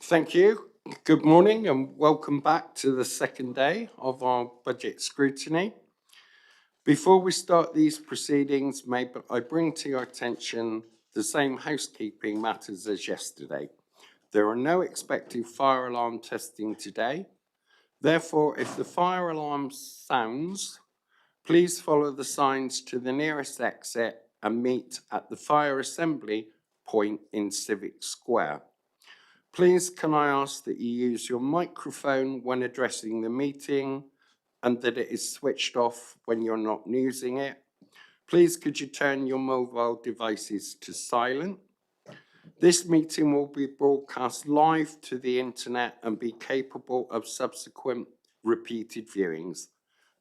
Thank you. Good morning and welcome back to the second day of our budget scrutiny. Before we start these proceedings, may I bring to your attention the same housekeeping matters as yesterday. There are no expected fire alarm testing today. Therefore, if the fire alarm sounds, please follow the signs to the nearest exit and meet at the fire assembly point in Civic Square. Please can I ask that you use your microphone when addressing the meeting and that it is switched off when you're not using it. Please could you turn your mobile devices to silent. This meeting will be broadcast live to the internet and be capable of subsequent repeated viewings.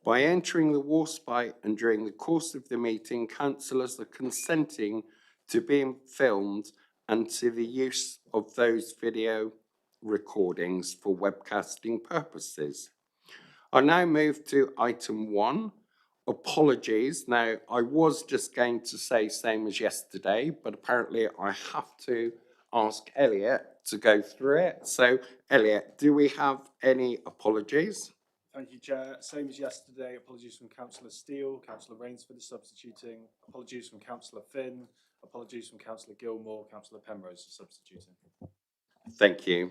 By entering the Warspite and during the course of the meeting, councillors are consenting to being filmed and to the use of those video recordings for webcasting purposes. I now move to item 1, apologies. Now, I was just going to say same as yesterday, but apparently I have to ask Elliot to go through it. So, Elliot, do we have any apologies? Thank you, Chair. Same as yesterday, apologies from Councillor Steele, Councillor Rainsford is substituting, apologies from Councillor Finn, apologies from Councillor Gilmore, Councillor Penrose is substituting. Thank you.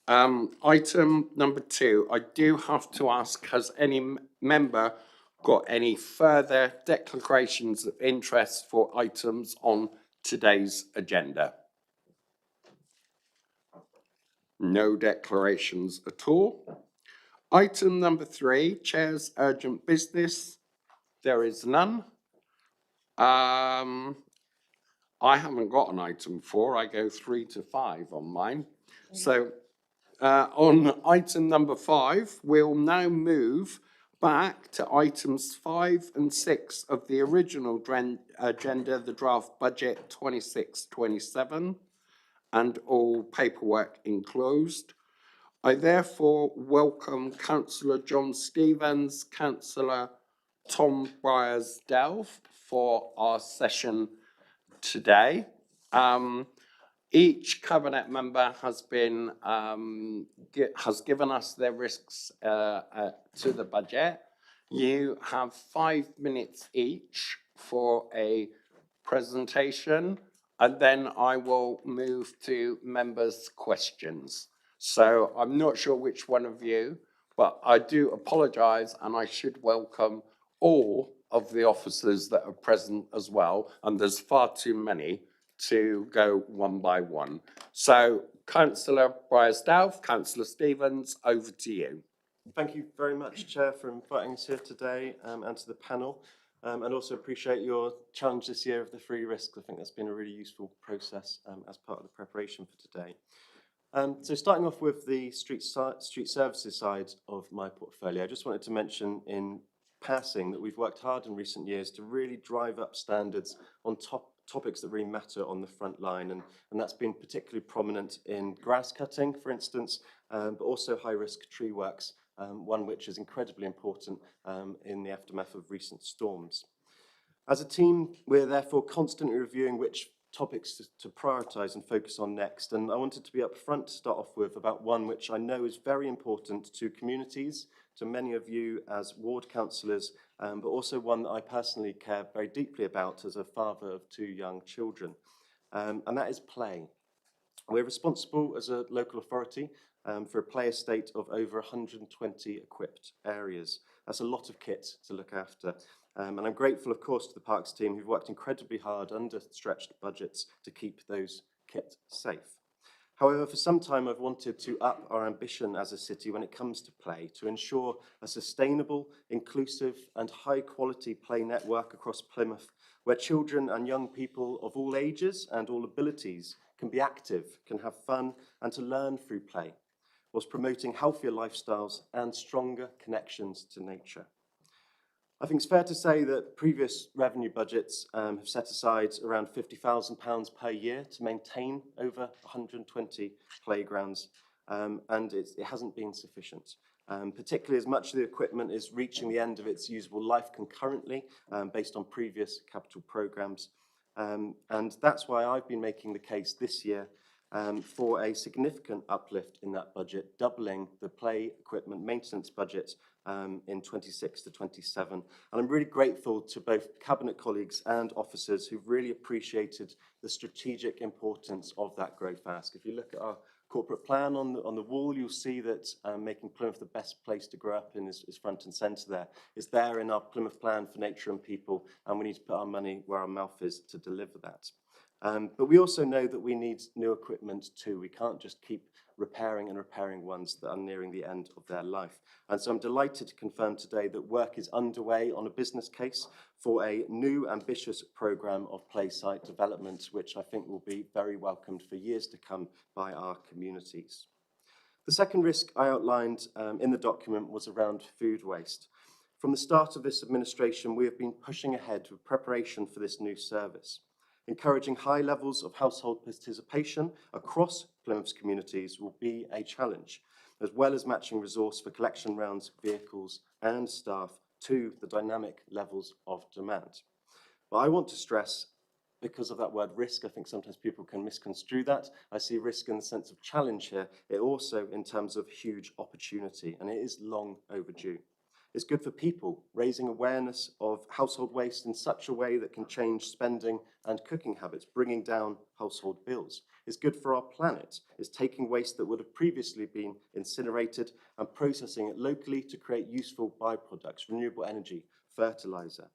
Item number 2, I do have to ask, has any member got any further declarations of interest for items on today's agenda? No declarations at all. Item number 3, Chair's urgent business. There is none. I haven't got an item 4. I go 3 to 5 on mine. So on item number 5, we'll now move back to items 5 and 6 of the original agenda, the draft budget 26-27, and all paperwork enclosed. I therefore welcome Councillor John Stevens, Councillor Tom Byers-Delph for our session today. Each cabinet member has been has given us their risks to the budget. You have 5 minutes each for a presentation, and then I will move to members' questions. So I'm not sure which one of you, but I do apologise, and I should welcome all of the officers that are present as well, and there's far too many to go one by one. So, Councillor Byers-Delph, Councillor Stevens, over to you. Thank you very much, Chair, for inviting us here today and to the panel. And also appreciate your challenge this year of the free risks. I think that's been a really useful process as part of the preparation for today. So starting off with the street services side of my portfolio, I just wanted to mention in passing that we've worked hard in recent years to really drive up standards on topics that really matter on the front line, and that's been particularly prominent in grass cutting, for instance, but also high-risk tree works, one which is incredibly important in the aftermath of recent storms. As a team, we're therefore constantly reviewing which topics to prioritise and focus on next, and I wanted to be upfront to start off with about one which I know is very important to communities, to many of you as ward councillors, but also one that I personally care very deeply about as a father of 2 young children, and that is play. We're responsible as a local authority for a play estate of over 120 equipped areas. That's a lot of kit to look after. And I'm grateful, of course, to the Parks team who've worked incredibly hard under stretched budgets to keep those kit safe. However, for some time I've wanted to up our ambition as a city when it comes to play, to ensure a sustainable, inclusive and high quality play network across Plymouth, where children and young people of all ages and all abilities can be active, can have fun and to learn through play, whilst promoting healthier lifestyles and stronger connections to nature. I think it's fair to say that previous revenue budgets have set aside around £50,000 per year to maintain over 120 playgrounds, and it hasn't been sufficient, particularly as much of the equipment is reaching the end of its usable life concurrently based on previous capital programmes. And that's why I've been making the case this year for a significant uplift in that budget, doubling the play equipment maintenance budget in 26 to 27. And I'm really grateful to both Cabinet colleagues and officers who've really appreciated the strategic importance of that Grow Fast. If you look at our corporate plan on the wall, you'll see that making Plymouth the best place to grow up in is front and centre there. It's there in our Plymouth plan for nature and people, and we need to put our money where our mouth is to deliver that. But we also know that we need new equipment too. We can't just keep repairing and repairing ones that are nearing the end of their life. And so I'm delighted to confirm today that work is underway on a business case for a new ambitious programme of play site development, which I think will be very welcomed for years to come by our communities. The second risk I outlined in the document was around food waste. From the start of this administration, we have been pushing ahead with preparation for this new service. Encouraging high levels of household participation across Plymouth's communities will be a challenge, as well as matching resource for collection rounds, vehicles and staff to the dynamic levels of demand. But I want to stress, because of that word risk, I think sometimes people can misconstrue that. I see risk in the sense of challenge here, it also in terms of huge opportunity, and it is long overdue. It's good for people, raising awareness of household waste in such a way that can change spending and cooking habits, bringing down household bills. It's good for our planet. It's taking waste that would have previously been incinerated and processing it locally to create useful byproducts, renewable energy, fertilizer.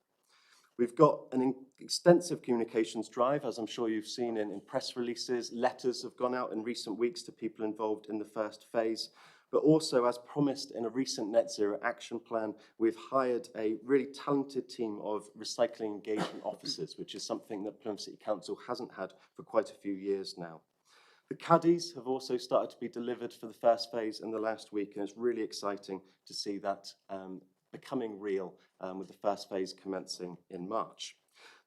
We've got an extensive communications drive, as I'm sure you've seen in press releases. Letters have gone out in recent weeks to people involved in the first phase. But also, as promised in a recent Net Zero Action Plan, we've hired a really talented team of recycling engagement officers, which is something that Plymouth City Council hasn't had for quite a few years now. The caddies have also started to be delivered for the first phase in the last week, and it's really exciting to see that becoming real with the first phase commencing in March.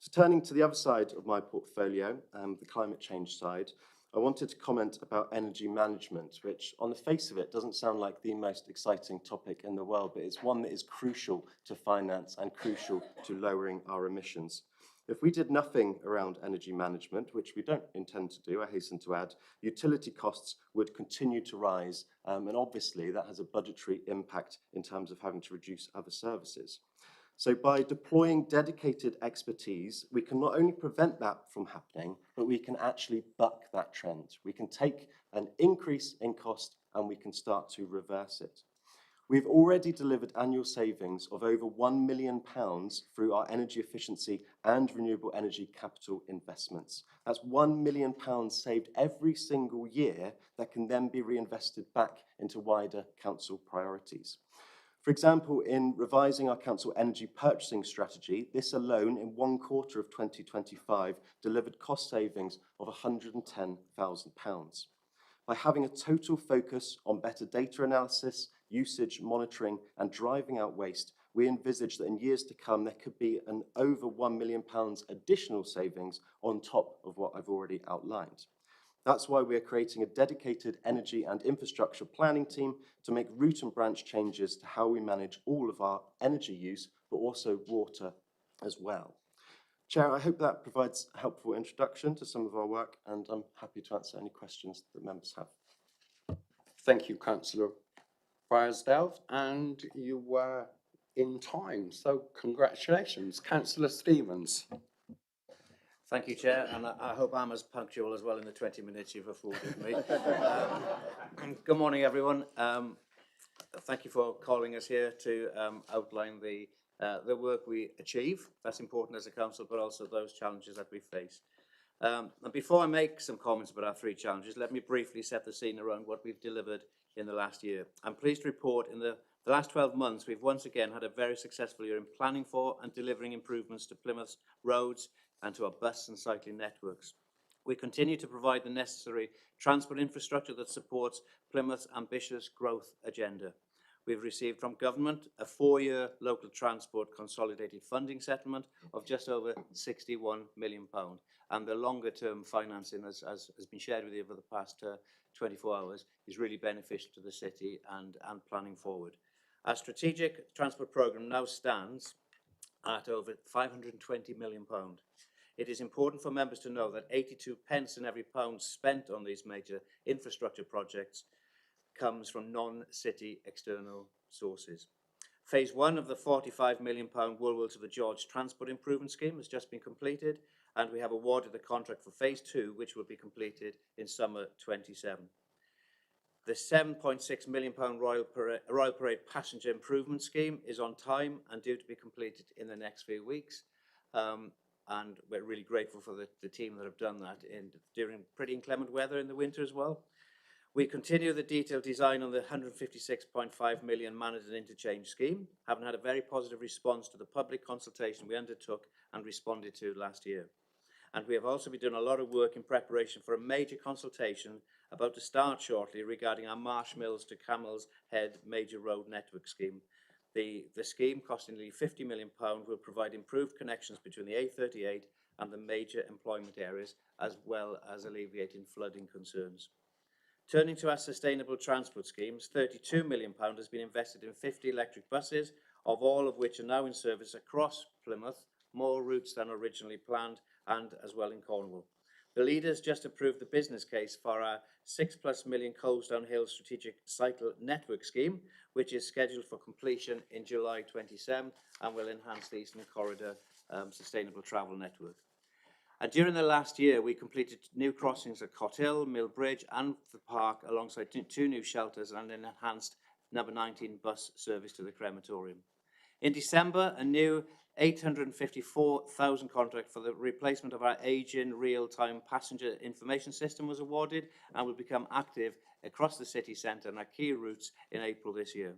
So turning to the other side of my portfolio, the climate change side, I wanted to comment about energy management, which on the face of it doesn't sound like the most exciting topic in the world, but it's one that is crucial to finance and crucial to lowering our emissions. If we did nothing around energy management, which we don't intend to do, I hasten to add, utility costs would continue to rise, and obviously that has a budgetary impact in terms of having to reduce other services. So by deploying dedicated expertise, we can not only prevent that from happening, but we can actually buck that trend. We can take an increase in cost and we can start to reverse it. We've already delivered annual savings of over £1 million through our energy efficiency and renewable energy capital investments. That's £1 million saved every single year that can then be reinvested back into wider council priorities. For example, in revising our council energy purchasing strategy, this alone in one quarter of 2025 delivered cost savings of £110,000. By having a total focus on better data analysis, usage monitoring and driving out waste, we envisage that in years to come there could be an over £1 million additional savings on top of what I've already outlined. That's why we are creating a dedicated energy and infrastructure planning team to make root and branch changes to how we manage all of our energy use, but also water as well. Chair, I hope that provides a helpful introduction to some of our work, and I'm happy to answer any questions that members have. Thank you, Councillor Drysdale, and you were in time, so congratulations. Councillor Stevens. Thank you, Chair, and I hope I'm as punctual as well in the 20 minutes you've afforded me. Good morning, everyone. Thank you for calling us here to outline the work we achieve. That's important as a council, but also those challenges that we face. And before I make some comments about our three challenges, let me briefly set the scene around what we've delivered in the last year. I'm pleased to report in the last 12 months, we've once again had a very successful year in planning for and delivering improvements to Plymouth's roads and to our bus and cycling networks. We continue to provide the necessary transport infrastructure that supports Plymouth's ambitious growth agenda. We've received from government a 4-year local transport consolidated funding settlement of just over £61 million, and the longer term financing, as has been shared with you over the past 24 hours, is really beneficial to the city and planning forward. Our strategic transport programme now stands at over £520 million. it is important for members to know that 82 pence in every pound spent on these major infrastructure projects comes from non-city external sources. Phase 1 of the £45 million Woolwell to the George Transport Improvement Scheme has just been completed, and we have awarded the contract for Phase 2, which will be completed in summer 27. The £7.6 million Royal Parade Passenger Improvement Scheme is on time and due to be completed in the next few weeks. And we're really grateful for the team that have done that during pretty inclement weather in the winter as well. We continue the detailed design on the £156.5 million managed and interchange scheme, having had a very positive response to the public consultation we undertook and responded to last year. And we have also been doing a lot of work in preparation for a major consultation about to start shortly regarding our Marsh Mills to Camel's Head major road network scheme. The scheme, costing nearly £50 million, will provide improved connections between the A38 and the major employment areas, as well as alleviating flooding concerns. Turning to our sustainable transport schemes, £32 million has been invested in 50 electric buses, of all of which are now in service across Plymouth, more routes than originally planned, and as well in Cornwall. The leaders just approved the business case for our £6+ million Colesdown Hill Strategic Cycle Network scheme, which is scheduled for completion in July 27 and will enhance the Eastern Corridor sustainable travel network. And during the last year, we completed new crossings at Cothill, Mill Bridge and the park, alongside two new shelters and an enhanced number 19 bus service to the crematorium. In December, a new £854,000 contract for the replacement of our aging real-time passenger information system was awarded and will become active across the city centre and our key routes in April this year.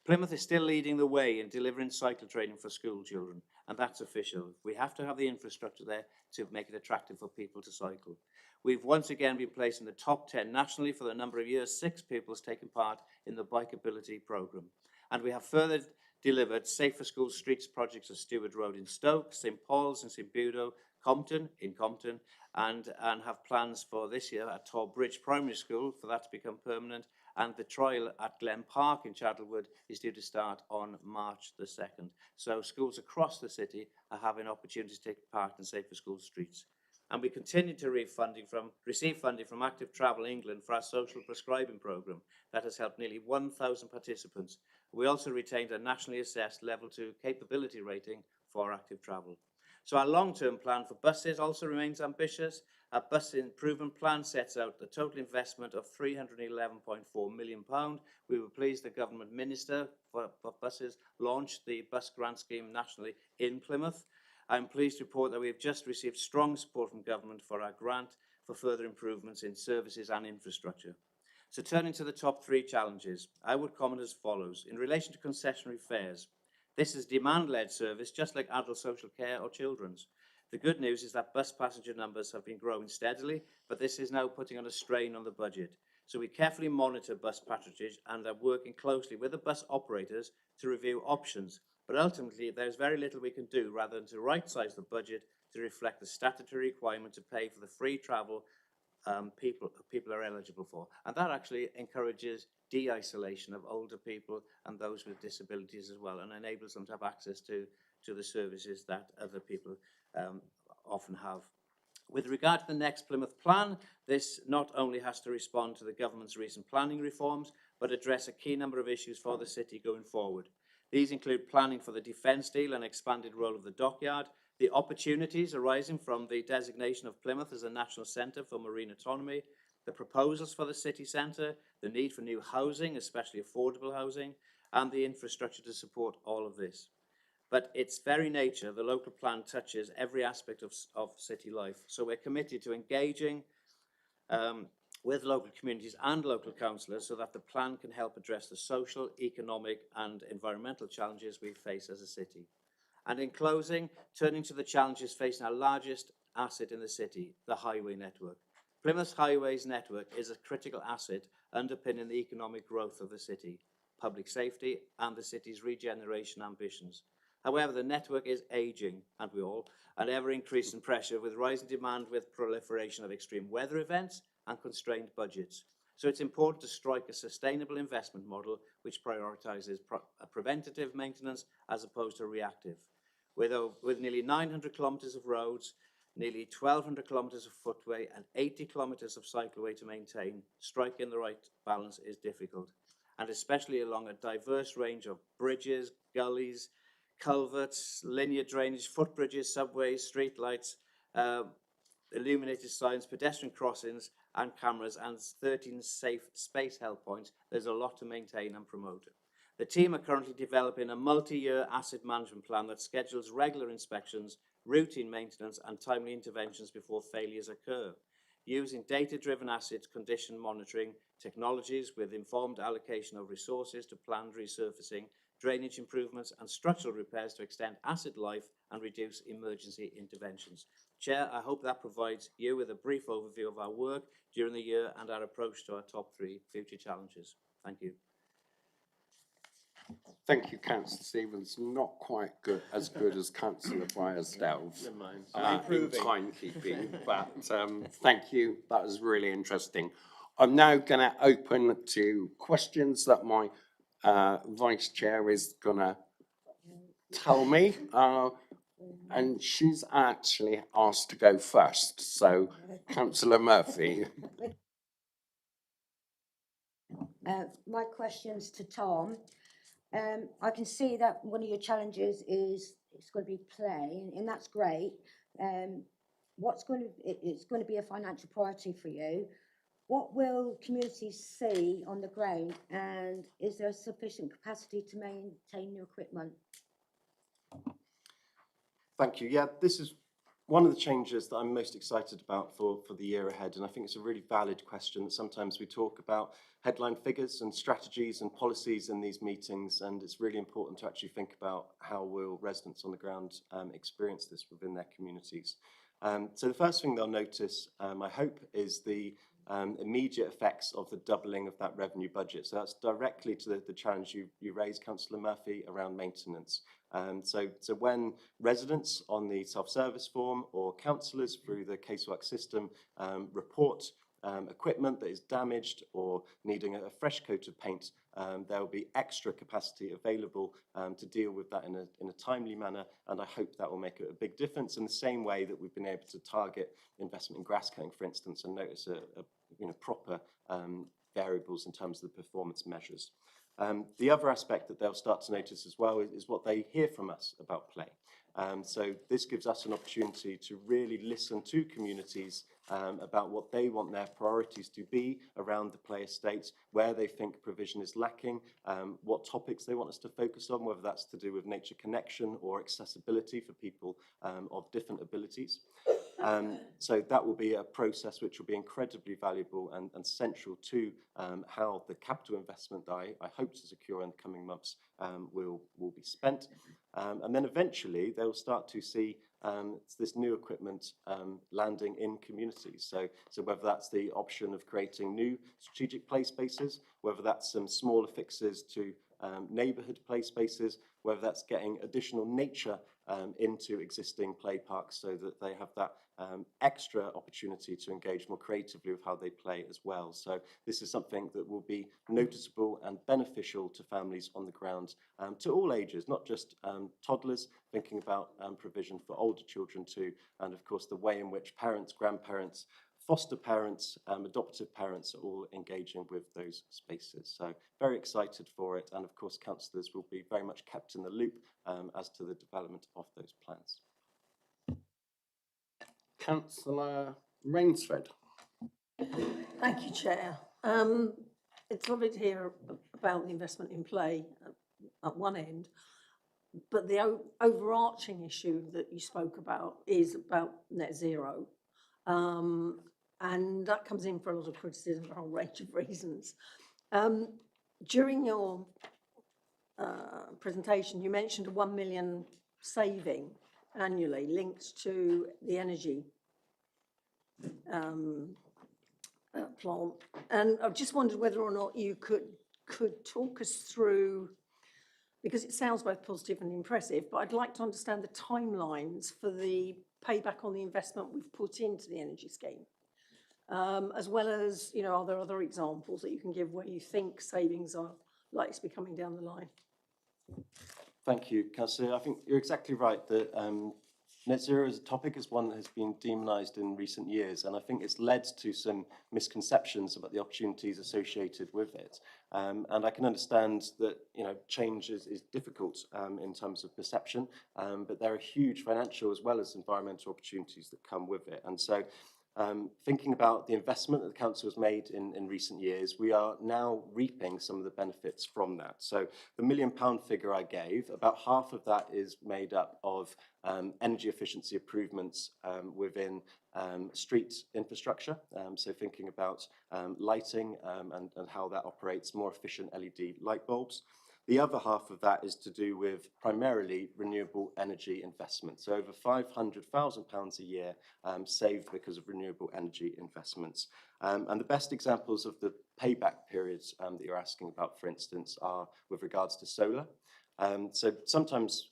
Plymouth is still leading the way in delivering cycle training for school children, and that's official. We have to have the infrastructure there to make it attractive for people to cycle. We've once again been placed in the top 10 nationally for the number of years 6 pupils taking part in the Bikeability programme. And we have further delivered Safer School Streets projects at Stewart Road in Stoke, St Paul's in St Budo, Compton in Compton, and have plans for this year at Tor Bridge Primary School for that to become permanent, and the trial at Glen Park in Chadwellwood is due to start on March the 2nd. So schools across the city are having opportunities to take part in Safer School Streets. And we continue to receive funding from Active Travel England for our social prescribing programme that has helped nearly 1,000 participants. We also retained a nationally assessed level 2 capability rating for active travel. So our long-term plan for buses also remains ambitious. Our bus improvement plan sets out the total investment of £311.4 million. We were pleased the Government Minister for Buses launched the bus grant scheme nationally in Plymouth. I'm pleased to report that we have just received strong support from government for our grant for further improvements in services and infrastructure. So turning to the top 3 challenges, I would comment as follows. In relation to concessionary fares, this is demand-led service, just like adult social care or children's. The good news is that bus passenger numbers have been growing steadily, but this is now putting on a strain on the budget. So we carefully monitor bus patronage and are working closely with the bus operators to review options. But ultimately, there's very little we can do rather than to right-size the budget to reflect the statutory requirement to pay for the free travel people are eligible for. And that actually encourages de-isolation of older people and those with disabilities as well, and enables them to have access to the services that other people often have. With regard to the next Plymouth plan, this not only has to respond to the government's recent planning reforms, but address a key number of issues for the city going forward. These include planning for the defence deal and expanded role of the dockyard, the opportunities arising from the designation of Plymouth as a national centre for marine autonomy, the proposals for the city centre, the need for new housing, especially affordable housing, and the infrastructure to support all of this. But its very nature, the local plan touches every aspect of city life. So we're committed to engaging with local communities and local councillors so that the plan can help address the social, economic and environmental challenges we face as a city. And in closing, turning to the challenges facing our largest asset in the city, the highway network. Plymouth's highways network is a critical asset underpinning the economic growth of the city, public safety and the city's regeneration ambitions. However, the network is ageing, and ever-increasing pressure with rising demand with proliferation of extreme weather events and constrained budgets. So it's important to strike a sustainable investment model which prioritises preventative maintenance as opposed to reactive. With nearly 900 kilometres of roads, nearly 1,200 kilometres of footway and 80 kilometres of cycleway to maintain. Striking the right balance is difficult, and especially along a diverse range of bridges, gullies, culverts, linear drainage, footbridges, subways, streetlights, illuminated signs, pedestrian crossings and cameras, and 13 safe space held points. There's a lot to maintain and promote. The team are currently developing a multi-year asset management plan that schedules regular inspections, routine maintenance and timely interventions before failures occur. Using data-driven asset condition monitoring technologies with informed allocation of resources to planned resurfacing, drainage improvements and structural repairs to extend asset life and reduce emergency interventions. Chair, I hope that provides you with a brief overview of our work during the year and our approach to our top 3 future challenges. Thank you. Thank you, Councillor Stevens. Not quite as good as Councillor Byersdale Never mind. in timekeeping, but thank you. That was really interesting. I'm now going to open to questions that my Vice Chair is going to tell me, and she's actually asked to go first. So, Councillor Murphy. My question's to Tom. I can see that one of your challenges is it's going to be play, and that's great. It's going to be a financial priority for you. What will communities see on the ground, and is there sufficient capacity to maintain your equipment? Thank you. Yeah, this is one of the changes that I'm most excited about for the year ahead, and I think it's a really valid question. Sometimes we talk about headline figures and strategies and policies in these meetings, and it's really important to actually think about how will residents on the ground experience this within their communities. So the first thing they'll notice, I hope, is the immediate effects of the doubling of that revenue budget. So that's directly to the challenge you raised, Councillor Murphy, around maintenance. So when residents on the self-service form or councillors through the casework system report equipment that is damaged or needing a fresh coat of paint, there will be extra capacity available to deal with that in a timely manner, and I hope that will make a big difference in the same way that we've been able to target investment in grass cutting, for instance, and notice proper variables in terms of the performance measures. The other aspect that they'll start to notice as well is what they hear from us about play. So this gives us an opportunity to really listen to communities about what they want their priorities to be around the play estate, where they think provision is lacking, what topics they want us to focus on, whether that's to do with nature connection or accessibility for people of different abilities. So that will be a process which will be incredibly valuable and central to how the capital investment that I hope to secure in the coming months will be spent. And then eventually they'll start to see this new equipment landing in communities. So whether that's the option of creating new strategic play spaces, whether that's some smaller fixes to neighbourhood play spaces, whether that's getting additional nature into existing play parks so that they have that extra opportunity to engage more creatively with how they play as well. So this is something that will be noticeable and beneficial to families on the ground, to all ages, not just toddlers, thinking about provision for older children too, and of course the way in which parents, grandparents, foster parents, adoptive parents are all engaging with those spaces. So very excited for it, and of course councillors will be very much kept in the loop as to the development of those plans. Councillor Rainsford. Thank you, Chair. It's lovely to hear about the investment in play at one end, but the overarching issue that you spoke about is about net zero. And that comes in for a lot of criticism for a whole range of reasons. During your presentation, you mentioned a 1 million saving annually linked to the energy plant. And I just wondered whether or not you could talk us through, because it sounds both positive and impressive, but I'd like to understand the timelines for the payback on the investment we've put into the energy scheme. As well as, are there other examples that you can give where you think savings are likely to be coming down the line? Thank you, Councillor. I think you're exactly right that Net zero as a topic is one that has been demonised in recent years, and I think it's led to some misconceptions about the opportunities associated with it. And I can understand that change is difficult in terms of perception, but there are huge financial as well as environmental opportunities that come with it. And so thinking about the investment that the council has made in recent years, we are now reaping some of the benefits from that. So the £1 million figure I gave, about half of that is made up of energy efficiency improvements within street infrastructure. So thinking about lighting and how that operates, more efficient LED light bulbs. The other half of that is to do with primarily renewable energy investment. So over £500,000 a year saved because of renewable energy investments. And the best examples of the payback periods that you're asking about, for instance, are with regards to solar. So sometimes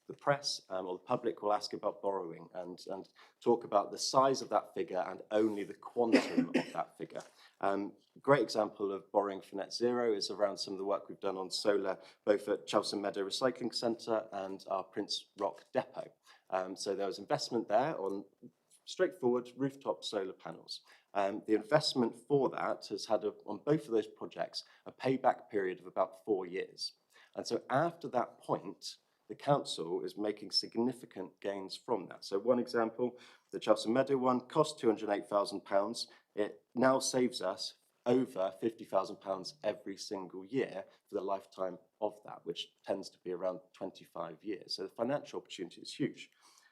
the press or the public will ask about borrowing and talk about the size of that figure and only the quantum of that figure. Great example of borrowing for net zero is around some of the work we've done on solar, both at Chelsea Meadow Recycling Centre and our Prince Rock Depot. So there was investment there on straightforward rooftop solar panels. The investment for that has had, on both of those projects, a payback period of about 4 years. And so after that point, the council is making significant gains from that. So one example, the Chelsea Meadow one cost £208,000. It now saves us over £50,000 every single year for the lifetime of that, which tends to be around 25 years. So the financial opportunity is huge.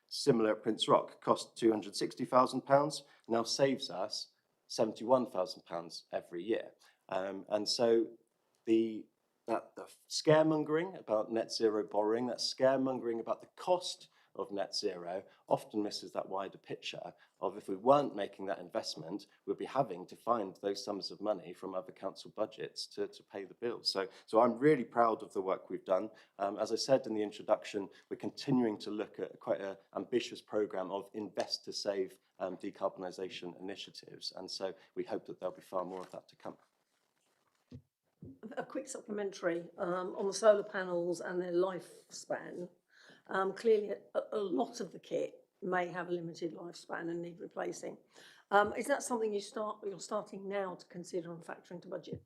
Similar at Prince Rock, cost £260,000, now saves us £71,000 every year. And so the scaremongering about net zero borrowing, that scaremongering about the cost of net zero often misses that wider picture of if we weren't making that investment, we'd be having to find those sums of money from other council budgets to pay the bills. So I'm really proud of the work we've done. As I said in the introduction, we're continuing to look at quite an ambitious programme of invest to save decarbonisation initiatives. And so we hope that there'll be far more of that to come. A quick supplementary on the solar panels and their lifespan. Clearly, a lot of the kit may have a limited lifespan and need replacing. Is that something you're starting now to consider and factor into budget?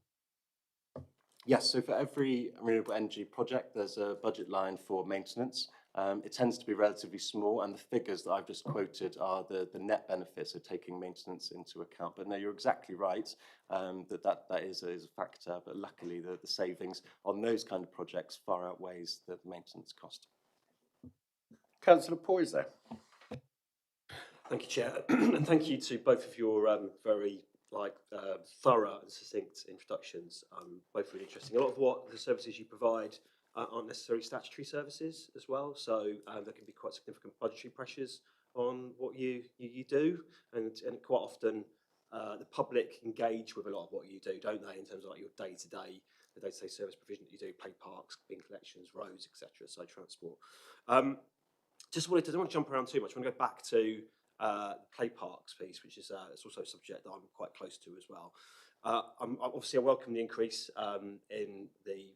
Yes, so for every renewable energy project, there's a budget line for maintenance. It tends to be relatively small, and the figures that I've just quoted are the net benefits of taking maintenance into account. But no, you're exactly right that is a factor, but luckily the savings on those kind of projects far outweighs the maintenance cost. Councillor Poyser. Thank you, Chair, and thank you to both of your very thorough and succinct introductions. Both really interesting. A lot of what the services you provide aren't necessarily statutory services as well, so there can be quite significant budgetary pressures on what you do, and quite often the public engage with a lot of what you do, don't they, in terms of like your day-to-day service provision that you do, play parks, bin collections, roads, etc., so transport. I don't want to jump around too much. I want to go back to the play parks piece, which is it's also a subject that I'm quite close to as well. Obviously, I welcome the increase in the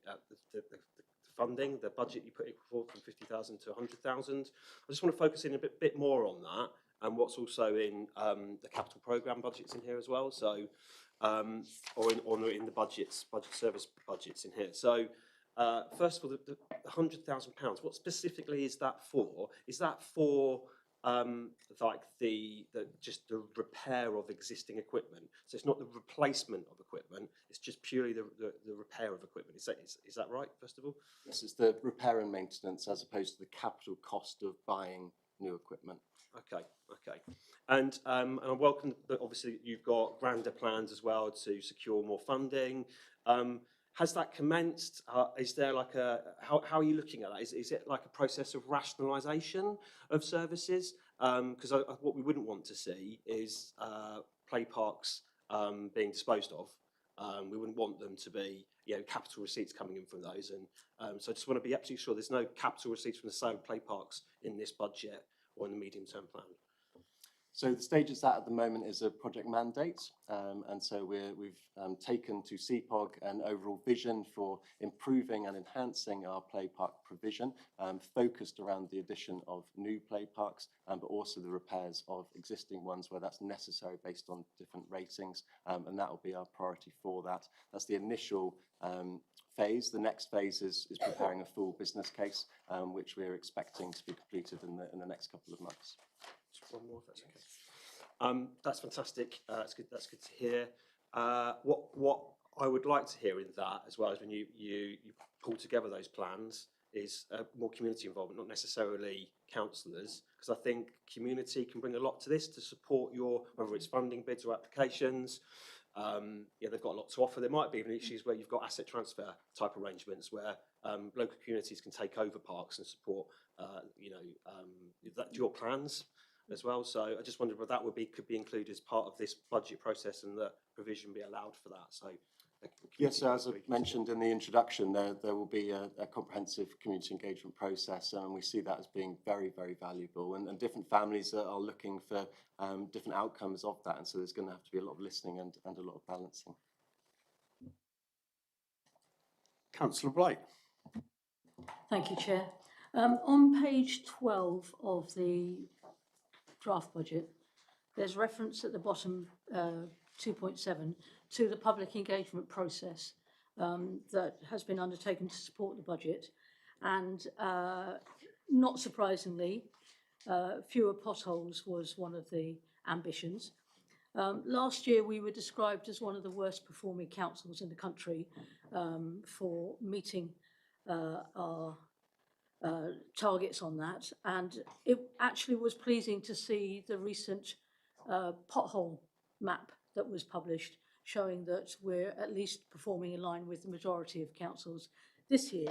funding, the budget you put it forward from 50,000 to 100,000. I just want to focus in a bit more on that and what's also in the capital programme budgets in here as well. So, or in the budget service budgets in here. So. First of all, the £100,000. What specifically is that for? Is that for like just the repair of existing equipment? So it's not the replacement of equipment. It's just purely the repair of equipment. Is that right? First of all, yes, it's the repair and maintenance as opposed to the capital cost of buying new equipment. Okay. And I welcome that. Obviously, you've got grander plans as well to secure more funding. Has that commenced? Is there like how are you looking at that? Is it like a process of rationalisation of services? Because what we wouldn't want to see is play parks being disposed of. We wouldn't want them to be, capital receipts coming in from those. And so I just want to be absolutely sure there's no capital receipts from the sale of play parks in this budget or in the medium-term plan. So the stage it's at the moment is a project mandate, and so we've taken to CPOG an overall vision for improving and enhancing our play park provision, focused around the addition of new play parks, but also the repairs of existing ones where that's necessary based on different ratings, and that will be our priority for that. That's the initial phase. The next phase is preparing a full business case, which we're expecting to be completed in the next couple of months. Just one more, if that's okay. That's fantastic. That's good. That's good to hear. What I would like to hear in that, as well as when you pull together those plans, is more community involvement, not necessarily councillors, because I think community can bring a lot to this to support your, whether it's funding bids or applications. Yeah, they've got a lot to offer. There might be even issues where you've got asset transfer type arrangements where local communities can take over parks and support, your plans as well. So I just wondered whether that could be included as part of this budget process and the provision be allowed for that. So yes, so as I mentioned in the introduction, there will be a comprehensive community engagement process, and we see that as being very, very valuable. And different families are looking for different outcomes of that, and so there's going to have to be a lot of listening and a lot of balancing. Councillor Blight. Thank you, Chair. On page 12 of the draft budget, there's reference at the bottom, 2.7, to the public engagement process that has been undertaken to support the budget. And not surprisingly, fewer potholes was one of the ambitions. Last year, we were described as one of the worst performing councils in the country for meeting our targets on that. And it actually was pleasing to see the recent pothole map that was published, showing that we're at least performing in line with the majority of councils this year.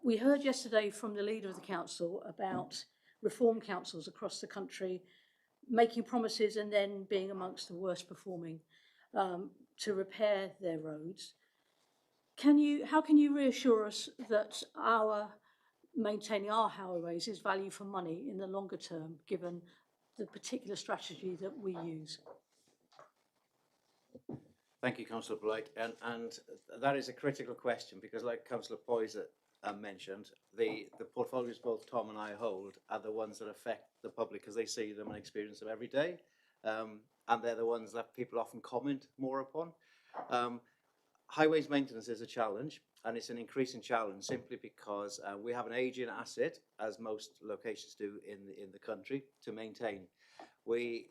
We heard yesterday from the leader of the council about reform councils across the country making promises and then being amongst the worst performing to repair their roads. How can you reassure us that maintaining our highways is value for money in the longer term, given the particular strategy that we use? Thank you, Councillor Blight. And that is a critical question because, like Councillor Poyser mentioned, the portfolios both Tom and I hold are the ones that affect the public because they see them and experience them every day. And they're the ones that people often comment more upon. Highways maintenance is a challenge, and it's an increasing challenge simply because we have an ageing asset, as most locations do in the country, to maintain. We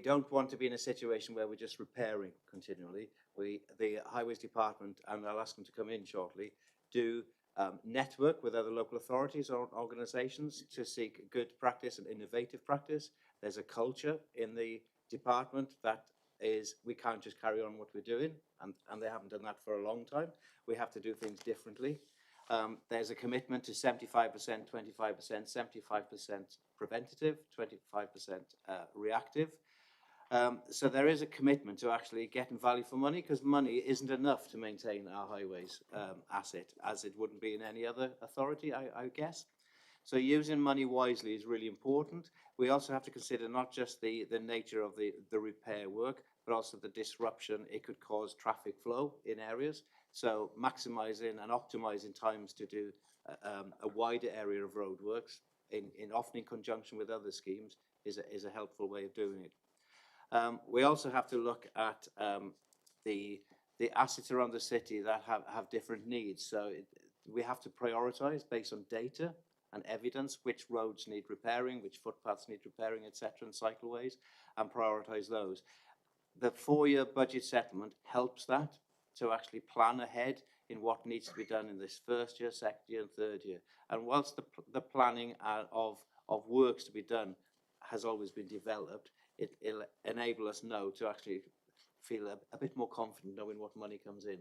don't want to be in a situation where we're just repairing continually. The Highways Department, and I'll ask them to come in shortly, do network with other local authorities or organisations to seek good practice and innovative practice. There's a culture in the department that is, we can't just carry on what we're doing, and they haven't done that for a long time. We have to do things differently. There's a commitment to 75%, 25%, 75% preventative, 25% reactive. So there is a commitment to actually getting value for money because money isn't enough to maintain our highways asset, as it wouldn't be in any other authority, I guess. So using money wisely is really important. We also have to consider not just the nature of the repair work, but also the disruption it could cause traffic flow in areas. So maximising and optimising times to do a wider area of roadworks, often in conjunction with other schemes, is a helpful way of doing it. We also have to look at the assets around the city that have different needs. So we have to prioritise based on data and evidence which roads need repairing, which footpaths need repairing, etc., and cycleways, and prioritise those. The 4-year budget settlement helps that to actually plan ahead in what needs to be done in this first year, second year, and third year. And whilst the planning of works to be done has always been developed, it'll enable us now to actually feel a bit more confident knowing what money comes in.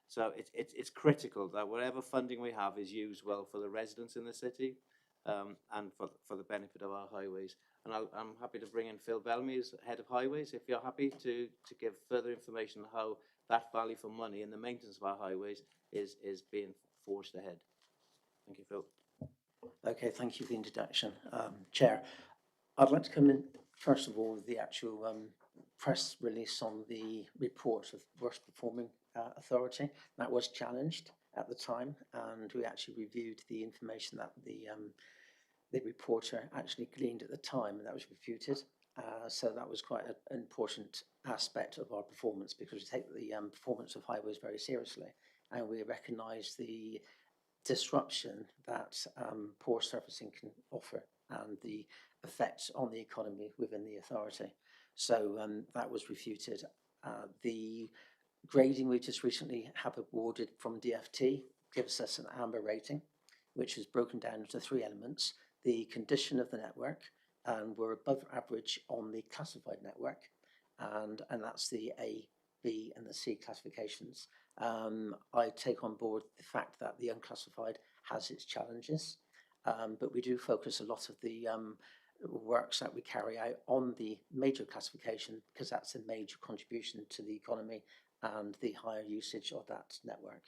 So it's critical that whatever funding we have is used well for the residents in the city and for the benefit of our highways. And I'm happy to bring in Phil Bellamy as head of highways if you're happy to give further information on how that value for money in the maintenance of our highways is being forged ahead. Thank you, Phil. Okay, thank you for the introduction, Chair. I'd like to come in first of all, the actual press release on the report of worst performing authority. That was challenged at the time, and we actually reviewed the information that the reporter actually gleaned at the time, and that was refuted. So that was quite an important aspect of our performance, because we take the performance of highways very seriously, and we recognise the disruption that poor surfacing can offer and the effects on the economy within the authority. So that was refuted. The grading we just recently have awarded from DFT gives us an amber rating, which is broken down into 3 elements: the condition of the network, and we're above average on the classified network, and that's the A, B, and the C classifications. I take on board the fact that the unclassified has its challenges, but we do focus a lot of the works that we carry out on the major classification, because that's a major contribution to the economy and the higher usage of that network.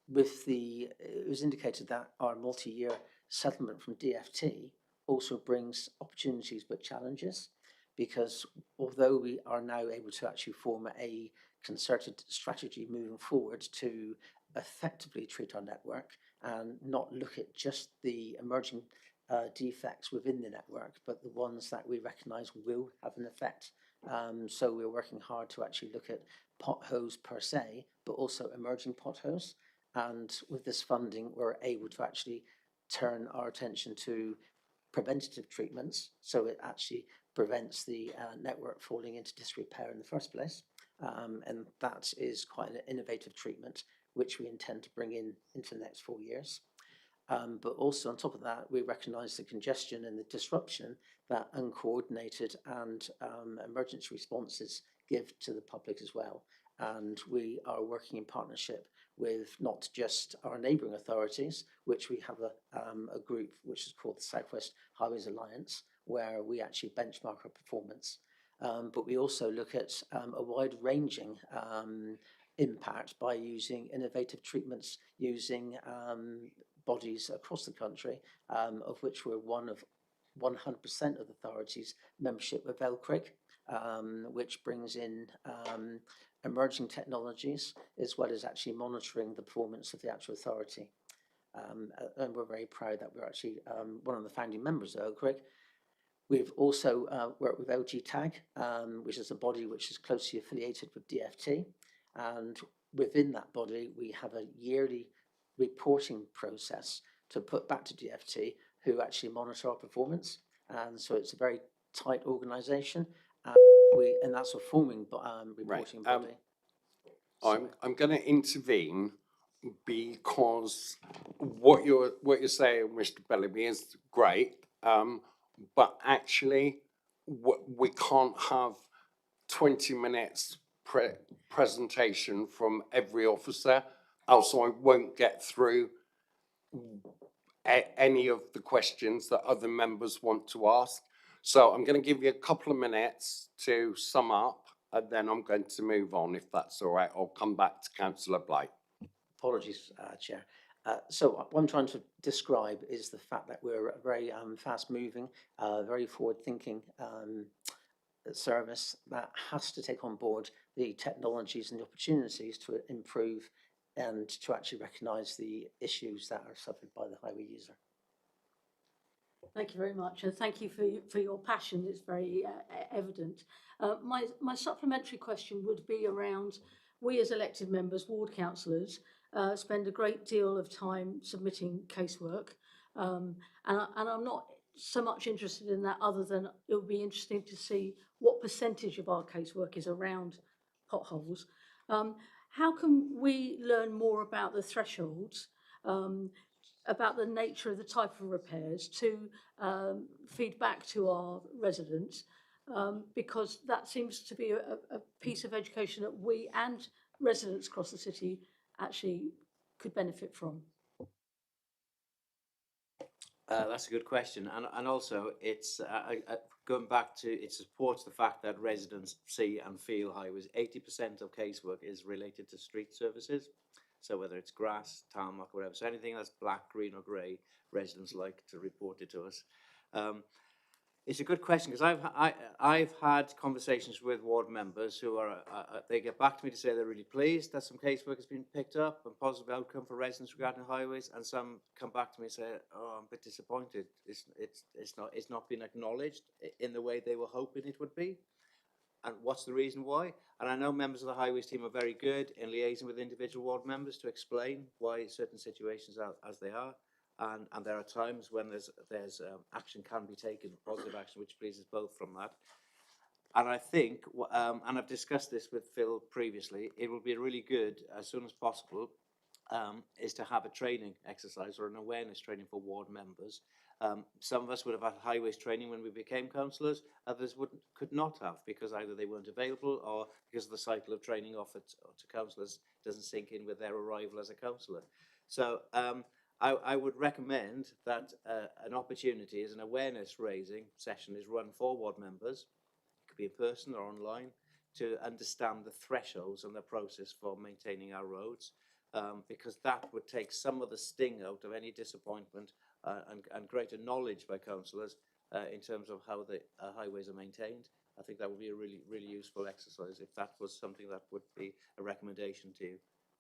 It was indicated that our multi-year settlement from DFT also brings opportunities but challenges, because although we are now able to actually form a concerted strategy moving forward to effectively treat our network and not look at just the emerging defects within the network, but the ones that we recognise will have an effect. So we're working hard to actually look at potholes per se, but also emerging potholes. And with this funding, we're able to actually turn our attention to preventative treatments, so it actually prevents the network falling into disrepair in the first place. And that is quite an innovative treatment, which we intend to bring into the next 4 years. But also on top of that, we recognise the congestion and the disruption that uncoordinated and emergency responses give to the public as well. And we are working in partnership with not just our neighbouring authorities, which we have a group which is called the South West Highways Alliance, where we actually benchmark our performance. But we also look at a wide-ranging impact by using innovative treatments, using bodies across the country, of which we're one of 100% of authorities' membership with LCRIG, which brings in emerging technologies, as well as actually monitoring the performance of the actual authority. And we're very proud that we're actually one of the founding members of LCRIG. We've also worked with LGTAG, which is a body which is closely affiliated with DFT. And within that body, we have a yearly reporting process to put back to DFT, who actually monitor our performance. And so it's a very tight organisation, and that's a forming reporting body. I'm going to intervene because what you're saying, Mr. Bellamy, is great, but actually we can't have 20 minutes presentation from every officer, else I won't get through any of the questions that other members want to ask. So I'm going to give you a couple of minutes to sum up, and then I'm going to move on, if that's all right. I'll come back to Councillor Blight. Apologies, Chair. So what I'm trying to describe is the fact that we're a very fast-moving, very forward-thinking service that has to take on board the technologies and the opportunities to improve and to actually recognise the issues that are suffered by the highway user. Thank you very much, and thank you for your passion. It's very evident. My supplementary question would be around, we as elected members, ward councillors, spend a great deal of time submitting casework, and I'm not so much interested in that, other than it would be interesting to see what percentage of our casework is around potholes. How can we learn more about the thresholds, about the nature of the type of repairs, to feed back to our residents, because that seems to be a piece of education that we and residents across the city actually could benefit from? That's a good question, and also it's going back to, it supports the fact that residents see and feel highways. 80% of casework is related to street services, so whether it's grass, tarmac, or whatever. So anything that's black, green, or grey, residents like to report it to us. It's a good question because I've had conversations with ward members who are they get back to me to say they're really pleased that some casework has been picked up and positive outcome for residents regarding highways, and some come back to me and say, "Oh, I'm a bit disappointed. It's not been acknowledged in the way they were hoping it would be." And what's the reason why? And I know members of the highways team are very good in liaising with individual ward members to explain why certain situations are as they are. And there are times when there's action can be taken, positive action, which pleases both from that. And I think, and I've discussed this with Phil previously, it will be really good as soon as possible is to have a training exercise or an awareness training for ward members. Some of us would have had highways training when we became councillors, others could not have because either they weren't available or because the cycle of training offered to councillors doesn't sink in with their arrival as a councillor. So I would recommend that an opportunity as an awareness raising session is run for ward members, it could be in person or online, to understand the thresholds and the process for maintaining our roads, because that would take some of the sting out of any disappointment and greater knowledge by councillors in terms of how the highways are maintained. I think that would be a really, really useful exercise if that was something that would be a recommendation to you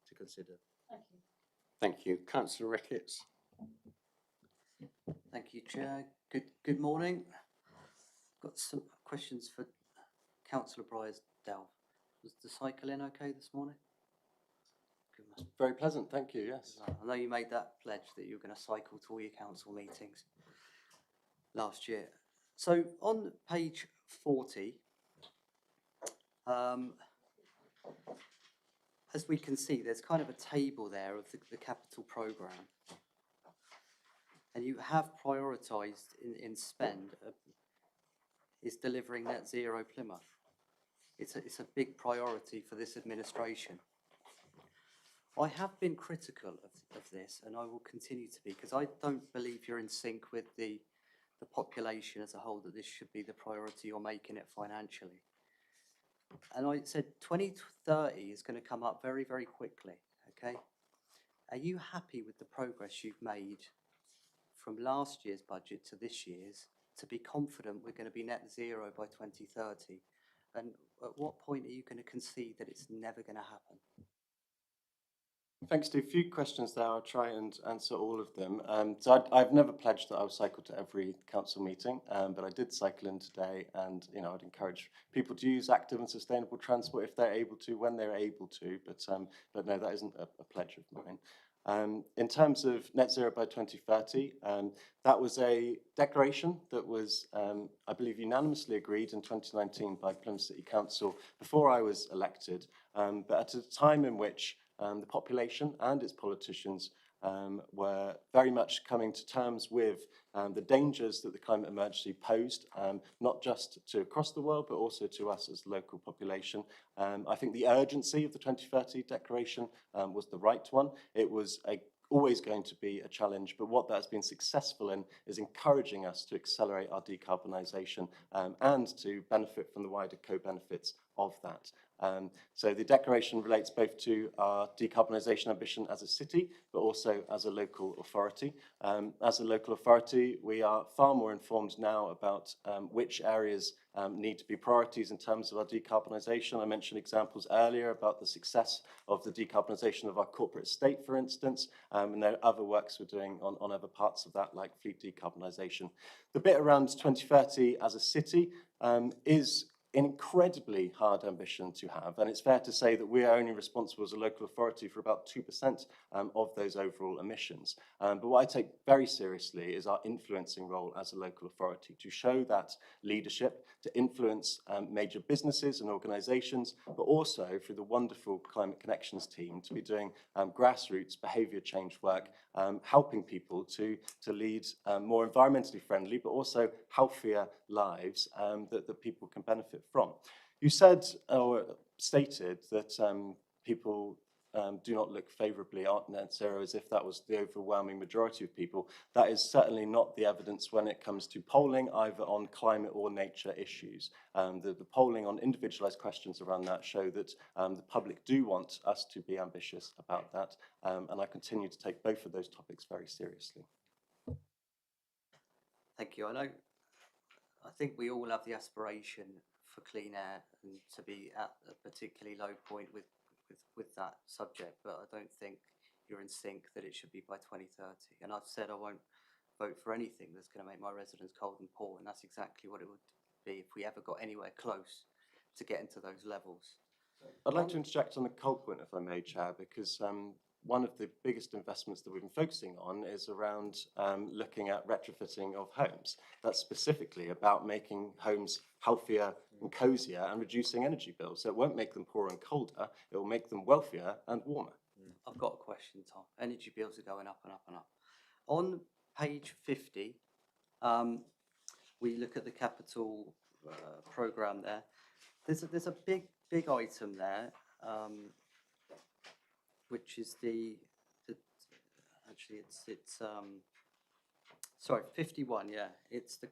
to consider. Thank you. Thank you. Councillor Ricketts. Thank you, Chair. Good morning. Got some questions for Councillor Drysdale. Was the cycle in okay this morning? Good man. Very pleasant, thank you, yes. I know you made that pledge that you were going to cycle to all your council meetings last year. So on page 40, as we can see, there's kind of a table there of the capital programme. And you have prioritised in spend is delivering net zero Plymouth. It's a big priority for this administration. I have been critical of this, and I will continue to be, because I don't believe you're in sync with the population as a whole, that this should be the priority you're making it financially. And I said 2030 is going to come up very, very quickly, okay? Are you happy with the progress you've made from last year's budget to this year's to be confident we're going to be net zero by 2030? And at what point are you going to concede that it's never going to happen? Thanks to a few questions there. I'll try and answer all of them. So I've never pledged that I would cycle to every council meeting, but I did cycle in today, and I'd encourage people to use active and sustainable transport if they're able to, when they're able to. But no, that isn't a pledge of mine. In terms of net zero by 2030, that was a declaration that was, I believe, unanimously agreed in 2019 by Plymouth City Council before I was elected, but at a time in which the population and its politicians were very much coming to terms with the dangers that the climate emergency posed, not just to across the world, but also to us as local population. I think the urgency of the 2030 declaration was the right one. It was always going to be a challenge, but what that's been successful in is encouraging us to accelerate our decarbonisation and to benefit from the wider co-benefits of that. So the declaration relates both to our decarbonisation ambition as a city, but also as a local authority. As a local authority, we are far more informed now about which areas need to be priorities in terms of our decarbonisation. I mentioned examples earlier about the success of the decarbonisation of our corporate estate, for instance, and there are other works we're doing on other parts of that, like fleet decarbonisation. The bit around 2030 as a city is an incredibly hard ambition to have, and it's fair to say that we are only responsible as a local authority for about 2% of those overall emissions. But what I take very seriously is our influencing role as a local authority, to show that leadership, to influence major businesses and organisations, but also through the wonderful Climate Connections team to be doing grassroots behaviour change work, helping people to lead more environmentally friendly, but also healthier lives that people can benefit from. You said or stated that people do not look favourably at net zero as if that was the overwhelming majority of people. That is certainly not the evidence when it comes to polling, either on climate or nature issues. The polling on individualised questions around that show that the public do want us to be ambitious about that, and I continue to take both of those topics very seriously. Thank you. I know I think we all have the aspiration for clean air and to be at a particularly low point with that subject, but I don't think you're in sync that it should be by 2030. And I've said I won't vote for anything that's going to make my residents cold and poor, and that's exactly what it would be if we ever got anywhere close to getting to those levels. I'd like to interject on the coal point, if I may, Chair, because one of the biggest investments that we've been focusing on is around looking at retrofitting of homes. That's specifically about making homes healthier and cosier and reducing energy bills. So it won't make them poorer and colder, it will make them wealthier and warmer. I've got a question, Tom. Energy bills are going up and up and up. On page 50, we look at the capital programme there. There's a big item there, which is actually it's sorry, 51, yeah. It's the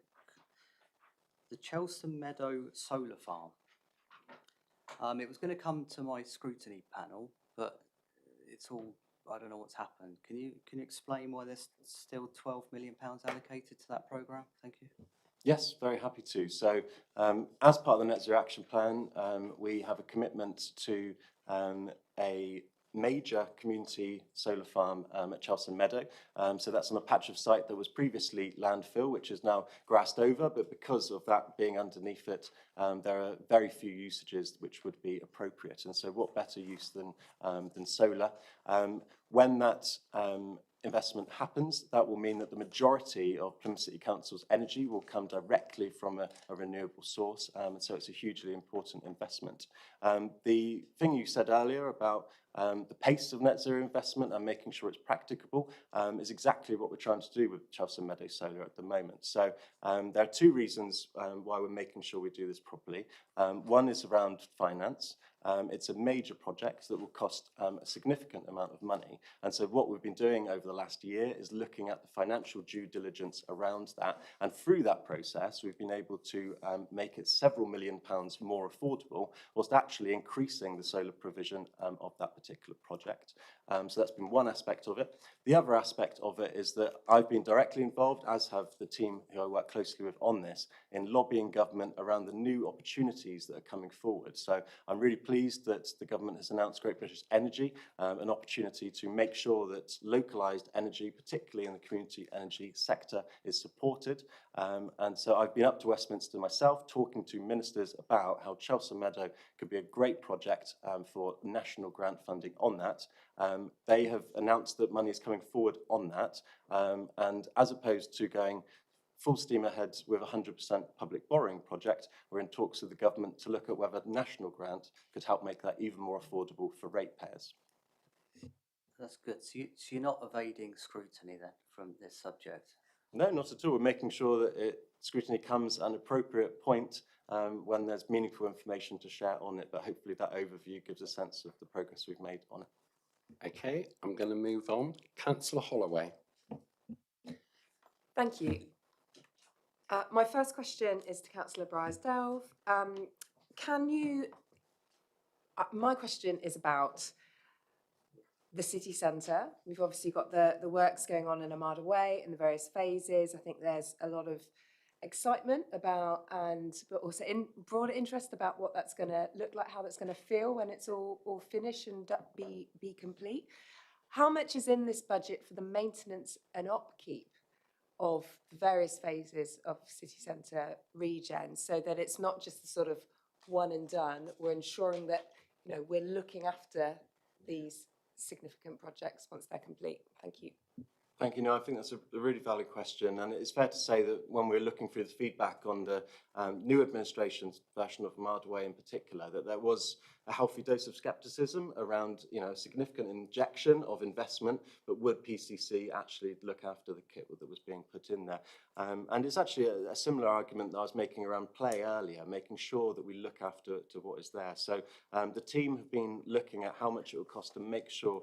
Chelsen Meadow solar farm. It was going to come to my scrutiny panel, but it's all, I don't know what's happened. Can you explain why there's still £12 million allocated to that programme? Thank you. Yes, very happy to. So as part of the Net Zero Action Plan, we have a commitment to a major community solar farm at Chelsen Meadow. So that's on a patch of site that was previously landfill, which is now grassed over, but because of that being underneath it, there are very few usages which would be appropriate. And so what better use than solar? When that investment happens, that will mean that the majority of Plymouth City Council's energy will come directly from a renewable source, and so it's a hugely important investment. The thing you said earlier about the pace of net zero investment and making sure it's practicable is exactly what we're trying to do with Chelsen Meadow Solar at the moment. So there are two reasons why we're making sure we do this properly. One is around finance. It's a major project that will cost a significant amount of money. And so what we've been doing over the last year is looking at the financial due diligence around that. And through that process, we've been able to make it several £million more affordable, whilst actually increasing the solar provision of that particular project. So that's been one aspect of it. The other aspect of it is that I've been directly involved, as have the team who I work closely with on this, in lobbying government around the new opportunities that are coming forward. So I'm really pleased that the government has announced Great British Energy, an opportunity to make sure that localised energy, particularly in the community energy sector, is supported. And so I've been up to Westminster myself, talking to ministers about how Chelsen Meadow could be a great project for national grant funding on that. They have announced that money is coming forward on that, and as opposed to going full steam ahead with a 100% public borrowing project, we're in talks with the government to look at whether national grant could help make that even more affordable for ratepayers. That's good. So you're not evading scrutiny then from this subject? No, not at all. We're making sure that scrutiny comes at an appropriate point when there's meaningful information to share on it, but hopefully that overview gives a sense of the progress we've made on it. Okay, I'm going to move on. Councillor Holloway. Thank you. My first question is to Councillor Bryce-Delve. My question is about the city centre. We've obviously got the works going on in Armada Way in the various phases. I think there's a lot of excitement about, but also broader interest about what that's going to look like, how that's going to feel when it's all finished and be complete. How much is in this budget for the maintenance and upkeep of the various phases of city centre regen, so that it's not just the sort of one and done? We're ensuring that we're looking after these significant projects once they're complete. Thank you. Thank you. No, I think that's a really valid question, and it's fair to say that when we're looking through the feedback on the new administration's version of Armada Way in particular, that there was a healthy dose of scepticism around, a significant injection of investment, but would PCC actually look after the kit that was being put in there? And it's actually a similar argument that I was making around play earlier, making sure that we look after to what is there. So the team have been looking at how much it will cost to make sure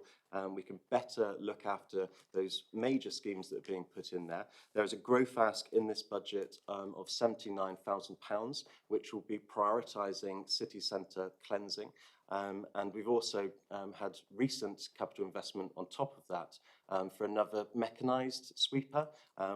we can better look after those major schemes that are being put in there. There is a growth ask in this budget of £79,000, which will be prioritising city centre cleansing. And we've also had recent capital investment on top of that for another mechanised sweeper,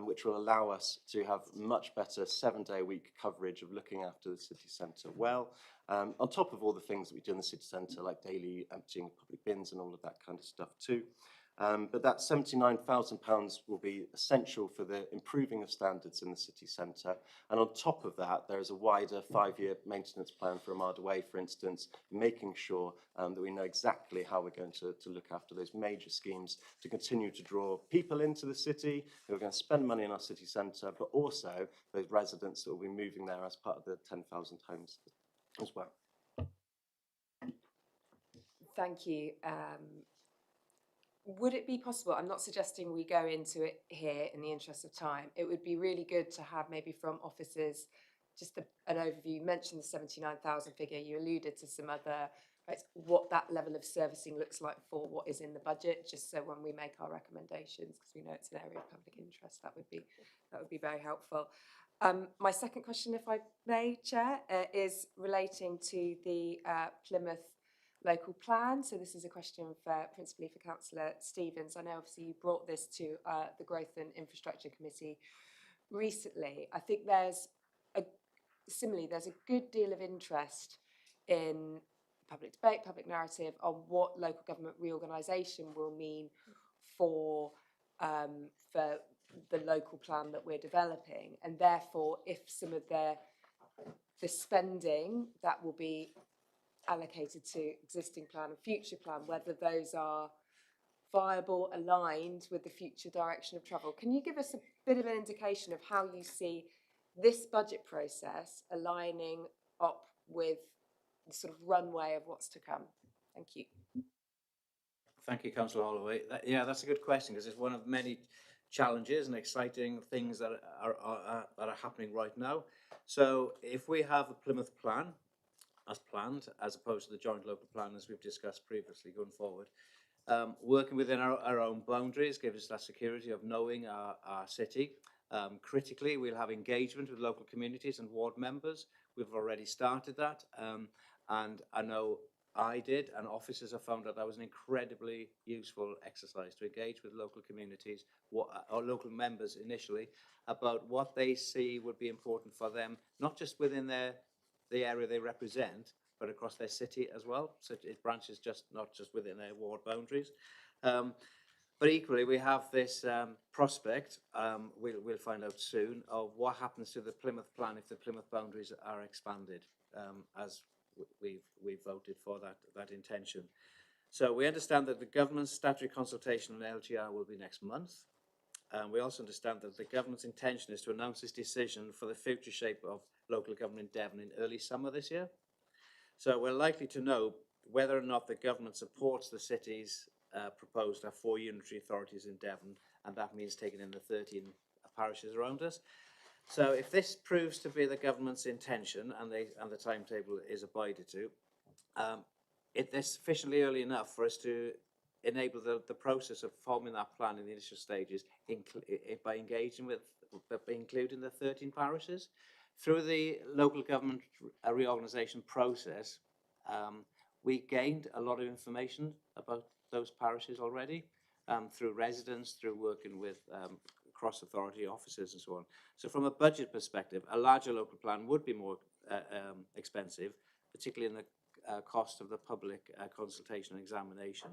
which will allow us to have much better 7-day-a-week coverage of looking after the city centre well, on top of all the things that we do in the city centre, like daily emptying of public bins and all of that kind of stuff too. But that £79,000 will be essential for the improving of standards in the city centre. And on top of that, there is a wider 5-year maintenance plan for Armada Way, for instance, making sure that we know exactly how we're going to look after those major schemes to continue to draw people into the city who are going to spend money in our city centre, but also those residents that will be moving there as part of the 10,000 homes as well. Thank you. Would it be possible, I'm not suggesting we go into it here in the interest of time, it would be really good to have maybe from officers just an overview. You mentioned the 79,000 figure, you alluded to some other, right, what that level of servicing looks like for what is in the budget, just so when we make our recommendations, because we know it's an area of public interest, that would be very helpful. My second question, if I may, Chair, is relating to the Plymouth local plan. So this is a question principally for Councillor Stevens. I know obviously you brought this to the Growth and Infrastructure Committee recently. I think there's a good deal of interest in public debate, public narrative on what local government reorganisation will mean for the local plan that we're developing, and therefore if some of the spending that will be allocated to existing plan and future plan, whether those are viable, aligned with the future direction of travel. Can you give us a bit of an indication of how you see this budget process aligning up with the sort of runway of what's to come? Thank you. Thank you, Councillor Holloway. That's a good question, because it's one of many challenges and exciting things that are happening right now. So if we have the Plymouth plan as planned, as opposed to the joint local plan as we've discussed previously going forward, working within our own boundaries gives us that security of knowing our city. Critically, we'll have engagement with local communities and ward members. We've already started that, and I know I did, and officers have found that was an incredibly useful exercise to engage with local communities, or local members initially, about what they see would be important for them, not just within the area they represent, but across their city as well. So it branches not just within their ward boundaries. But equally, we have this prospect, we'll find out soon, of what happens to the Plymouth plan if the Plymouth boundaries are expanded, as we've voted for that intention. So we understand that the government's statutory consultation on LGR will be next month. We also understand that the government's intention is to announce this decision for the future shape of local government in Devon in early summer this year. So we're likely to know whether or not the government supports the city's proposed 4 unitary authorities in Devon, and that means taking in the 13 parishes around us. So if this proves to be the government's intention and the timetable is abided to, it's sufficiently early enough for us to enable the process of forming that plan in the initial stages by engaging with, by including the 13 parishes. Through the local government reorganisation process, we gained a lot of information about those parishes already, through residents, through working with cross-authority officers and so on. So from a budget perspective, a larger local plan would be more expensive, particularly in the cost of the public consultation and examination.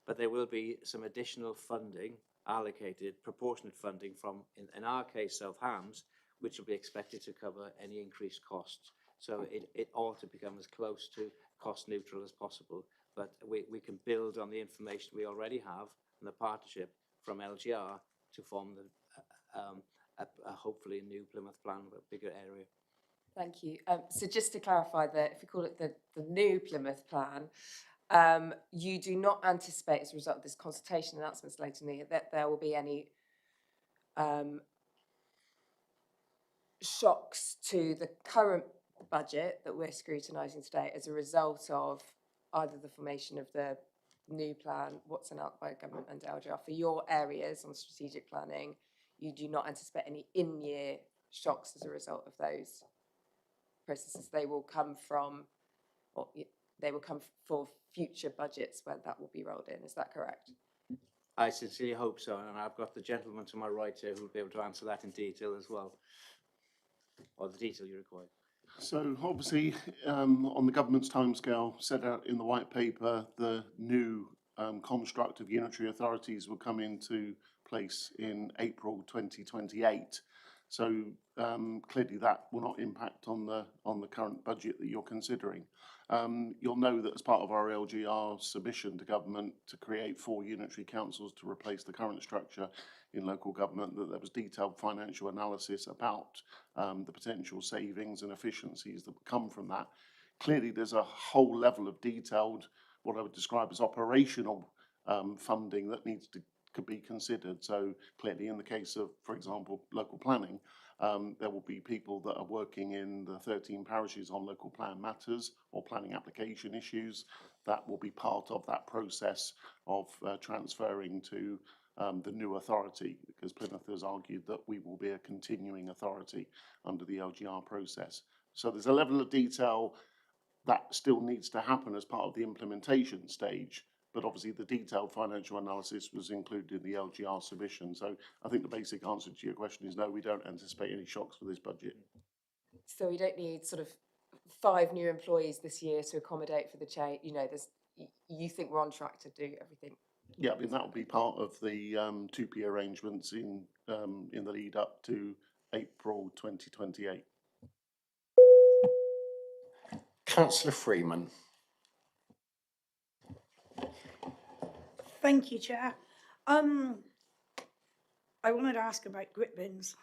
But there will be some additional funding allocated, proportionate funding from, in our case, South Hams, which will be expected to cover any increased costs. So it ought to become as close to cost neutral as possible. But we can build on the information we already have and the partnership from LGR to form hopefully a new Plymouth plan, but a bigger area. Thank you. So just to clarify that, if we call it the new Plymouth plan, you do not anticipate as a result of this consultation announcements later in the year that there will be any shocks to the current budget that we're scrutinising today as a result of either the formation of the new plan, what's announced by government and LGR for your areas on strategic planning, you do not anticipate any in-year shocks as a result of those processes. They will come from, or they will come for future budgets where that will be rolled in. Is that correct? I sincerely hope so, and I've got the gentleman to my right here who will be able to answer that in detail as well, or the detail you require. So obviously, on the government's timescale set out in the white paper, the new construct of unitary authorities will come into place in April 2028. So clearly that will not impact on the current budget that you're considering. You'll know that as part of our LGR submission to government to create 4 unitary councils to replace the current structure in local government, that there was detailed financial analysis about the potential savings and efficiencies that would come from that. Clearly, there's a whole level of detailed, what I would describe as operational funding that could be considered. So clearly, in the case of, for example, local planning, there will be people that are working in the 13 parishes on local plan matters or planning application issues. That will be part of that process of transferring to the new authority, because Plymouth has argued that we will be a continuing authority under the LGR process. So there's a level of detail that still needs to happen as part of the implementation stage, but obviously the detailed financial analysis was included in the LGR submission. So I think the basic answer to your question is no, we don't anticipate any shocks for this budget. So we don't need sort of 5 new employees this year to accommodate for the change. You know, you think we're on track to do everything? Yeah, I mean, that will be part of the 2P arrangements in the lead up to April 2028. Councillor Freeman. Thank you, Chair. I wanted to ask about grit bins.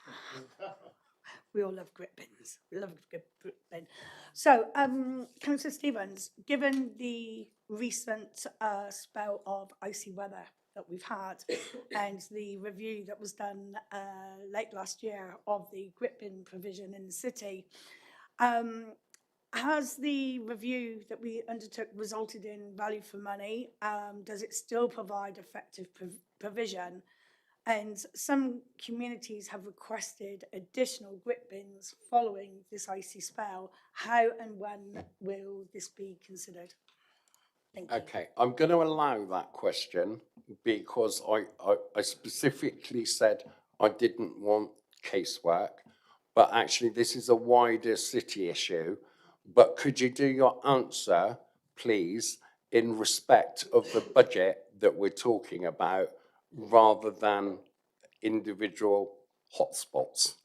We all love grit bins. We love a good grit bin. So, Councillor Stevens, given the recent spell of icy weather that we've had and the review that was done late last year of the grit bin provision in the city, has the review that we undertook resulted in value for money? Does it still provide effective provision? And some communities have requested additional grit bins following this icy spell. How and when will this be considered? Thank you. Okay, I'm going to allow that question because I specifically said I didn't want casework, but actually this is a wider city issue. But could you do your answer, please, in respect of the budget that we're talking about, rather than individual hotspots?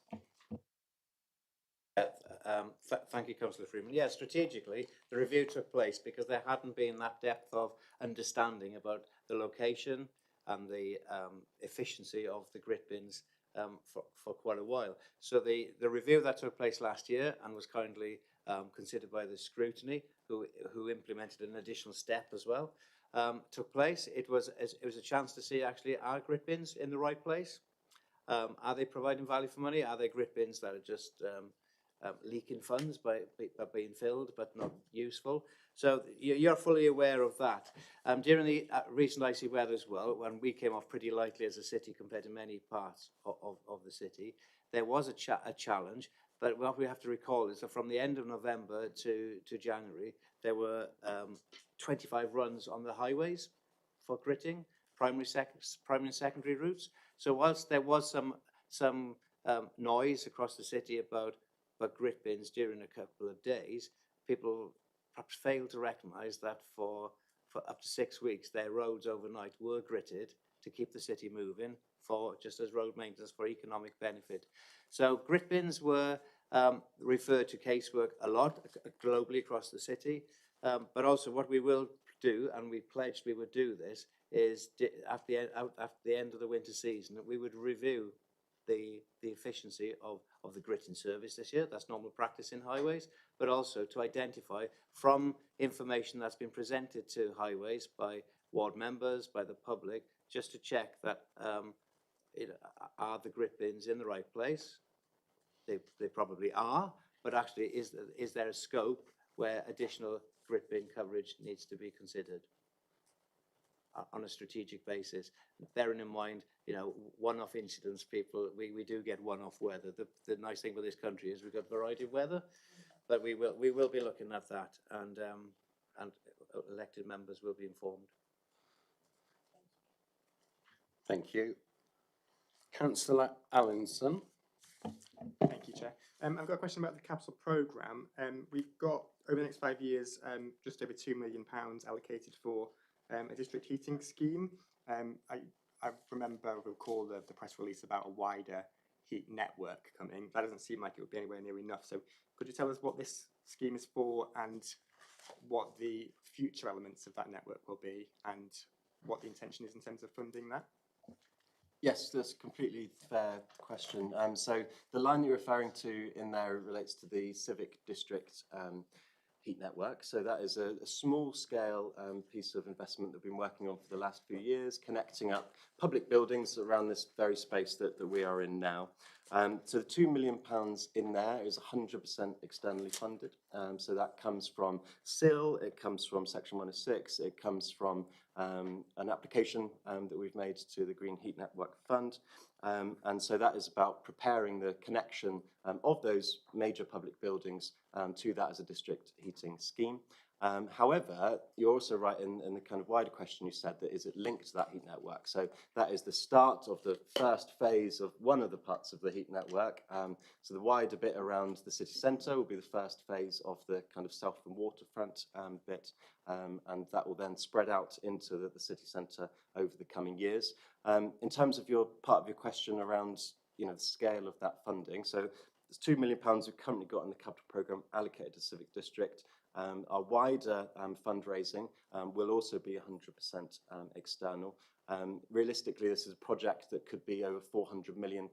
Thank you, Councillor Freeman. Yeah, strategically, the review took place because there hadn't been that depth of understanding about the location and the efficiency of the grit bins for quite a while. So the review that took place last year and was kindly considered by the Scrutiny, who implemented an additional step as well, took place. It was a chance to see actually, are grit bins in the right place? Are they providing value for money? Are they grit bins that are just leaking funds by being filled but not useful? So you're fully aware of that. During the recent icy weather as well, when we came off pretty lightly as a city compared to many parts of the city, there was a challenge. But what we have to recall is that from the end of November to January, there were 25 runs on the highways for gritting, primary and secondary routes. So whilst there was some noise across the city about grit bins during a couple of days, people perhaps failed to recognise that for up to 6 weeks, their roads overnight were gritted to keep the city moving, for just as road maintenance for economic benefit. So grit bins were referred to casework a lot globally across the city, but also what we will do, and we pledged we would do this, is after the end of the winter season, that we would review the efficiency of the gritting service this year. That's normal practice in highways, but also to identify from information that's been presented to highways by ward members, by the public, just to check that are the grit bins in the right place? They probably are, but actually is there a scope where additional grit bin coverage needs to be considered? on a strategic basis, bearing in mind, you know, one-off incidents, we do get one-off weather. The nice thing with this country is we've got variety of weather, but we will be looking at that, and elected members will be informed. Thank you. Councillor Allinson. Thank you, Chair. I've got a question about the capital programme. We've got, over the next 5 years, just over £2 million allocated for a district heating scheme. I recall the press release about a wider heat network coming. That doesn't seem like it would be anywhere near enough. So could you tell us what this scheme is for and what the future elements of that network will be and what the intention is in terms of funding that? Yes, that's a completely fair question. So the line you're referring to in there relates to the civic district heat network. So that is a small scale piece of investment that we've been working on for the last few years, connecting up public buildings around this very space that we are in now. So the £2 million in there is 100% externally funded. So that comes from SIL, it comes from Section 106, it comes from an application that we've made to the Green Heat Network Fund. And so that is about preparing the connection of those major public buildings to that as a district heating scheme. However, you're also right in the kind of wider question you said, that is it linked to that heat network? So that is the start of the first phase of one of the parts of the heat network. So the wider bit around the city centre will be the first phase of the kind of south and waterfront bit, and that will then spread out into the city centre over the coming years. In terms of your part of your question around, you know, the scale of that funding, so there's £2 million we've currently got in the capital programme allocated to civic district. Our wider fundraising will also be 100% external. Realistically, this is a project that could be over £400 million.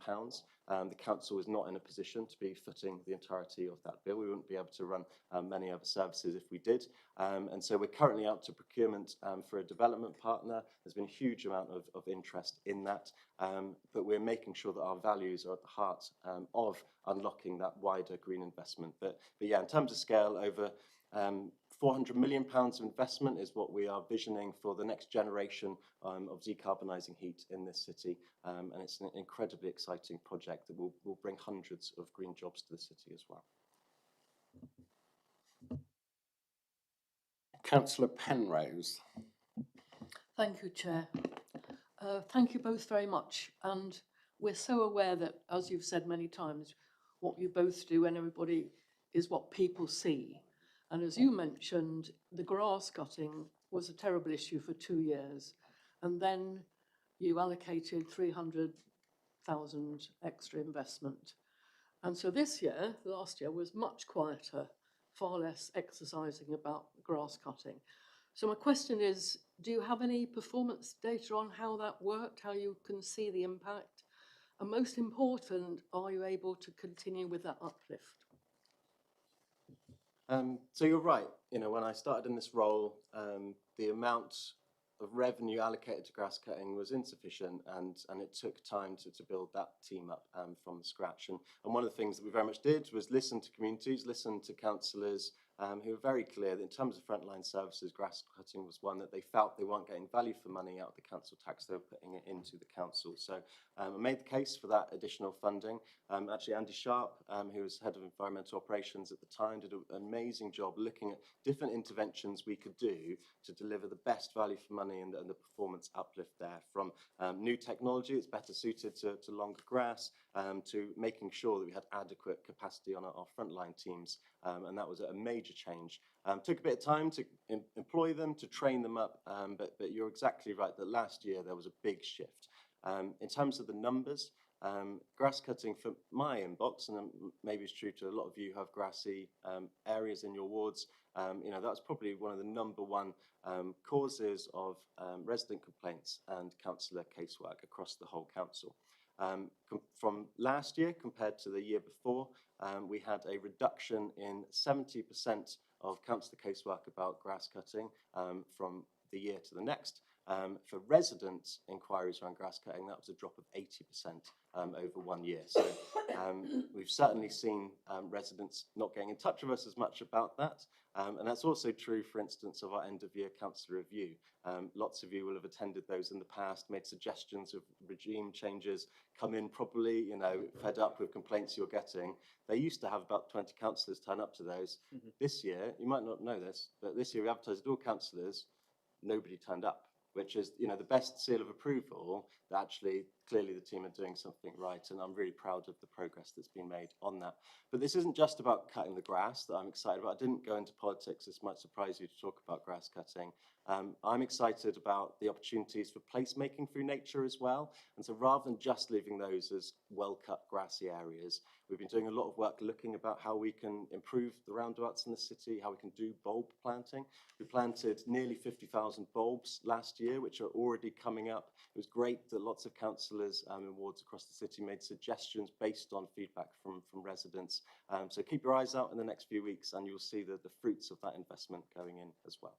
The council is not in a position to be footing the entirety of that bill. We wouldn't be able to run many other services if we did. And so we're currently out to procurement for a development partner. There's been a huge amount of interest in that, but we're making sure that our values are at the heart of unlocking that wider green investment. But yeah, in terms of scale, over £400 million of investment is what we are visioning for the next generation of decarbonising heat in this city, and it's an incredibly exciting project that will bring hundreds of green jobs to the city as well. Councillor Penrose. Thank you, Chair. Thank you both very much. And we're so aware that, as you've said many times, what you both do and everybody is what people see. And as you mentioned, the grass cutting was a terrible issue for 2 years. And then you allocated 300,000 extra investment. And so this year, last year, was much quieter, far less exercising about grass cutting. So my question is, do you have any performance data on how that worked, how you can see the impact? And most important, are you able to continue with that uplift? So you're right. You know, when I started in this role, the amount of revenue allocated to grass cutting was insufficient, and it took time to build that team up from scratch. And one of the things that we very much did was listen to communities, listen to councillors who were very clear that in terms of frontline services, grass cutting was one that they felt they weren't getting value for money out of the council tax, they were putting it into the council. So I made the case for that additional funding. Actually, Andy Sharp, who was head of environmental operations at the time, did an amazing job looking at different interventions we could do to deliver the best value for money and the performance uplift there, from new technology that's better suited to longer grass, to making sure that we had adequate capacity on our frontline teams. And that was a major change. Took a bit of time to employ them, to train them up, but you're exactly right that last year there was a big shift. In terms of the numbers, grass cutting for my inbox, and maybe it's true to a lot of you who have grassy areas in your wards, you know, that's probably one of the #1 causes of resident complaints and councillor casework across the whole council. From last year compared to the year before, we had a reduction in 70% of councillor casework about grass cutting from the year to the next. For resident inquiries around grass cutting, that was a drop of 80% over 1 year. So we've certainly seen residents not getting in touch with us as much about that. And that's also true, for instance, of our end-of-year council review. Lots of you will have attended those in the past, made suggestions of regime changes, come in probably, you know, fed up with complaints you're getting. They used to have about 20 councillors turn up to those. Mm-hmm. This year, you might not know this, but this year we advertised all councillors, nobody turned up, which is, you know, the best seal of approval that actually clearly the team are doing something right, and I'm really proud of the progress that's been made on that. But this isn't just about cutting the grass that I'm excited about. I didn't go into politics. This might surprise you to talk about grass cutting. I'm excited about the opportunities for placemaking through nature as well. And so rather than just leaving those as well-cut grassy areas, we've been doing a lot of work looking about how we can improve the roundabouts in the city, how we can do bulb planting. We planted nearly 50,000 bulbs last year, which are already coming up. It was great that lots of councillors in wards across the city made suggestions based on feedback from residents. So keep your eyes out in the next few weeks and you'll see the fruits of that investment going in as well.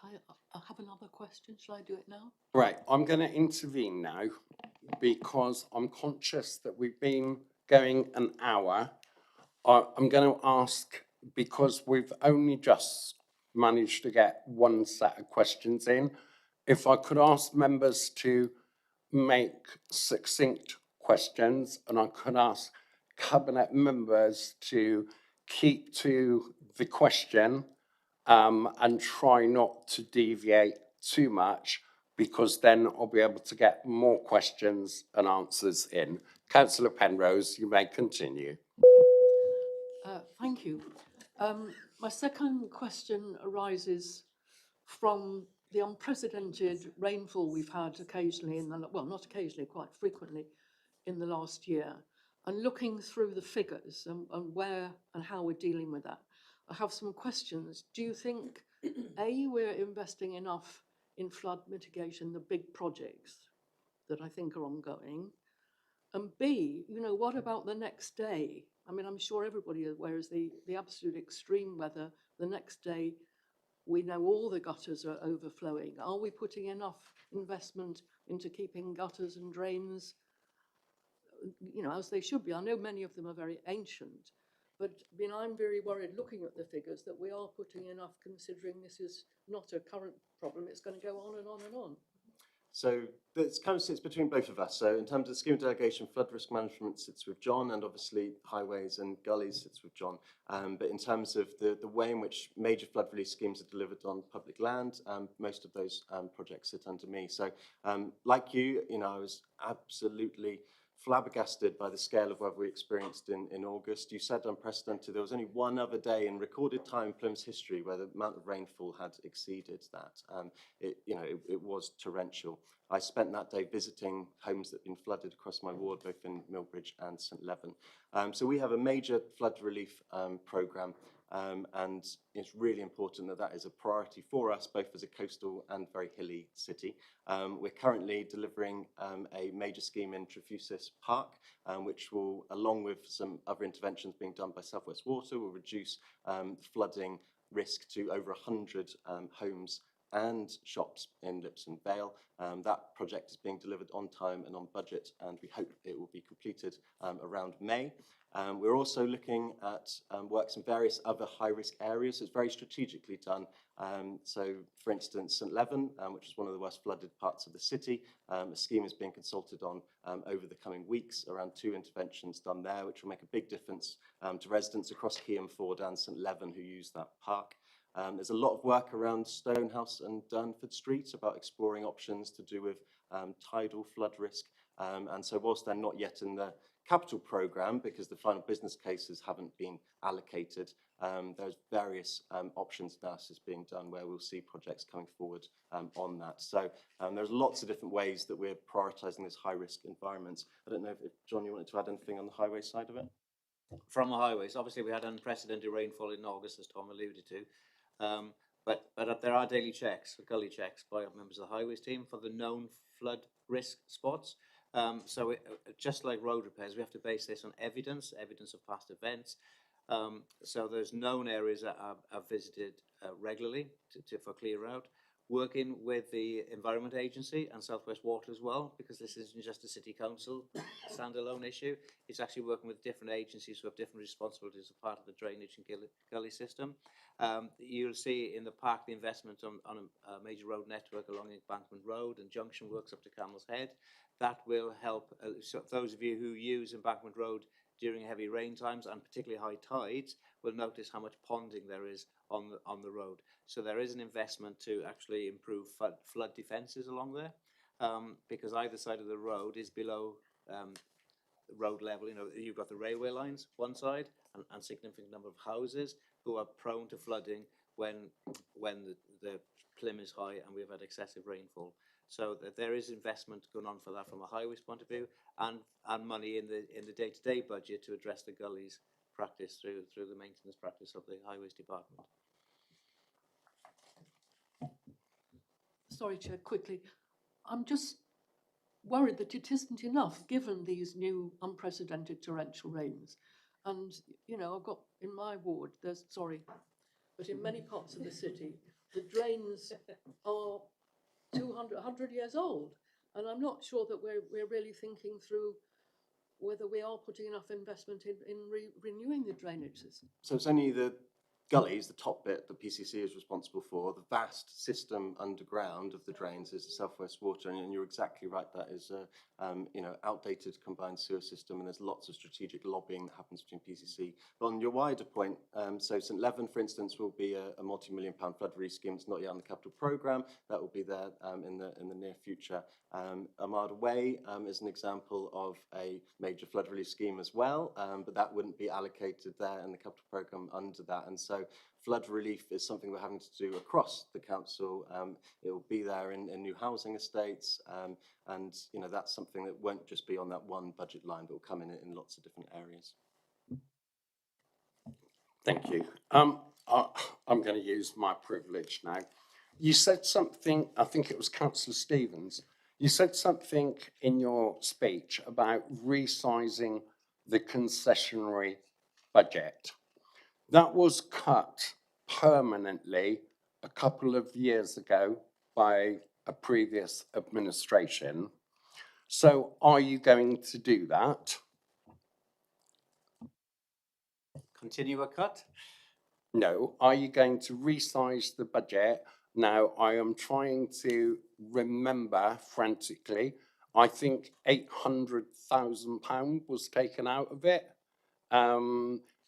I have another question. Shall I do it now? Right, I'm going to intervene now because I'm conscious that we've been going an hour. I'm going to ask, because we've only just managed to get one set of questions in, if I could ask members to make succinct questions, and I could ask cabinet members to keep to the question and try not to deviate too much, because then I'll be able to get more questions and answers in. Councillor Penrose, you may continue. Thank you. My second question arises from the unprecedented rainfall we've had occasionally, well, not occasionally, quite frequently in the last year, and looking through the figures and where and how we're dealing with that. I have some questions. Do you think, A, we're investing enough in flood mitigation, the big projects that I think are ongoing? And B, you know, what about the next day? I mean, I'm sure everybody is aware is the absolute extreme weather. The next day, we know all the gutters are overflowing. Are we putting enough investment into keeping gutters and drains, you know, as they should be? I know many of them are very ancient, but I mean, I'm very worried looking at the figures that we are putting enough, considering this is not a current problem. It's going to go on and on and on. So it kind of sits between both of us. So in terms of scheme of delegation, flood risk management sits with John, and obviously highways and gullies sits with John. But in terms of the way in which major flood relief schemes are delivered on public land, most of those projects sit under me. So like you know, I was absolutely flabbergasted by the scale of weather we experienced in August. You said unprecedented. There was only one other day in recorded time in Plymouth's history where the amount of rainfall had exceeded that. It was torrential. I spent that day visiting homes that had been flooded across my ward, both in Millbridge and St Leven. So we have a major flood relief programme, and it's really important that that is a priority for us, both as a coastal and very hilly city. We're currently delivering a major scheme in Trefusis Park, which will, along with some other interventions being done by South West Water, will reduce flooding risk to over 100 homes and shops in Lipson Vale. That project is being delivered on time and on budget, and we hope it will be completed around May. We're also looking at works in various other high-risk areas. It's very strategically done. So, for instance, St Leven, which is one of the worst flooded parts of the city, a scheme is being consulted on over the coming weeks, around 2 interventions done there, which will make a big difference to residents across Keyham Ford and St Leven who use that park. There's a lot of work around Stonehouse and Durnford Street about exploring options to do with tidal flood risk. And so whilst they're not yet in the capital programme, because the final business cases haven't been allocated, there's various options analysis being done where we'll see projects coming forward on that. So there's lots of different ways that we're prioritising this high-risk environment. I don't know if, John, you wanted to add anything on the highway side of it? From the highways, obviously we had unprecedented rainfall in August, as Tom alluded to. But there are daily checks, gully checks by members of the highways team for the known flood risk spots. Just like road repairs, we have to base this on evidence of past events. So there's known areas that are visited regularly for clear out. working with the Environment Agency and South West Water as well, because this isn't just a City Council standalone issue. It's actually working with different agencies who have different responsibilities as part of the drainage and gully system. You'll see in the park the investment on a major road network along Embankment Road and junction works up to Camel's Head. That will help so those of you who use Embankment Road during heavy rain times and particularly high tides will notice how much ponding there is on the road. So there is an investment to actually improve flood defences along there, because either side of the road is below road level. You know, you've got the railway lines one side and significant number of houses who are prone to flooding when the Plymouth is high and we've had excessive rainfall. So that there is investment going on for that from a highways point of view, and money in the day-to-day budget to address the gullies practice through the maintenance practice of the highways department. Sorry, Chair, quickly. I'm just worried that it isn't enough given these new unprecedented torrential rains. And, you know, I've got in my ward, but in many parts of the city, the drains are 200, 100 years old. And I'm not sure that we're really thinking through whether we are putting enough investment in renewing the drainage system. So it's only the gullies, the top bit, the PCC is responsible for. The vast system underground of the drains is the South West Water, and you're exactly right. That is a outdated combined sewer system, and there's lots of strategic lobbying that happens between PCC. But on your wider point, so St Leven, for instance, will be a multi-million-pound flood relief scheme. It's not yet on the capital programme. That will be there in the near future. Armada Way is an example of a major flood relief scheme as well, but that wouldn't be allocated there in the capital programme under that. And so flood relief is something we're having to do across the council. It will be there in new housing estates, and you know, that's something that won't just be on that one budget line, but will come in lots of different areas. Thank you. I'm going to use my privilege now. You said something, I think it was Councillor Stevens, you said something in your speech about resizing the concessionary budget. That was cut permanently a couple of years ago by a previous administration. So are you going to do that? Continue a cut? No. Are you going to resize the budget? Now, I am trying to remember frantically. I think £800,000 was taken out of it.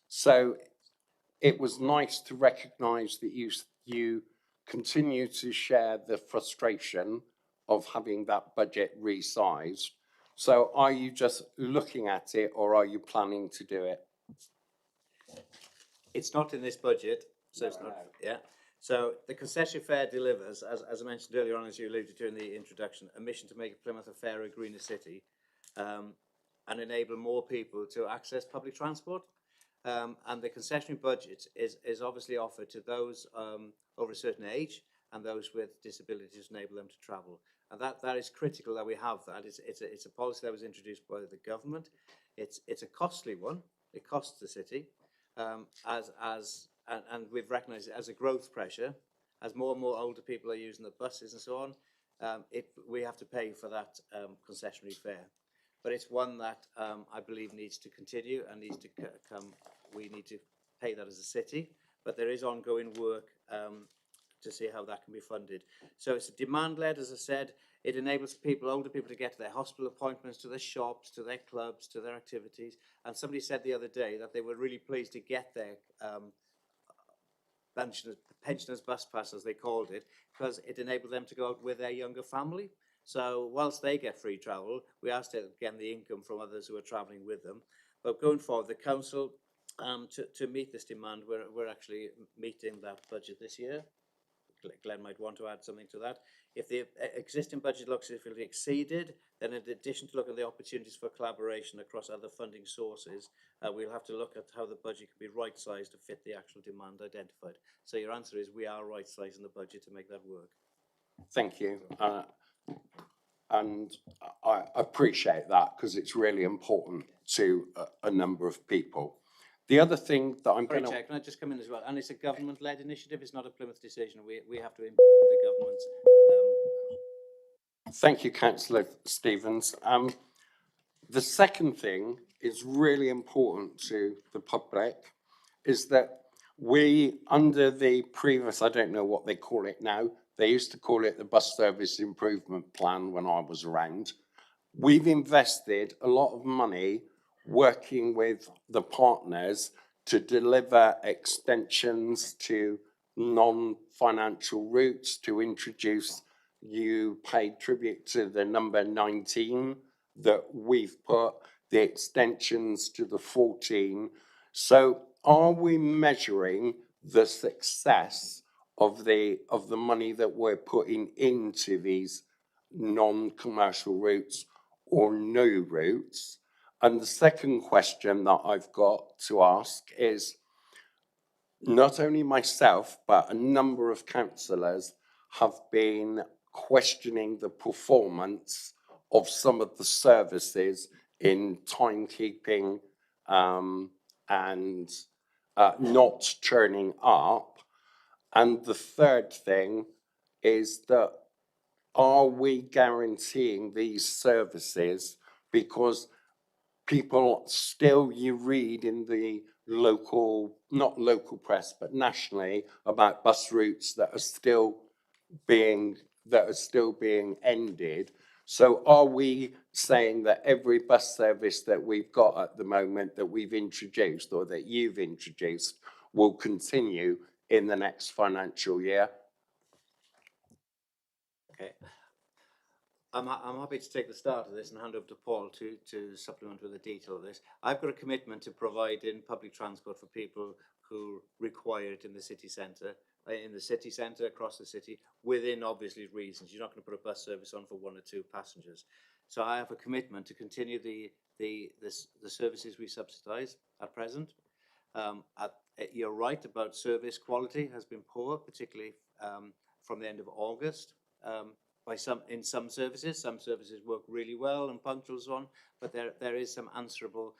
So it was nice to recognise that you continue to share the frustration of having that budget resized. So are you just looking at it, or are you planning to do it? It's not in this budget, so it's not. Yeah. So the concession fare delivers, as I mentioned earlier on, as you alluded to in the introduction, a mission to make Plymouth a fairer, greener city, and enable more people to access public transport. And the concessionary budget is obviously offered to those over a certain age and those with disabilities to enable them to travel. And that is critical that we have that. It's a policy that was introduced by the government. It's a costly one. It costs the city. And we've recognised it as a growth pressure, as more and more older people are using the buses and so on. We have to pay for that concessionary fare, but it's one that I believe needs to continue and needs to come. We need to pay that as a city, but there is ongoing work to see how that can be funded. So it's demand-led, as I said. It enables older people to get to their hospital appointments, to their shops, to their clubs, to their activities. And somebody said the other day that they were really pleased to get their pensioners bus pass, as they called it, because it enabled them to go out with their younger family. So whilst they get free travel, we are still getting the income from others who are travelling with them. But going forward, the council, to meet this demand, we're actually meeting that budget this year. Glenn might want to add something to that. If the existing budget looks as if it'll be exceeded, then in addition to looking at the opportunities for collaboration across other funding sources, we'll have to look at how the budget can be right-sized to fit the actual demand identified. So your answer is we are right-sizing the budget to make that work. Thank you. And I appreciate that because it's really important to a number of people. The other thing that I'm going to... Can I just come in as well? And it's a government-led initiative. It's not a Plymouth decision. We have to implement the government settlements. Thank you, Councillor Stevens. The second thing is really important to the public, is that we, under the previous, I don't know what they call it now, they used to call it the Bus Service Improvement Plan when I was around. We've invested a lot of money working with the partners to deliver extensions to non-financial routes, to introduce, you paid tribute to the number 19 that we've put, the extensions to the 14. So are we measuring the success of the money that we're putting into these non-commercial routes or new routes? And the second question that I've got to ask is, not only myself, but a number of councillors have been questioning the performance of some of the services in timekeeping and not turning up. And the third thing is that, are we guaranteeing these services? Because people still, you read in the local, not local press, but nationally, about bus routes that are still being ended. So are we saying that every bus service that we've got at the moment, that we've introduced or that you've introduced, will continue in the next financial year? Okay. I'm happy to take the start of this and hand over to Paul to supplement with the detail of this. I've got a commitment to providing public transport for people who require it in the city centre, across the city, within obviously reasons. You're not going to put a bus service on for 1 or 2 passengers. So I have a commitment to continue the services we subsidise at present. You're right about service quality has been poor, particularly from the end of August. In some services work really well and punctual and so on, but there is some answerable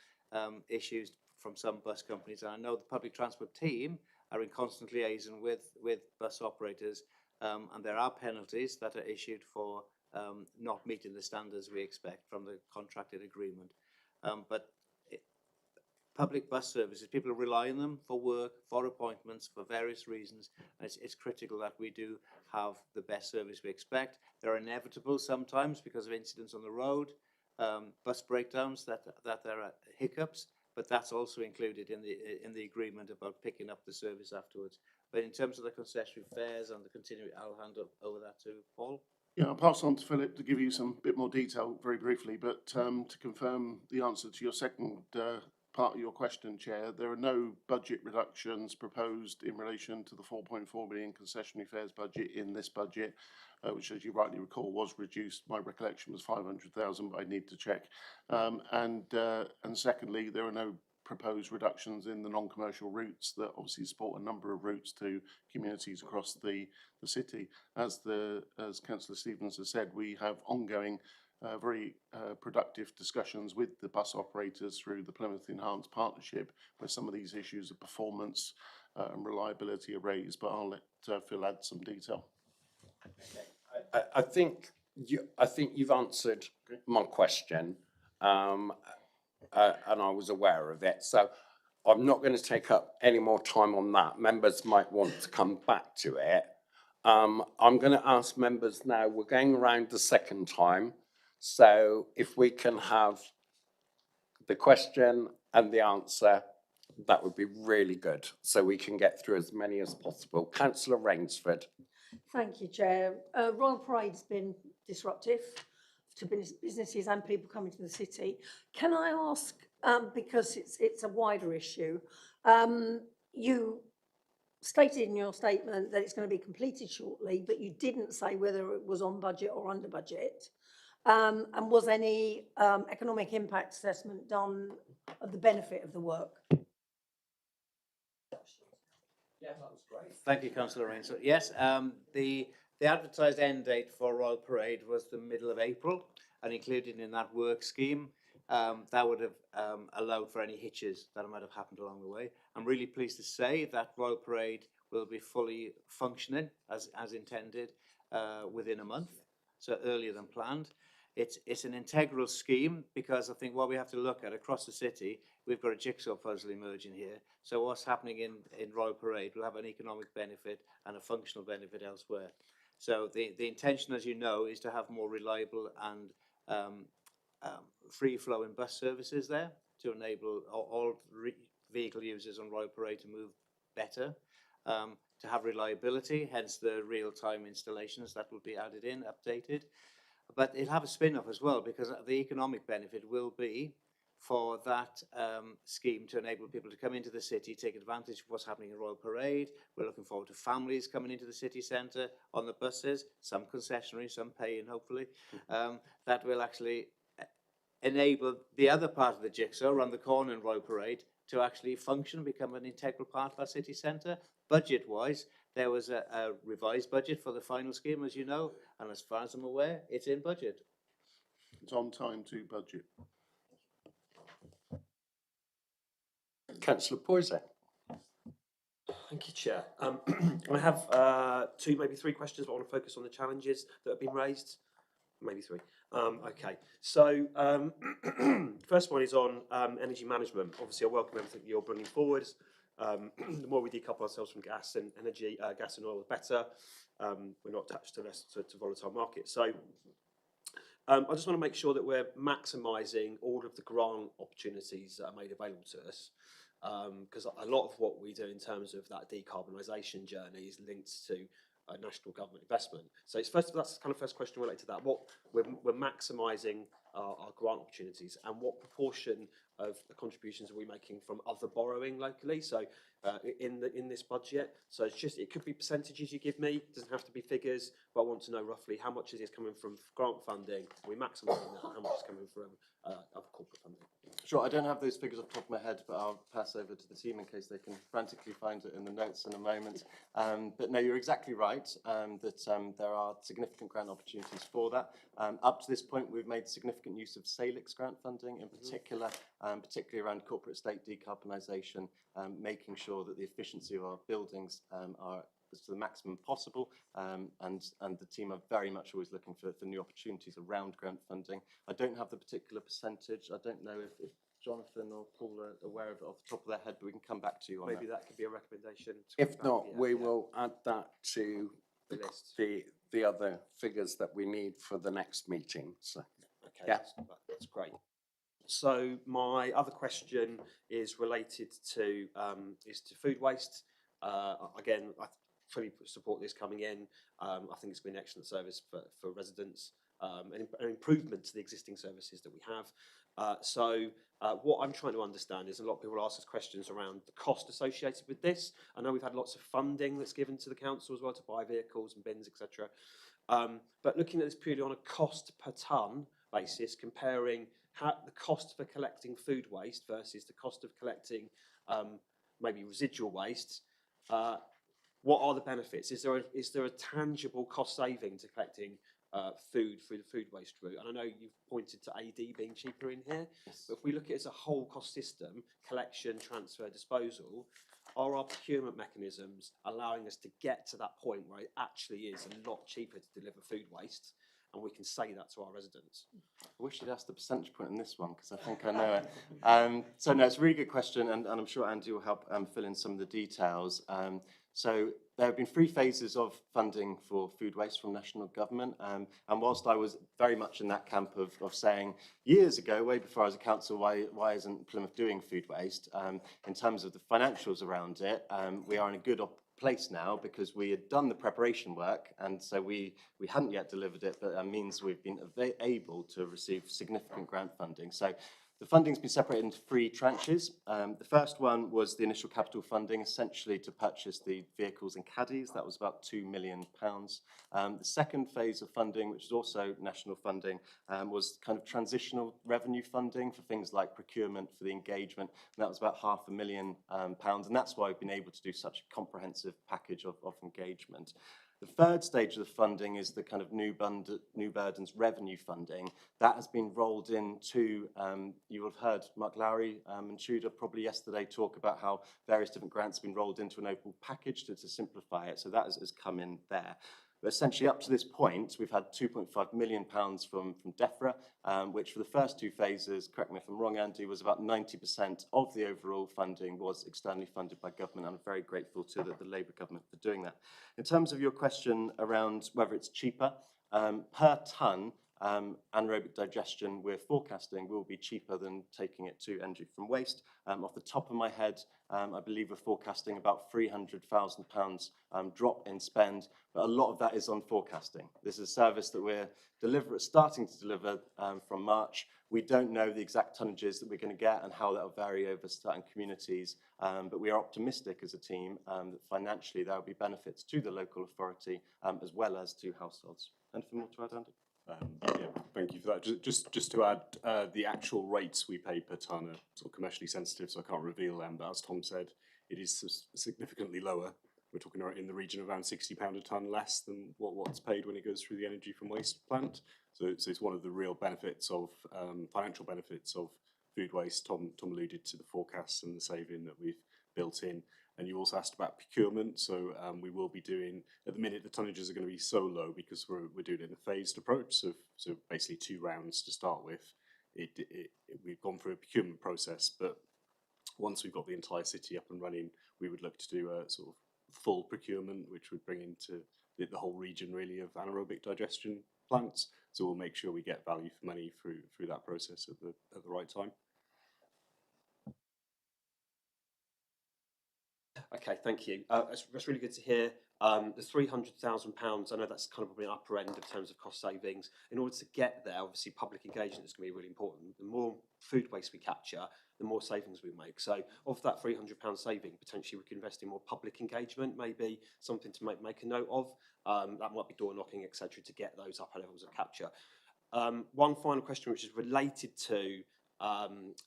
issues from some bus companies. And I know the public transport team are in constant liaison with bus operators, and there are penalties that are issued for not meeting the standards we expect from the contracted agreement. But public bus services, people rely on them for work, for appointments, for various reasons. And it's critical that we do have the best service we expect. They're inevitable sometimes because of incidents on the road, bus breakdowns, that there are hiccups, but that's also included in the agreement about picking up the service afterwards. But in terms of the concessionary fares and the continuing, I'll hand over that to Paul. Yeah, I'll pass on to Philip to give you some bit more detail very briefly, but to confirm the answer to your second part of your question, Chair, there are no budget reductions proposed in relation to the 4.4 million concessionary fares budget in this budget, which, as you rightly recall, was reduced. My recollection was 500,000, but I need to check. And secondly, there are no proposed reductions in the non-commercial routes that obviously support a number of routes to communities across the city. As Councillor Stevens has said, we have ongoing very productive discussions with the bus operators through the Plymouth Enhanced Partnership, where some of these issues of performance and reliability are raised, but I'll let Phil add some detail. I think you've answered my question, and I was aware of it. So I'm not going to take up any more time on that. Members might want to come back to it. I'm going to ask members now, we're going around the second time. So if we can have the question and the answer, that would be really good, so we can get through as many as possible. Councillor Rainsford. Thank you, Chair. Royal Parade's been disruptive to businesses and people coming to the city. Can I ask, because it's a wider issue, you stated in your statement that it's going to be completed shortly, but you didn't say whether it was on budget or under budget. And was any economic impact assessment done of the benefit of the work? Yeah, that was great. Thank you, Councillor Rains. Yes, the advertised end date for Royal Parade was the middle of April, and included in that work scheme, that would have allowed for any hitches that might have happened along the way. I'm really pleased to say that Royal Parade will be fully functioning as intended, within a month, so earlier than planned. It's an integral scheme because I think what we have to look at across the city, we've got a jigsaw puzzle emerging here. So what's happening in Royal Parade will have an economic benefit and a functional benefit elsewhere. So the intention, as you know, is to have more reliable and free-flowing bus services there to enable all vehicle users on Royal Parade to move better, to have reliability, hence the real-time installations that will be added in, updated. But it'll have a spin-off as well, because the economic benefit will be for that scheme to enable people to come into the city, take advantage of what's happening in Royal Parade. We're looking forward to families coming into the city centre on the buses, some concessionary, some paying, hopefully. That will actually enable the other part of the jigsaw around the corner in Royal Parade to actually function, become an integral part of our city centre. Budget-wise, there was a revised budget for the final scheme, as you know, and as far as I'm aware, it's in budget. It's on time to budget. Councillor Poyser. Thank you, Chair. I have two, maybe three questions, but I want to focus on the challenges that have been raised. Maybe three. Okay, so first one is on energy management. Obviously, I welcome everything you're bringing forward. The more we decouple ourselves from gas and energy, gas and oil, the better. We're not attached to volatile markets. So I just want to make sure that we're maximising all of the grant opportunities that are made available to us. Because a lot of what we do in terms of that decarbonisation journey is linked to national government investment. So that's kind of first question related to that. What we're maximising our grant opportunities, and what proportion of the contributions are we making from other borrowing locally? So in this budget, so it could be percentages you give me. It doesn't have to be figures, but I want to know roughly how much is coming from grant funding. Are we maximising that? How much is coming from other corporate funding? Sure, I don't have those figures off the top of my head, but I'll pass over to the team in case they can frantically find it in the notes in a moment. But no, you're exactly right that there are significant grant opportunities for that. Up to this point, we've made significant use of Salix grant funding in particular, particularly around corporate estate decarbonisation, making sure that the efficiency of our buildings are to the maximum possible, and the team are very much always looking for new opportunities around grant funding. I don't have the particular percentage. I don't know if Jonathan or Paul are aware of it off the top of their head, but we can come back to you on Maybe that. that could be a recommendation. If not, we will add that to the list. The other figures that we need for the next meeting. So, okay, yeah. that's great. So my other question is related to food waste. Again, I fully support this coming in. I think it's been an excellent service for residents, an improvement to the existing services that we have. So what I'm trying to understand is, a lot of people ask us questions around the cost associated with this. I know we've had lots of funding that's given to the council as well to buy vehicles and bins, etc. But looking at this purely on a cost per tonne basis, comparing the cost for collecting food waste versus the cost of collecting maybe residual waste, what are the benefits? Is there a tangible cost saving to collecting food through the food waste route? And I know you've pointed to AD being cheaper in here, Yes. but if we look at it as a whole cost system, collection, transfer, disposal, are our procurement mechanisms allowing us to get to that point where it actually is a lot cheaper to deliver food waste, and we can say that to our residents? I wish you'd asked the percentage point in this one, because I think I know it. So no, it's a really good question, and I'm sure Andy will help fill in some of the details. So there have been 3 phases of funding for food waste from national government, and whilst I was very much in that camp of saying years ago, way before I was a council, why isn't Plymouth doing food waste? In terms of the financials around it, we are in a good place now because we had done the preparation work, and so we hadn't yet delivered it, but that means we've been able to receive significant grant funding. So the funding's been separated into 3 tranches. The first one was the initial capital funding, essentially to purchase the vehicles and caddies. That was about £2 million. The second phase of funding, which is also national funding, was kind of transitional revenue funding for things like procurement, for the engagement, and that was about £500,000, and that's why we've been able to do such a comprehensive package of engagement. The third stage of the funding is the kind of new burdens revenue funding. That has been rolled into, you will have heard Mark Lowry and Tudor probably yesterday talk about how various different grants have been rolled into an overall package to simplify it. So that has come in there. But essentially, up to this point, we've had £2.5 million from DEFRA, which for the first two phases, correct me if I'm wrong, Andy, was about 90% of the overall funding was externally funded by government, and I'm very grateful to the Labour government for doing that. In terms of your question around whether it's cheaper, per tonne, anaerobic digestion we're forecasting will be cheaper than taking it to energy from waste. Off the top of my head, I believe we're forecasting about £300,000 drop in spend, but a lot of that is on forecasting. This is a service that we're starting to deliver from March. We don't know the exact tonnages that we're going to get and how that will vary over certain communities, but we are optimistic as a team that financially there will be benefits to the local authority as well as to households. Anything more to add, Andy? Yeah, thank you for that. Just to add, the actual rates we pay per tonne are sort of commercially sensitive, so I can't reveal them. But as Tom said, it is significantly lower. We're talking in the region of around £60 a tonne less than what's paid when it goes through the energy from waste plant. So it's one of the real benefits of financial benefits of food waste. Tom alluded to the forecasts and the saving that we've built in. And you also asked about procurement, so we will be doing, at the minute the tonnages are going to be so low because we're doing it in a phased approach, so basically 2 rounds to start with. We've gone through a procurement process, but once we've got the entire city up and running, we would look to do a sort of full procurement, which would bring into the whole region really of anaerobic digestion plants. So we'll make sure we get value for money through that process at the right time. Okay, thank you. That's really good to hear. The £300,000, I know that's kind of probably an upper end in terms of cost savings. In order to get there, obviously public engagement is going to be really important. The more food waste we capture, the more savings we make. So of that £300 saving, potentially we could invest in more public engagement, maybe something to make a note of. That might be door knocking, etc., to get those upper levels of capture. One final question which is related to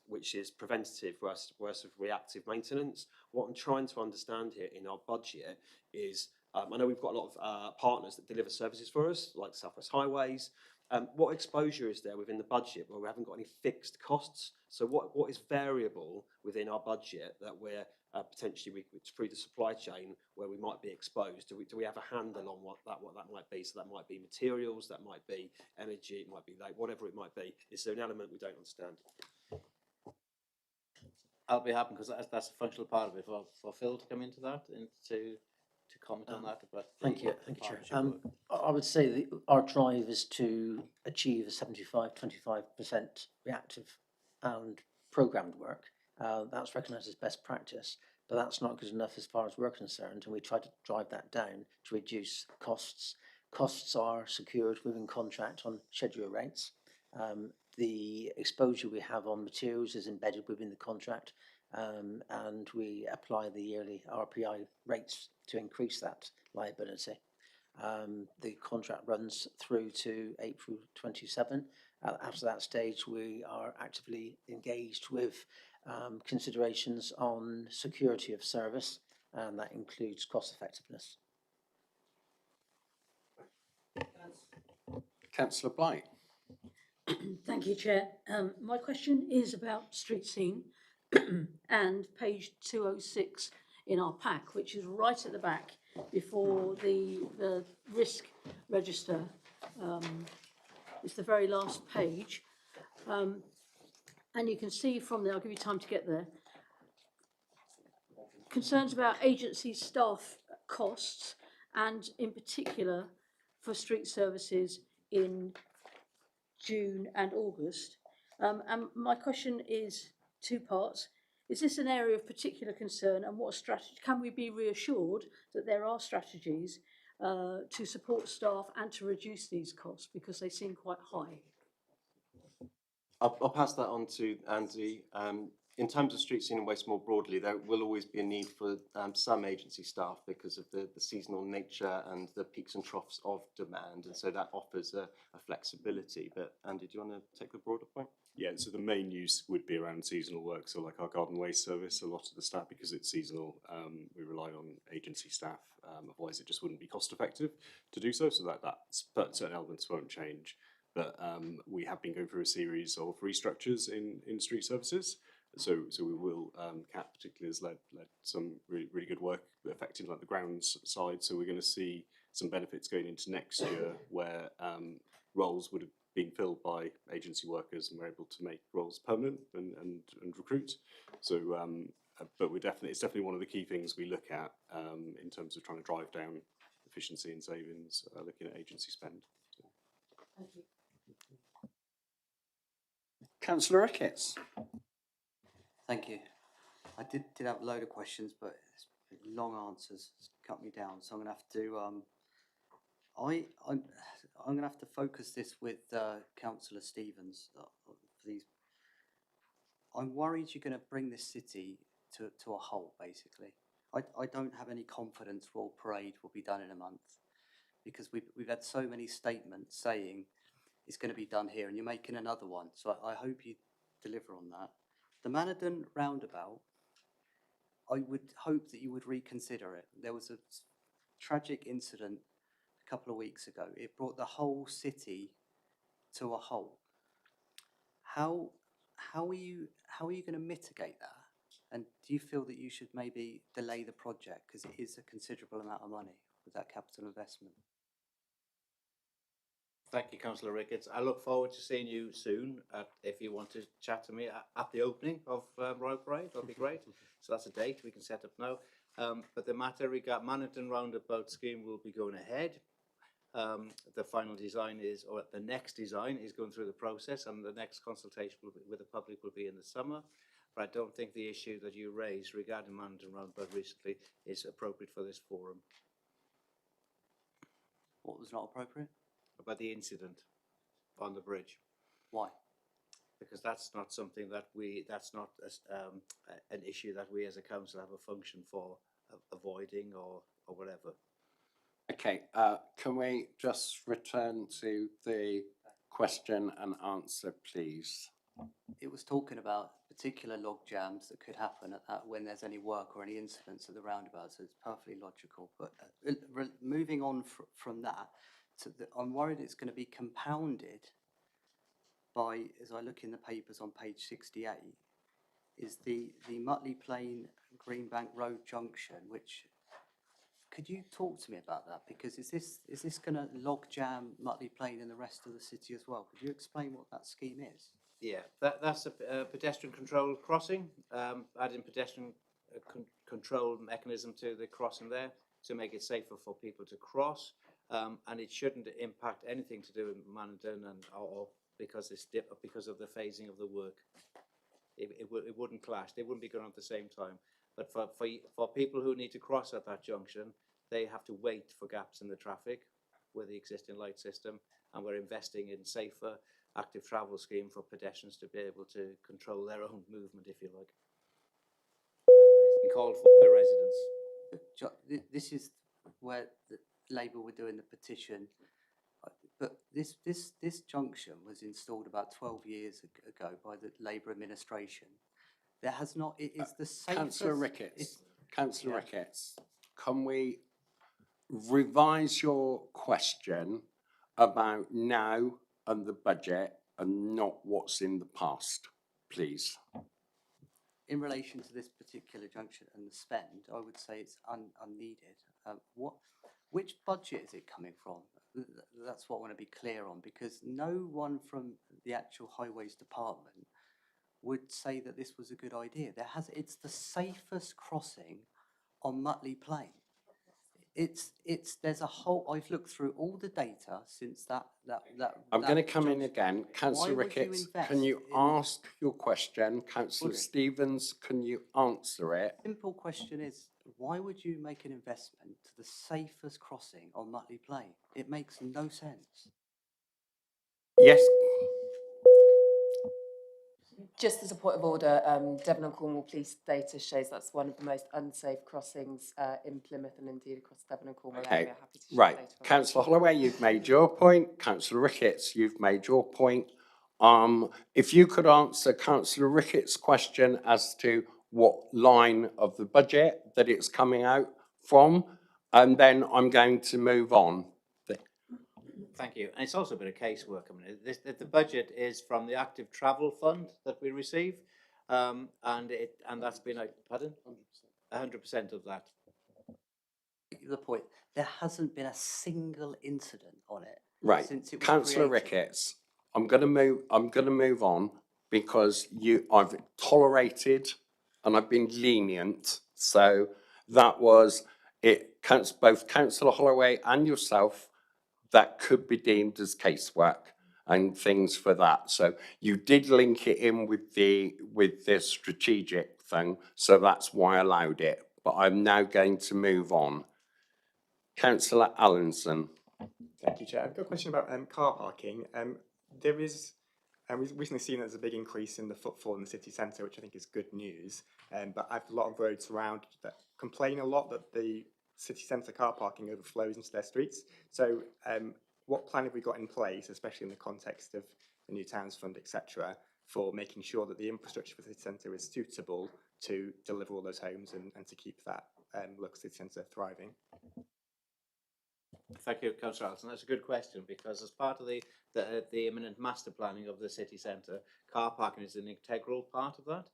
which is preventative versus reactive maintenance. What I'm trying to understand here in our budget is, I know we've got a lot of partners that deliver services for us, like South West Highways. What exposure is there within the budget where we haven't got any fixed costs? So what is variable within our budget that we're potentially through the supply chain where we might be exposed? Do we have a handle on what that might be? So that might be materials, that might be energy, it might be like whatever it might be. Is there an element we don't understand? I'll be happy because that's a functional part of it for Phil to come into that and to comment on that. But Thank you, Chair. I would say that our drive is to achieve a 75-25% reactive and programmed work. That's recognised as best practice, but that's not good enough as far as we're concerned, and we try to drive that down to reduce costs. Costs are secured within contract on schedule rates. The exposure we have on materials is embedded within the contract, and we apply the yearly RPI rates to increase that liability. The contract runs through to April 27. After that stage, we are actively engaged with considerations on security of service, and that includes cost effectiveness. Councillor Blight. Thank you, Chair. My question is about street scene and page 206 in our pack, which is right at the back before the risk register. It's the very last page. And you can see from there, I'll give you time to get there, concerns about agency staff costs and in particular for street services in June and August. And my question is 2 parts. Is this an area of particular concern, and what strategy can we be reassured that there are strategies to support staff and to reduce these costs because they seem quite high? I'll pass that on to Andy. In terms of street scene and waste more broadly, there will always be a need for some agency staff because of the seasonal nature and the peaks and troughs of demand, and so that offers a flexibility. But Andy, do you want to take the broader point? Yeah, so the main use would be around seasonal work, so like our garden waste service, a lot of the staff, because it's seasonal, we rely on agency staff, otherwise it just wouldn't be cost effective to do so, but certain elements won't change. But we have been going through a series of restructures in street services. So we will, CAP particularly has led some really good work affecting like the grounds side. So we're going to see some benefits going into next year where roles would have been filled by agency workers, and we're able to make roles permanent and recruit. So, but it's definitely one of the key things we look at in terms of trying to drive down efficiency and savings, looking at agency spend. So. Thank you. Councillor Ricketts. Thank you. I did have a load of questions, but it's long answers cut me down. So I'm going to have to I'm going to have to focus this with Councillor Stevens for these. I'm worried you're going to bring this city to a halt, basically. I don't have any confidence Royal Parade will be done in a month, because we've had so many statements saying it's going to be done here, and you're making another one. So I hope you deliver on that. The Manadon roundabout, I would hope that you would reconsider it. There was a tragic incident a couple of weeks ago. It brought the whole city to a halt. How are you going to mitigate that? And do you feel that you should maybe delay the project, because it is a considerable amount of money with that capital investment? Thank you, Councillor Ricketts. I look forward to seeing you soon. If you want to chat to me at the opening of Royal Parade, that'll be great. So that's a date we can set up now. But the matter regarding Manadon roundabout scheme will be going ahead. The final design is, or the next design is going through the process, and the next consultation with the public will be in the summer. But I don't think the issue that you raised regarding Manadon roundabout recently is appropriate for this forum. What was not appropriate? About the incident on the bridge. Why? Because that's not something that that's not an issue that we as a council have a function for avoiding or whatever. Okay, can we just return to the question and answer, please? It was talking about particular log jams that could happen at that when there's any work or any incidents at the roundabout, so it's perfectly logical. But moving on from that, I'm worried it's going to be compounded by, as I look in the papers on page 68, is the Mutley Plain Greenbank Road junction, which, could you talk to me about that? Because is this going to log jam Mutley Plain and the rest of the city as well? Could you explain what that scheme is? Yeah, that's a pedestrian control crossing, adding pedestrian control mechanism to the crossing there to make it safer for people to cross. And it shouldn't impact anything to do with Manadon or because of the phasing of the work. It wouldn't clash. They wouldn't be going on at the same time. But for people who need to cross at that junction, they have to wait for gaps in the traffic with the existing light system. And we're investing in safer active travel scheme for pedestrians to be able to control their own movement, if you like. It's been called for by residents. This is where the Labour were doing the petition, but this junction was installed about 12 years ago by the Labour administration. There has not. It is the safest. Councillor Ricketts, can we revise your question about now and the budget and not what's in the past, please? In relation to this particular junction and the spend, I would say it's unneeded. Which budget is it coming from? That's what I want to be clear on, because no one from the actual Highways Department would say that this was a good idea. It's the safest crossing on Mutley Plain. There's a whole. I've looked through all the data since that. I'm going to come in again. Councillor Ricketts, can you ask your question? Councillor Stevens, can you answer it? Simple question is, why would you make an investment to the safest crossing on Mutley Plain? It makes no sense. Yes. Just as a point of order, Devon and Cornwall Police data shows that's one of the most unsafe crossings in Plymouth and indeed across Devon and Cornwall area. Happy to share Right. data on Councillor Holloway, you've made your point. Councillor Ricketts, you've made your point. If you could answer Councillor Ricketts' question as to what line of the budget that it's coming out from, and then I'm going to move on. Thank you. And it's also a bit of casework. I mean, the budget is from the active travel fund that we receive, and that's been, pardon? 100% of that. the point. There hasn't been a single incident on it Right, since it was Councillor created. Ricketts, I'm gonna move on because I've tolerated and I've been lenient. So that was it, both Councillor Holloway and yourself, that could be deemed as casework and things for that. So you did link it in with this strategic thing, so that's why I allowed it. But I'm now going to move on. Councillor Allinson. Thank you, Chair. I've got a question about car parking. There is, we've recently seen there's a big increase in the footfall in the city centre, which I think is good news. But I've a lot of roads around that complain a lot that the city centre car parking overflows into their streets. So what plan have we got in place, especially in the context of the New Towns Fund, etc., for making sure that the infrastructure for the city centre is suitable to deliver all those homes and to keep that local city centre thriving? Thank you, Councillor Alison. That's a good question, because as part of the imminent master planning of the city centre, car parking is an integral part of that.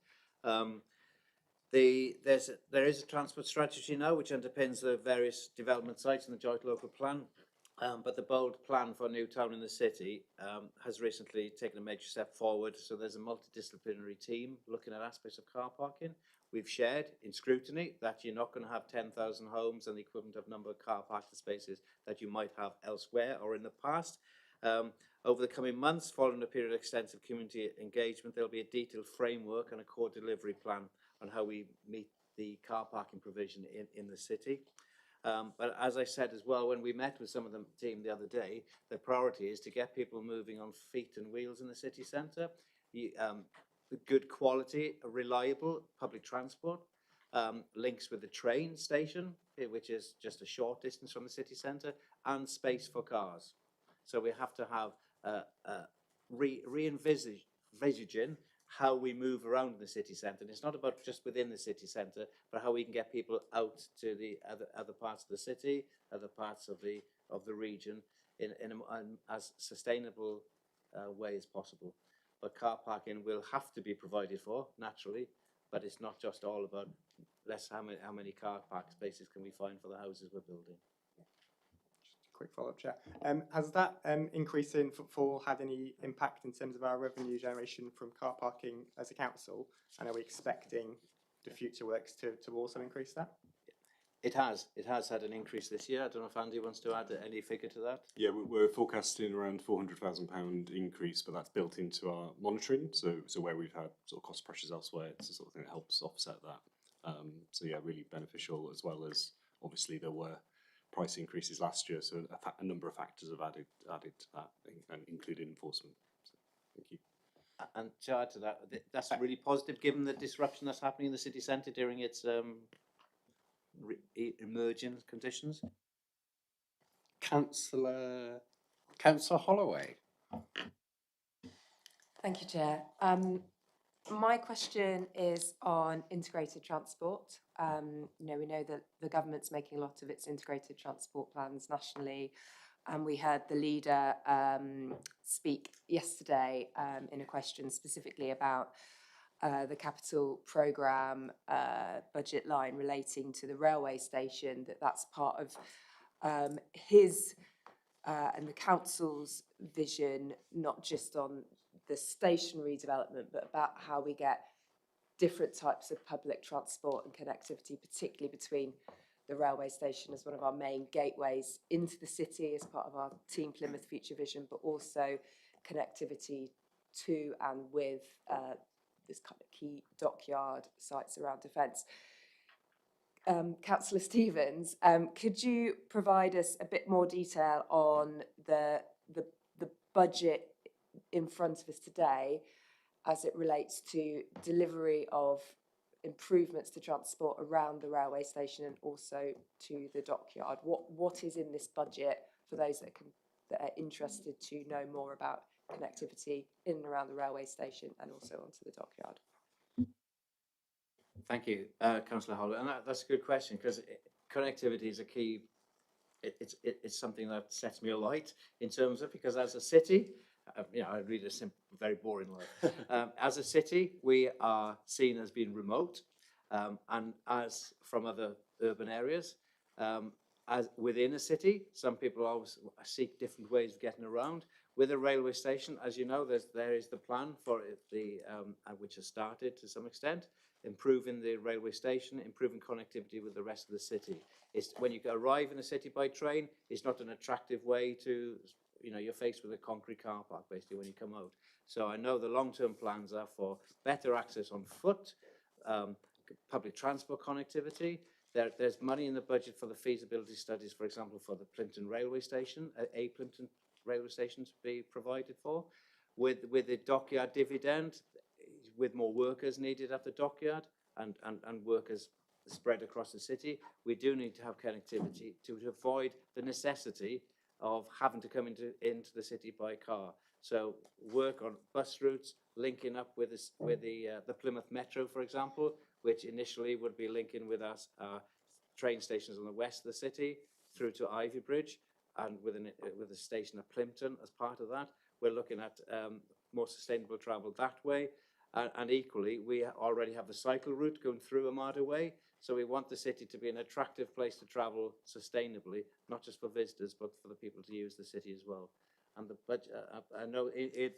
There is a transport strategy now which underpins the various development sites in the joint local plan. But the bold plan for a new town in the city has recently taken a major step forward. So there's a multidisciplinary team looking at aspects of car parking. We've shared in Scrutiny that you're not going to have 10,000 homes and the equivalent of number of car parking spaces that you might have elsewhere or in the past. Over the coming months, following a period of extensive community engagement, there'll be a detailed framework and a core delivery plan on how we meet the car parking provision in the city. But as I said as well, when we met with some of the team the other day, the priority is to get people moving on feet and wheels in the city centre. Good quality, reliable public transport, links with the train station, which is just a short distance from the city centre, and space for cars. So we have to have re-envisaging how we move around the city centre. And it's not about just within the city centre, but how we can get people out to the other parts of the city, other parts of the region in an as sustainable way as possible. But car parking will have to be provided for, naturally, but it's not just all about how many car park spaces can we find for the houses we're building. Quick follow-up, Chair. Has that increase in footfall had any impact in terms of our revenue generation from car parking as a council? And are we expecting the future works to also increase that? It has had an increase this year. I don't know if Andy wants to add any figure to that. Yeah, we're forecasting around £400,000 increase, but that's built into our monitoring. So where we've had sort of cost pressures elsewhere, it's the sort of thing that helps offset that. So yeah, really beneficial, as well as obviously there were price increases last year, so a number of factors have added to that, and including enforcement. So, thank you. And to add to that, that's really positive given the disruption that's happening in the city centre during its emerging conditions. Councillor Holloway. Thank you, Chair. My question is on integrated transport. We know that the government's making a lot of its integrated transport plans nationally, and we heard the leader speak yesterday in a question specifically about the capital programme budget line relating to the railway station, that's part of his and the council's vision, not just on the station redevelopment, but about how we get different types of public transport and connectivity, particularly between the railway station as one of our main gateways into the city as part of our Team Plymouth Future Vision, but also connectivity to and with this kind of key dockyard sites around defence. Councillor Stevens, could you provide us a bit more detail on the budget in front of us today as it relates to delivery of improvements to transport around the railway station and also to the dockyard? What is in this budget for those that are interested to know more about connectivity in and around the railway station and also onto the dockyard? Thank you, Councillor Hollow, and that's a good question, because connectivity is a key. It's something that sets me alight in terms of, because as a city, I lead a simple, very boring life. As a city, we are seen as being remote, and as from other urban areas, as within a city. Some people always seek different ways of getting around. With a railway station, as you know, there is the plan for it, which has started to some extent, improving the railway station, improving connectivity with the rest of the city. It's, when you arrive in a city by train, it's not an attractive way to, you're faced with a concrete car park basically when you come out. So I know the long-term plans are for better access on foot, public transport connectivity. There's money in the budget for the feasibility studies, for example, for the Plimpton railway station, a Plimpton railway station to be provided for. With the dockyard dividend, with more workers needed at the dockyard and workers spread across the city, we do need to have connectivity to avoid the necessity of having to come into the city by car. So work on bus routes, linking up with the Plymouth Metro, for example, which initially would be linking with our train stations on the west of the city through to Ivy Bridge, and with a station at Plimpton as part of that. We're looking at more sustainable travel that way. And equally, we already have the cycle route going through Armada Way. So we want the city to be an attractive place to travel sustainably, not just for visitors, but for the people to use the city as well. And the budget, I know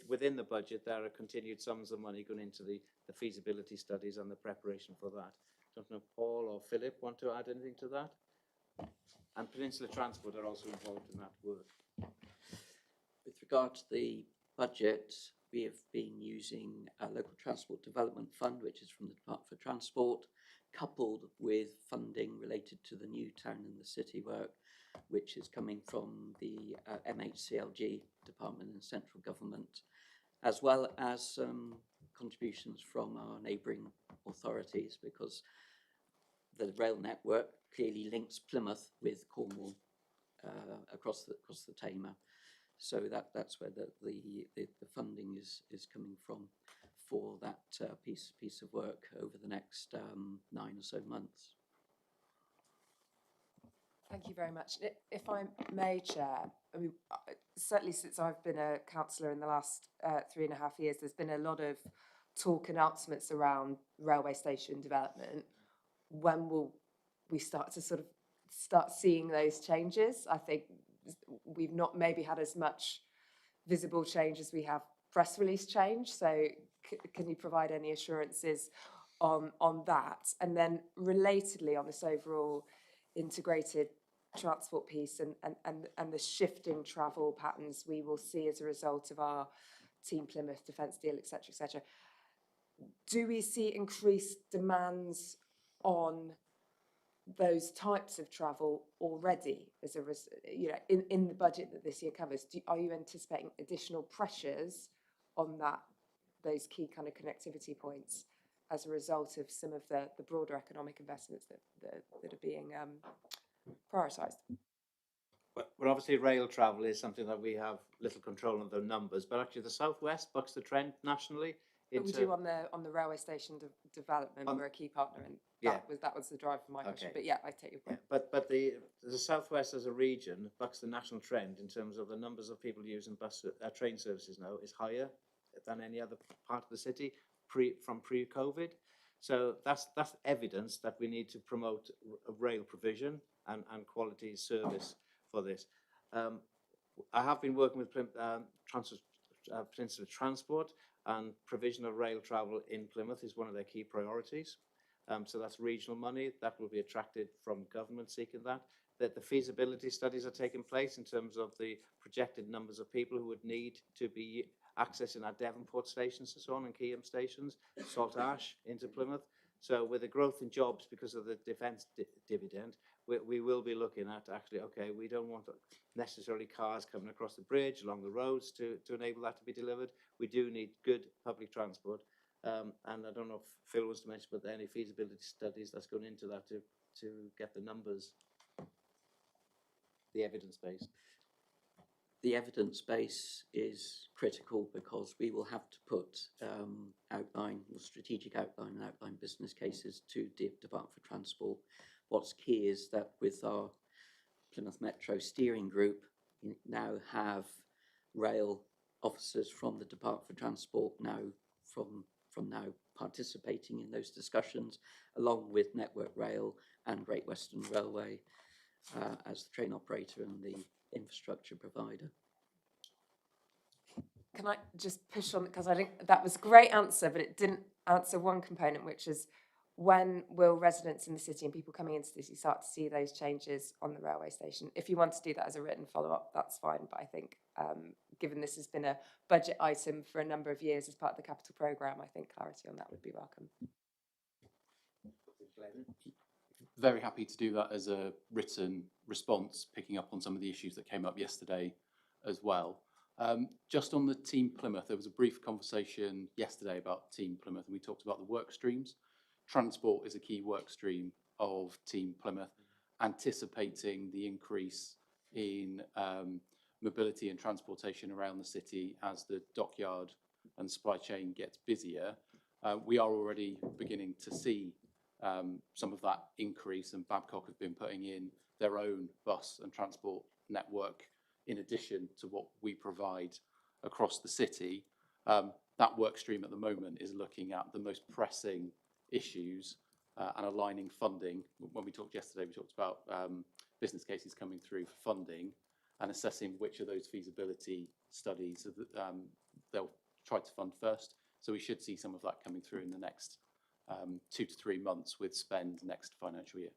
within the budget, there are continued sums of money going into the feasibility studies and the preparation for that. I don't know if Paul or Philip want to add anything to that? And Peninsula Transport are also involved in that work. With regard to the budget, we have been using a local transport development fund, which is from the Department for Transport, coupled with funding related to the new town and the city work, which is coming from the MHCLG department and central government, as well as some contributions from our neighbouring authorities, because the rail network clearly links Plymouth with Cornwall across the Tamar. So that's where the funding is coming from for that piece of work over the next 9 or so months. Thank you very much. If I may, Chair, I mean, certainly since I've been a councillor in the last 3.5 years, there's been a lot of talk announcements around railway station development. When will we start seeing those changes? I think we've not maybe had as much visible change as we have press release change. So can you provide any assurances on that? And then relatedly on this overall integrated transport piece and the shifting travel patterns we will see as a result of our Team Plymouth defence deal, etc., etc. Do we see increased demands on those types of travel already as a in the budget that this year covers? Are you anticipating additional pressures on those key kind of connectivity points as a result of some of the broader economic investments that are being prioritised? Well, obviously rail travel is something that we have little control on the numbers, but actually the Southwest bucks the trend nationally. But we do on the railway station development. We're a key partner, and that was the drive for my question. But yeah, I take your point. Yeah, but the Southwest as a region bucks the national trend in terms of the numbers of people using train services now is higher than any other part of the city from pre-COVID. So that's evidence that we need to promote rail provision and quality service for this. I have been working with Peninsula Transport, and provision of rail travel in Plymouth is one of their key priorities. So that's regional money that will be attracted from government seeking that. That the feasibility studies are taking place in terms of the projected numbers of people who would need to be accessing our Devonport stations and so on, and Keyham stations, Salt Ash into Plymouth. So with the growth in jobs because of the defence dividend, we will be looking at actually, okay, we don't want necessarily cars coming across the bridge, along the roads to enable that to be delivered. We do need good public transport. And I don't know if Phil was to mention, but there are any feasibility studies that's going into that to get the numbers, the evidence base. The evidence base is critical because we will have to put strategic outline and outline business cases to Department for Transport. What's key is that with our Plymouth Metro steering group, we now have rail officers from the Department for Transport now from now participating in those discussions, along with Network Rail and Great Western Railway. as the train operator and the infrastructure provider. Can I just push on, because I think that was a great answer, but it didn't answer one component, which is when will residents in the city and people coming into the city start to see those changes on the railway station? If you want to do that as a written follow-up, that's fine, but I think given this has been a budget item for a number of years as part of the capital programme, I think clarity on that would be welcome. Very happy to do that as a written response, picking up on some of the issues that came up yesterday as well. Just on the Team Plymouth, there was a brief conversation yesterday about Team Plymouth, and we talked about the work streams. Transport is a key work stream of Team Plymouth, anticipating the increase in mobility and transportation around the city as the dockyard and supply chain gets busier. We are already beginning to see some of that increase, and Babcock have been putting in their own bus and transport network in addition to what we provide across the city. That work stream at the moment is looking at the most pressing issues and aligning funding. When we talked yesterday, we talked about business cases coming through for funding and assessing which of those feasibility studies they'll try to fund first. So we should see some of that coming through in the next 2 to 3 months with spend next financial year.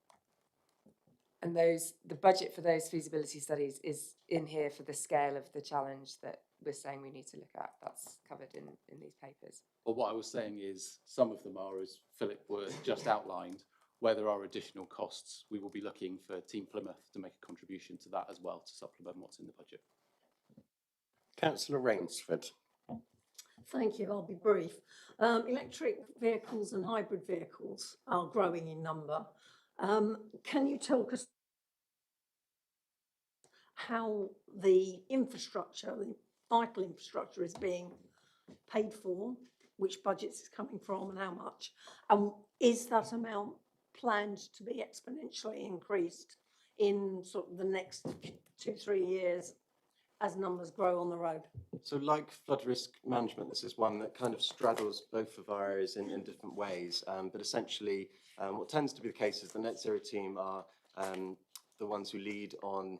And the budget for those feasibility studies is in here for the scale of the challenge that we're saying we need to look at. That's covered in these papers. Well, what I was saying is some of them are, as Philip were just outlined, where there are additional costs, we will be looking for Team Plymouth to make a contribution to that as well to supplement what's in the budget. Councillor Rainsford. Thank you, I'll be brief. Electric vehicles and hybrid vehicles are growing in number. Can you tell us how the infrastructure, the vital infrastructure, is being paid for, which budgets it's coming from and how much? And is that amount planned to be exponentially increased in sort of the next 2-3 years as numbers grow on the road? So like flood risk management, this is one that kind of straddles both of our areas in different ways. But essentially, what tends to be the case is the Net Zero team are the ones who lead on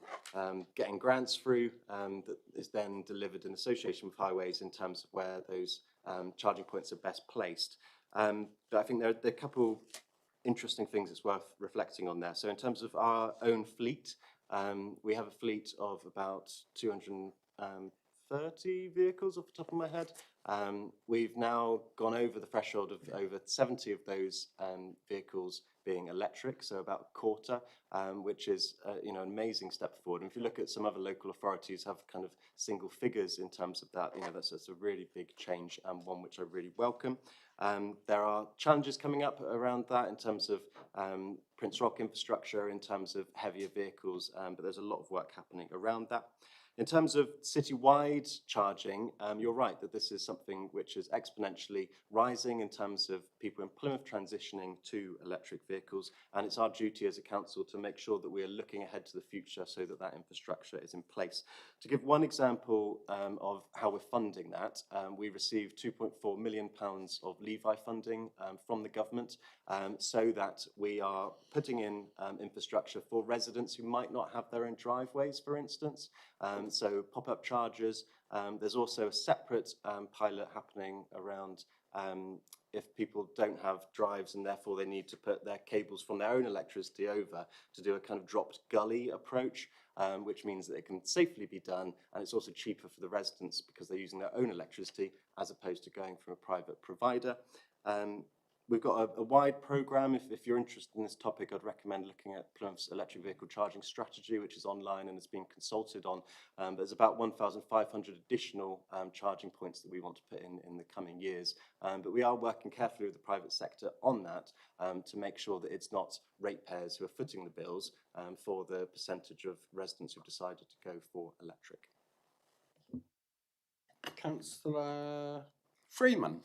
getting grants through that is then delivered in association with highways in terms of where those charging points are best placed. But I think there are a couple interesting things that's worth reflecting on there. So in terms of our own fleet, we have a fleet of about 230 vehicles off the top of my head. We've now gone over the threshold of over 70 of those vehicles being electric, so about a quarter, which is an amazing step forward. And if you look at some other local authorities have kind of single figures in terms of that, that's a really big change and one which I really welcome. There are challenges coming up around that in terms of Prince Rock infrastructure, in terms of heavier vehicles, but there's a lot of work happening around that. In terms of citywide charging, you're right that this is something which is exponentially rising in terms of people in Plymouth transitioning to electric vehicles, and it's our duty as a council to make sure that we are looking ahead to the future so that that infrastructure is in place. To give one example of how we're funding that, we received £2.4 million of Levi funding from the government so that we are putting in infrastructure for residents who might not have their own driveways, for instance. So pop-up chargers. There's also a separate pilot happening around if people don't have drives and therefore they need to put their cables from their own electricity over to do a kind of dropped gully approach, which means that it can safely be done, and it's also cheaper for the residents because they're using their own electricity as opposed to going from a private provider. We've got a wide programme. If you're interested in this topic, I'd recommend looking at Plymouth's electric vehicle charging strategy, which is online and has been consulted on. There's about 1,500 additional charging points that we want to put in the coming years. But we are working carefully with the private sector on that to make sure that it's not ratepayers who are footing the bills for the percentage of residents who've decided to go for electric. Councillor Freeman.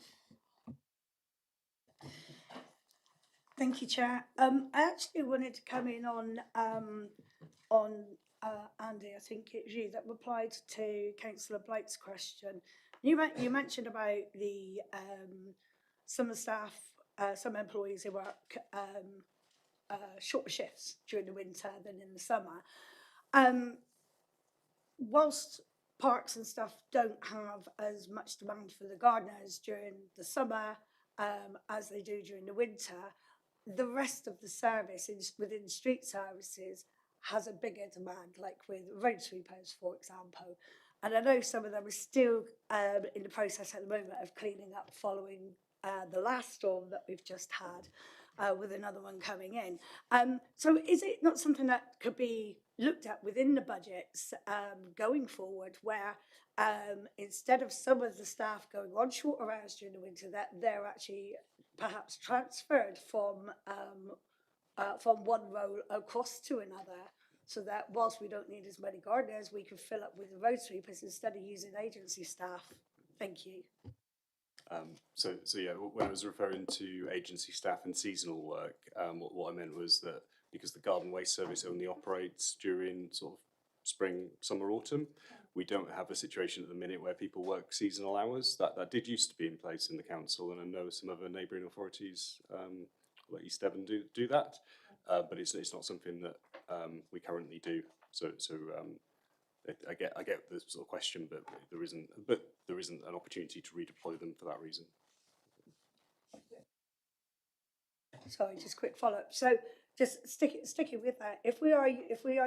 Thank you, Chair. I actually wanted to come in on Andy, I think it's you that replied to Councillor Blake's question. You mentioned about the some staff, some employees who work shorter shifts during the winter than in the summer. Whilst parks and stuff don't have as much demand for the gardeners during the summer as they do during the winter, the rest of the service within street services has a bigger demand, like with road sweepers, for example. And I know some of them are still in the process at the moment of cleaning up following the last storm that we've just had, with another one coming in. So is it not something that could be looked at within the budgets going forward, where instead of some of the staff going on shorter hours during the winter, that they're actually perhaps transferred from one role across to another, so that whilst we don't need as many gardeners, we can fill up with the road sweepers instead of using agency staff? Thank you. So yeah, when I was referring to agency staff and seasonal work, what I meant was that because the garden waste service only operates during sort of spring, summer, autumn, we don't have a situation at the minute where people work seasonal hours. That did used to be in place in the council, and I know some other neighbouring authorities, like East Devon, do that, but it's not something that we currently do. So I get the sort of question, but there isn't an opportunity to redeploy them for that reason. Sorry, just quick follow-up. So just sticking with that, if we are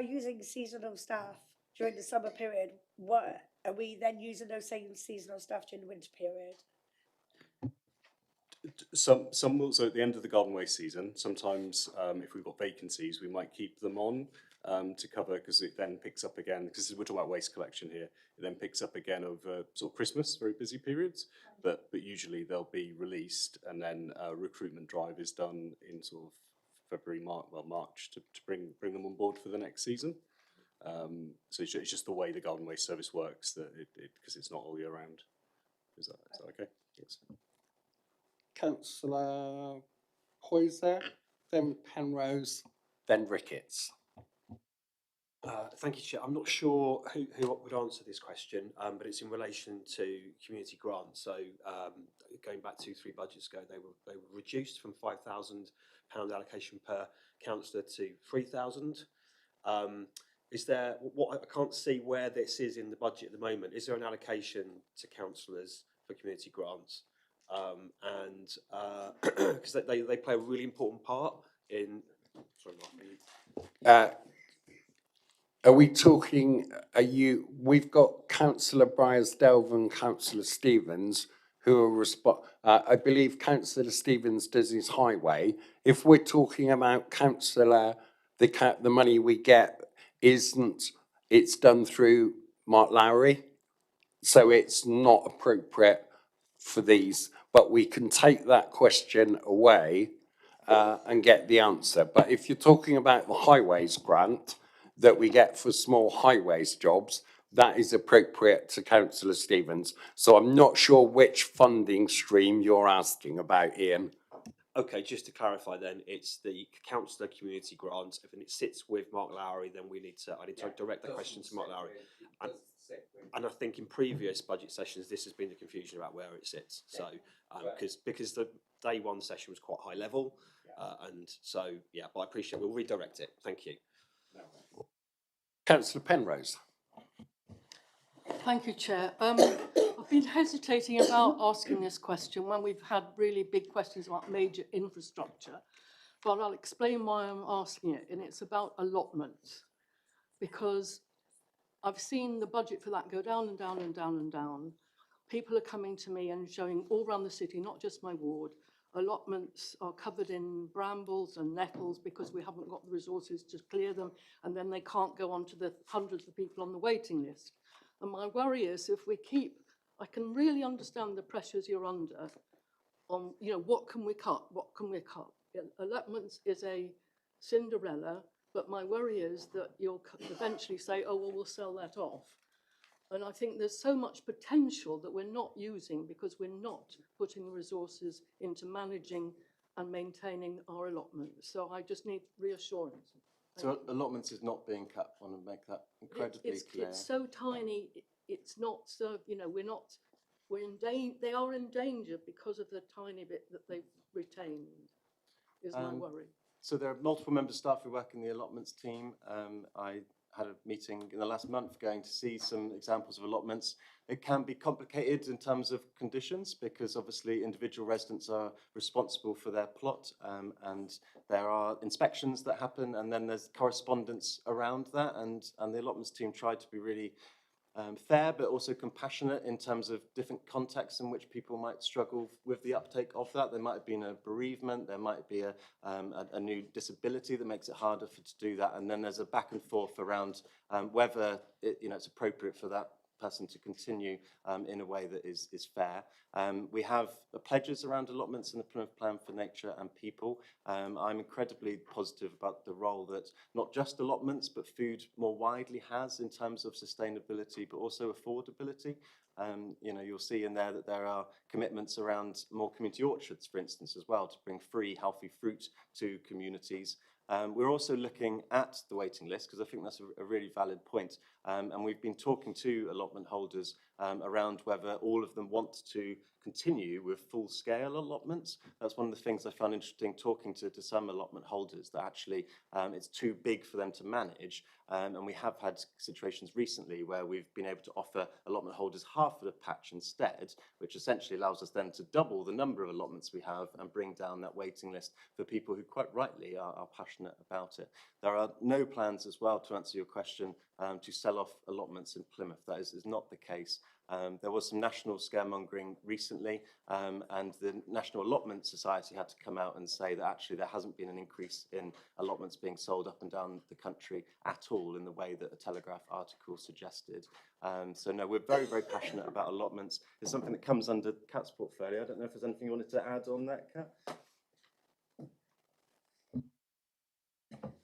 using seasonal staff during the summer period, what are we then using those same seasonal staff during the winter period? Some will, so at the end of the garden waste season, sometimes if we've got vacancies, we might keep them on to cover, because it then picks up again, because we're talking about waste collection here, it then picks up again over sort of Christmas, very busy periods, but usually they'll be released, and then a recruitment drive is done in sort of February, March to bring them on board for the next season. So it's just the way the garden waste service works, that because it's not all year round. Is that okay? Yes. Councillor Poyser, then Penrose, then Ricketts. Thank you, Chair. I'm not sure who would answer this question, but it's in relation to community grants. So going back 2-3 budgets ago, they were reduced from £5,000 allocation per councillor to £3,000. Is there I can't see where this is in the budget at the moment. Is there an allocation to councillors for community grants? And because they play a really important part in. Sorry, Mark. Are we talking? We've got Councillor Briers-Delve and Councillor Stevens who are I believe Councillor Stevens does his highway. If we're talking about Councillor, the money we get it's done through Mark Lowry, so it's not appropriate for these. But we can take that question away and get the answer. But if you're talking about the highways grant that we get for small highways jobs, that is appropriate to Councillor Stevens. So I'm not sure which funding stream you're asking about, Ian. Okay, just to clarify then, it's the councillor community grant. If it sits with Mark Lowry, then I need to direct the question to Mark Lowry. And I think in previous budget sessions, this has been the confusion about where it sits. So, because the day one session was quite high level, and so, yeah, but I appreciate we'll redirect it. Thank you. Councillor Penrose. Thank you, Chair. I've been hesitating about asking this question when we've had really big questions about major infrastructure, but I'll explain why I'm asking it, and it's about allotments, because I've seen the budget for that go down and down and down and down. People are coming to me and showing all around the city, not just my ward, allotments are covered in brambles and nettles because we haven't got the resources to clear them, and then they can't go on to the hundreds of people on the waiting list. And my worry is I can really understand the pressures you're under on, what can we cut? What can we cut? Allotments is a Cinderella, but my worry is that you'll eventually say, oh, well, we'll sell that off. And I think there's so much potential that we're not using because we're not putting the resources into managing and maintaining our allotments. So I just need reassurance. So allotments is not being cut. I want to make that incredibly clear. It's so tiny. It's not so. They are in danger because of the tiny bit that they've retained. Is my worry. So there are multiple members of staff who work in the allotments team. I had a meeting in the last month going to see some examples of allotments. It can be complicated in terms of conditions because obviously individual residents are responsible for their plot, and there are inspections that happen, and then there's correspondence around that, and the allotments team tried to be really fair but also compassionate in terms of different contexts in which people might struggle with the uptake of that. There might have been a bereavement, there might be a new disability that makes it harder to do that, and then there's a back and forth around whether it's appropriate for that person to continue in a way that is fair. We have pledges around allotments in the Plymouth Plan for Nature and People. I'm incredibly positive about the role that not just allotments but food more widely has in terms of sustainability but also affordability. You'll see in there that there are commitments around more community orchards, for instance, as well, to bring free, healthy fruit to communities. We're also looking at the waiting list because I think that's a really valid point. And we've been talking to allotment holders around whether all of them want to continue with full-scale allotments. That's one of the things I found interesting talking to some allotment holders, that actually it's too big for them to manage. And we have had situations recently where we've been able to offer allotment holders half of the patch instead, which essentially allows us then to double the number of allotments we have and bring down that waiting list for people who quite rightly are passionate about it. There are no plans as well, to answer your question, to sell off allotments in Plymouth. That is not the case. There was some national scaremongering recently, and the National Allotment Society had to come out and say that actually there hasn't been an increase in allotments being sold up and down the country at all in the way that a Telegraph article suggested. So no, we're very, very passionate about allotments. It's something that comes under Kat's portfolio. I don't know if there's anything you wanted to add on that, Kat?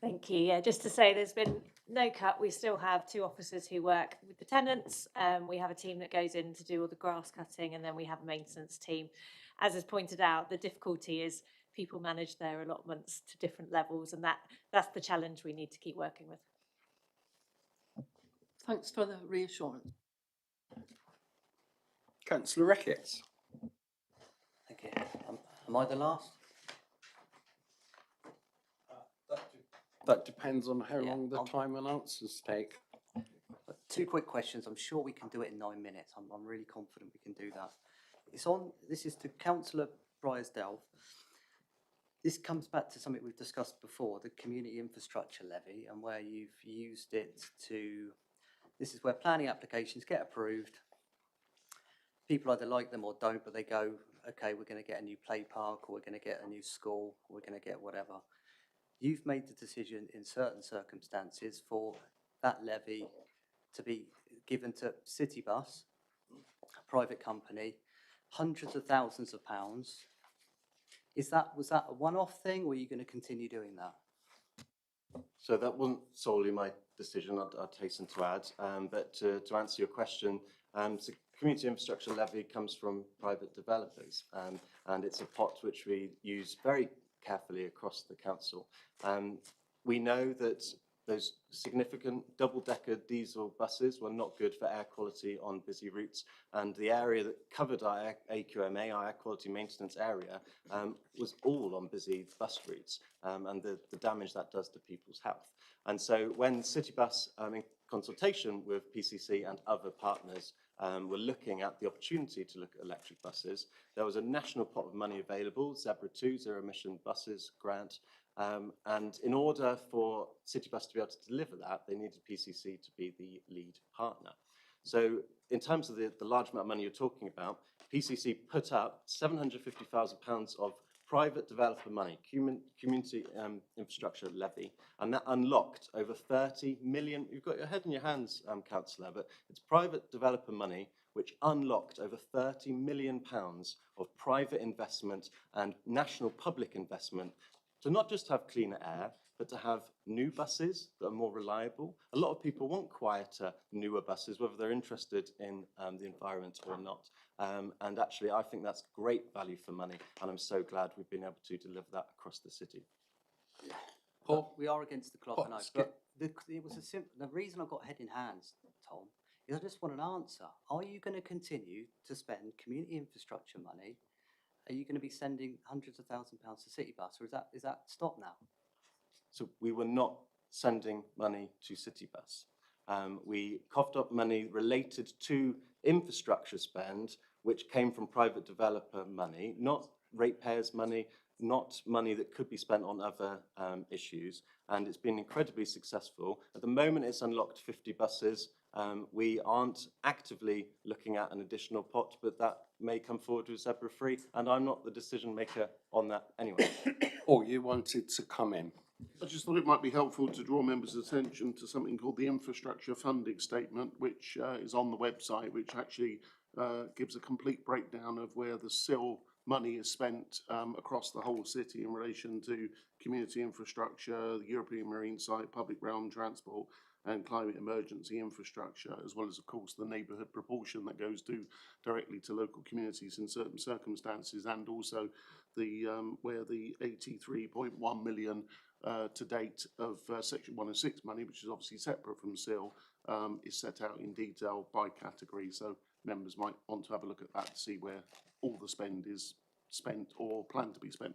Thank you. Yeah, just to say there's been no cut. We still have 2 officers who work with the tenants. We have a team that goes in to do all the grass cutting, and then we have a maintenance team. As is pointed out, the difficulty is people manage their allotments to different levels, and that's the challenge we need to keep working with. Thanks for the reassurance. Councillor Ricketts. Thank you. Am I the last? That depends on how long the time and answers take. 2 quick questions. I'm sure we can do it in 9 minutes. I'm really confident we can do that. This is to Councillor Bryce-Delve. This comes back to something we've discussed before, the community infrastructure levy, and where you've used it to, this is where planning applications get approved. People either like them or don't, but they go, okay, we're going to get a new play park, or we're going to get a new school, or we're going to get whatever. You've made the decision in certain circumstances for that levy to be given to Citybus, a private company, hundreds of thousands of pounds. Was that a one-off thing, or are you going to continue doing that? So that wasn't solely my decision, I'd hasten to add, but to answer your question, so community infrastructure levy comes from private developers, and it's a pot which we use very carefully across the council. We know that those significant double-decker diesel buses were not good for air quality on busy routes, and the area that covered our AQMA, our air quality maintenance area, was all on busy bus routes, and the damage that does to people's health. And so when Citybus, in consultation with PCC and other partners, were looking at the opportunity to look at electric buses, there was a national pot of money available, Zebra 2, Zero Emission Buses grant, and in order for Citybus to be able to deliver that, they needed PCC to be the lead partner. So in terms of the large amount of money you're talking about, PCC put up £750,000 of private developer money, community infrastructure levy, and that unlocked over 30 million. You've got your head in your hands, Councillor, but it's private developer money which unlocked over £30 million of private investment and national public investment to not just have cleaner air, but to have new buses that are more reliable. A lot of people want quieter, newer buses, whether they're interested in the environment or not. And actually, I think that's great value for money, and I'm so glad we've been able to deliver that across the city. Paul? We are against the clock, I know, but it was the reason I got head in hands, Tom, is I just want an answer. Are you going to continue to spend community infrastructure money? Are you going to be sending hundreds of £1,000s to Citybus, or is that stopped now? So we were not sending money to Citybus. We coughed up money related to infrastructure spend, which came from private developer money, not ratepayers' money, not money that could be spent on other issues, and it's been incredibly successful. At the moment, it's unlocked 50 buses. We aren't actively looking at an additional pot, but that may come forward with Zebra Free, and I'm not the decision maker on that anyway. Or you wanted to come in? I just thought it might be helpful to draw members' attention to something called the Infrastructure Funding Statement, which is on the website, which actually gives a complete breakdown of where the SIL money is spent across the whole city in relation to community infrastructure, the European Marine Site, public realm transport, and climate emergency infrastructure, as well as, of course, the neighbourhood proportion that goes directly to local communities in certain circumstances, and also the where the 83.1 million to date of Section 106 money, which is obviously separate from SIL, is set out in detail by category. So members might want to have a look at that to see where all the spend is spent or planned to be spent.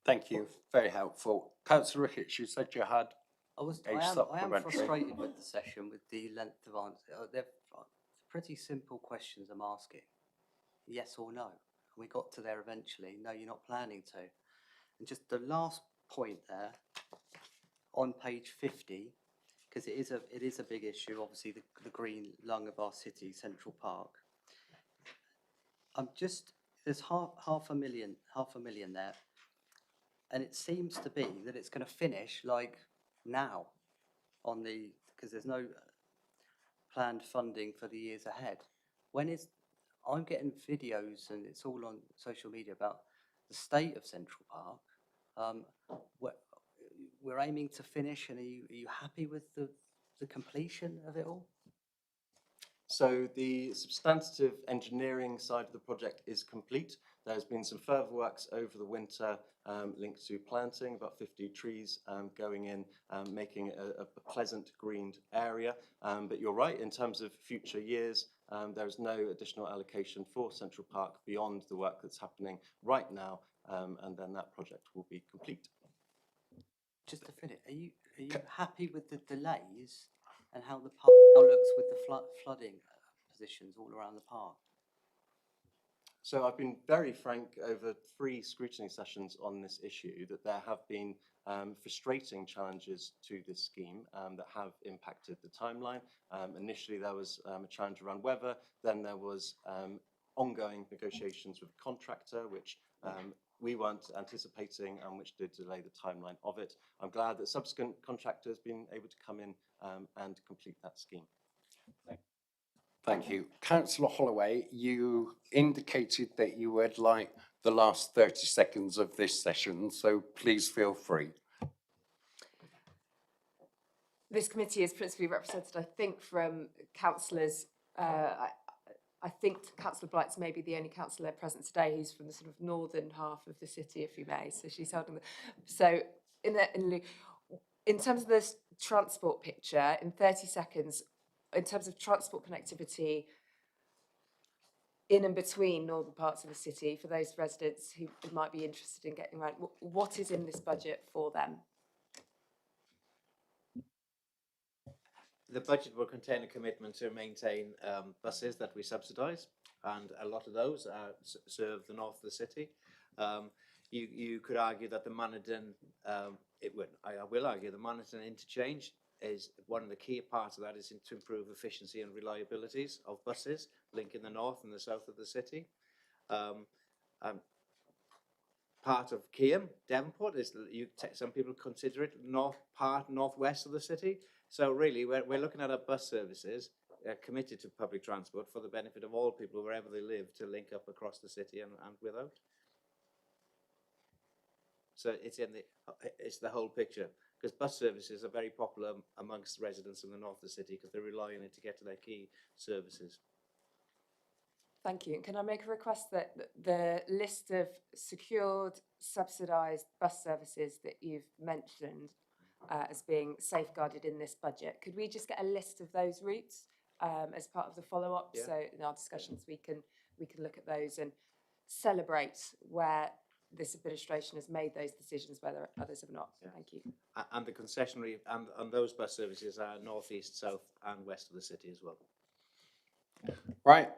Thank you, very helpful. Councillor Ricketts, you said you had I am supplementary. frustrated with the session, with the length of answer. They're pretty simple questions I'm asking. Yes or no? And we got to there eventually. No, you're not planning to. And just the last point there, on page 50, because it is a big issue, obviously the green lung of our city, Central Park. There's half a million there. And it seems to be that it's going to finish like now because there's no planned funding for the years ahead. I'm getting videos and it's all on social media about the state of Central Park. We're aiming to finish, and are you happy with the completion of it all? So the substantive engineering side of the project is complete. There's been some further works over the winter linked to planting, about 50 trees going in, making it a pleasant greened area. But you're right, in terms of future years, there is no additional allocation for Central Park beyond the work that's happening right now, and then that project will be complete. Just to finish, are you happy with the delays and how the park now looks with the flooding positions all around the park? So I've been very frank over 3 scrutiny sessions on this issue that there have been frustrating challenges to this scheme that have impacted the timeline. Initially there was a challenge around weather, then there was ongoing negotiations with the contractor, which we weren't anticipating and which did delay the timeline of it. I'm glad that subsequent contractors have been able to come in and complete that scheme. Thank you. Councillor Holloway, you indicated that you would like the last 30 seconds of this session, so please feel free. This committee is principally represented, I think, from councillors. I think Councillor Blight's maybe the only councillor present today who's from the sort of northern half of the city, if you may. So she's holding the. So in terms of this transport picture, in 30 seconds, in terms of transport connectivity in and between northern parts of the city, for those residents who might be interested in getting around, what is in this budget for them? The budget will contain a commitment to maintain buses that we subsidise, and a lot of those serve the north of the city. You could argue that the Manadon, I will argue the Manadon interchange is one of the key parts of that is to improve efficiency and reliabilities of buses linking the north and the south of the city. Part of Keam, Devonport, is some people consider it northwest of the city. So really, we're looking at our bus services committed to public transport for the benefit of all people wherever they live to link up across the city and without. So it's the whole picture, because bus services are very popular amongst residents in the north of the city because they rely on it to get to their key services. Thank you. And can I make a request that the list of secured, subsidised bus services that you've mentioned as being safeguarded in this budget, could we just get a list of those routes as part of the follow-up? Yeah. So in our discussions we can look at those and celebrate where this administration has made those decisions, whether others have not. Thank you. And the concessionary and those bus services are north, east, south, and west of the city as well. Right,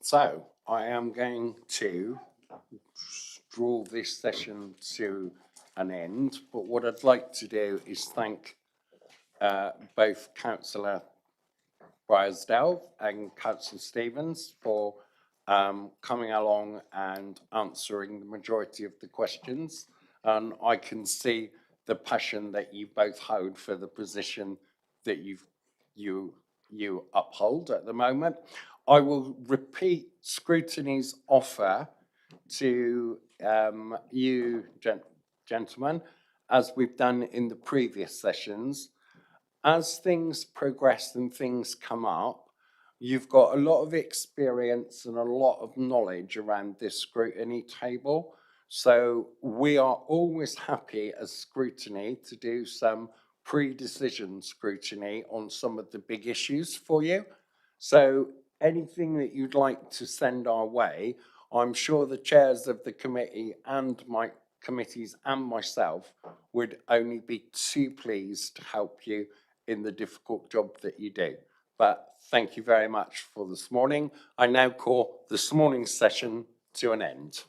so I am going to draw this session to an end, but what I'd like to do is thank both Councillor Bryansdale and Councillor Stevens for coming along and answering the majority of the questions. And I can see the passion that you both hold for the position that you uphold at the moment. I will repeat Scrutiny's offer to you gentlemen, as we've done in the previous sessions. As things progress and things come up, you've got a lot of experience and a lot of knowledge around this scrutiny table. So we are always happy as Scrutiny to do some pre-decision scrutiny on some of the big issues for you. So anything that you'd like to send our way, I'm sure the chairs of the committee and my committees and myself would only be too pleased to help you in the difficult job that you do. But thank you very much for this morning. I now call this morning's session to an end.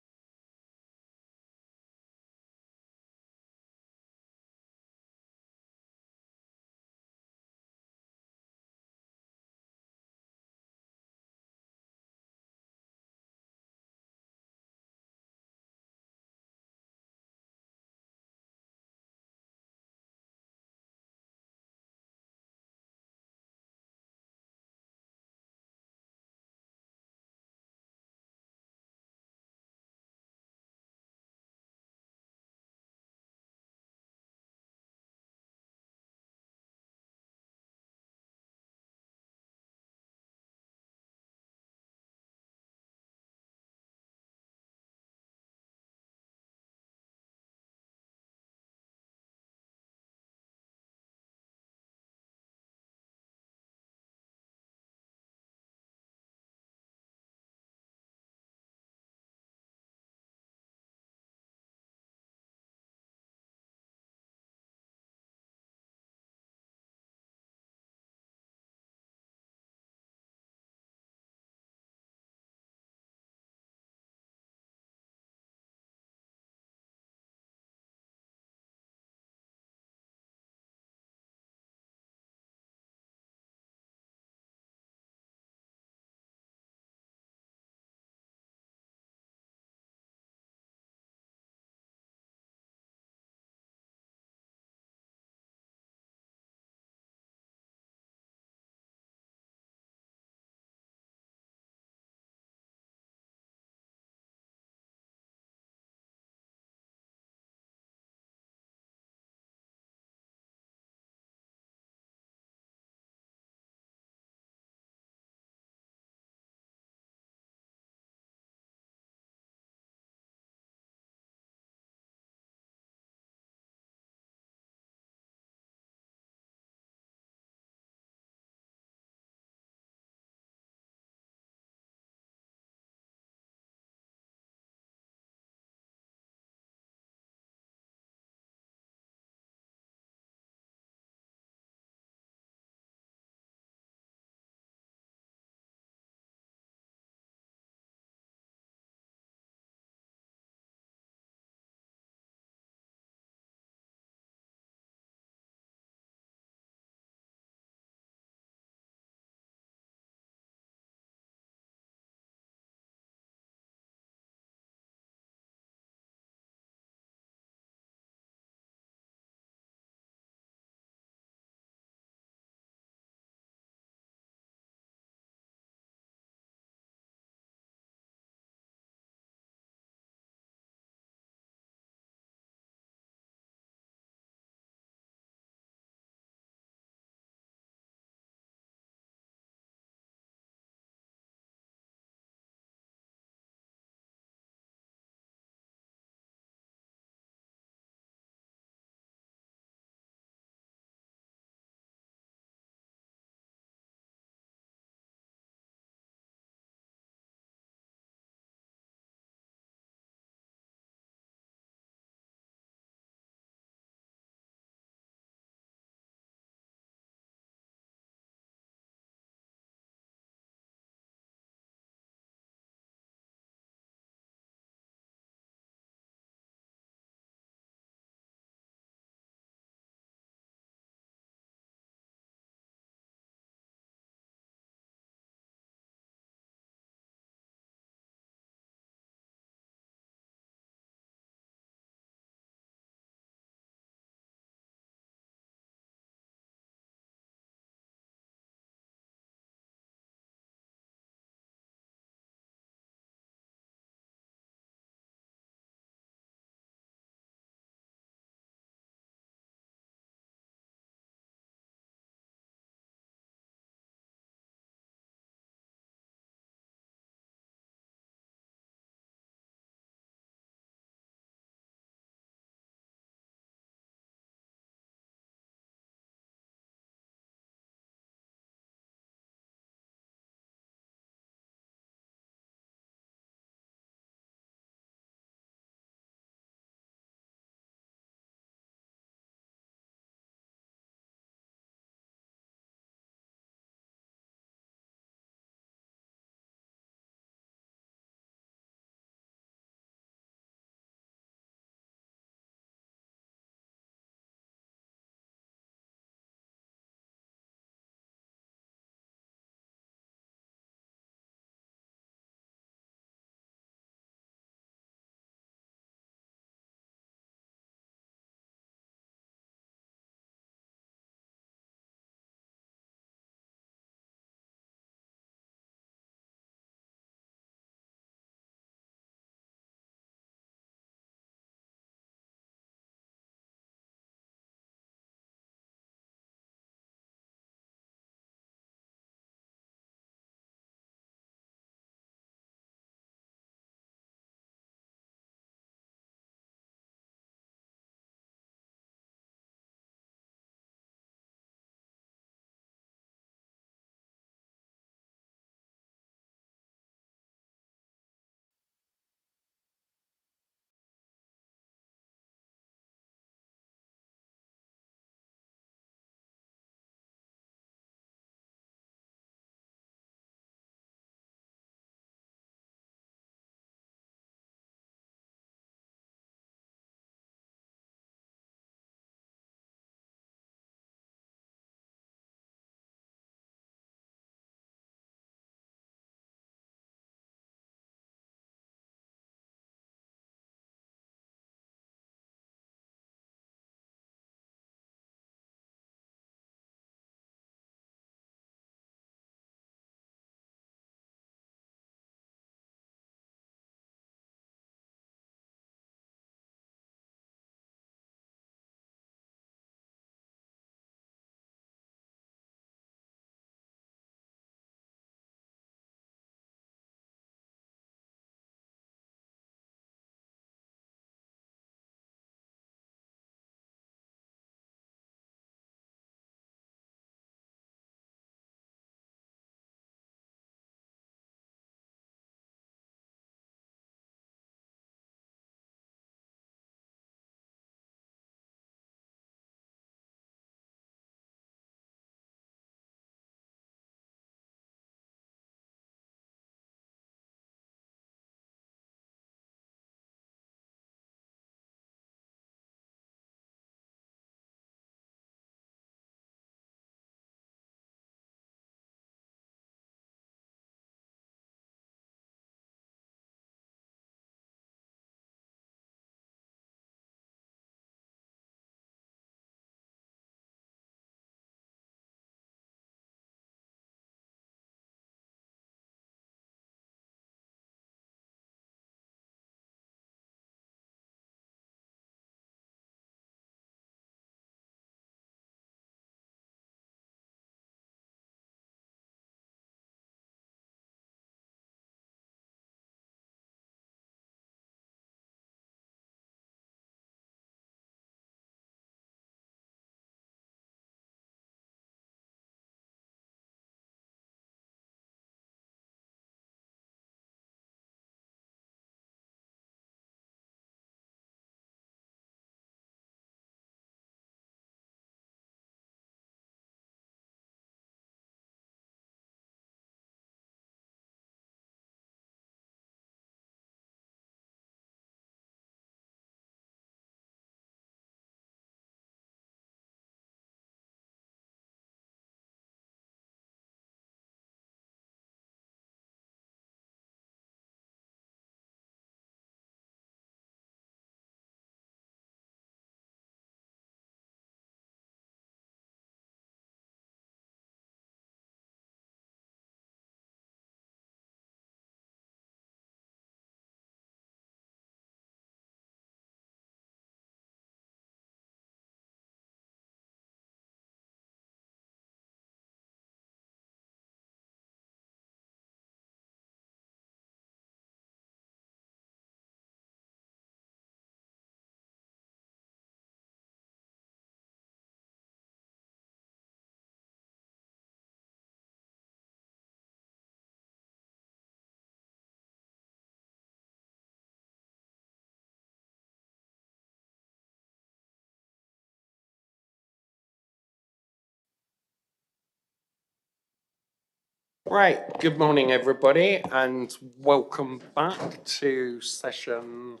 Right, good morning everybody and welcome back to session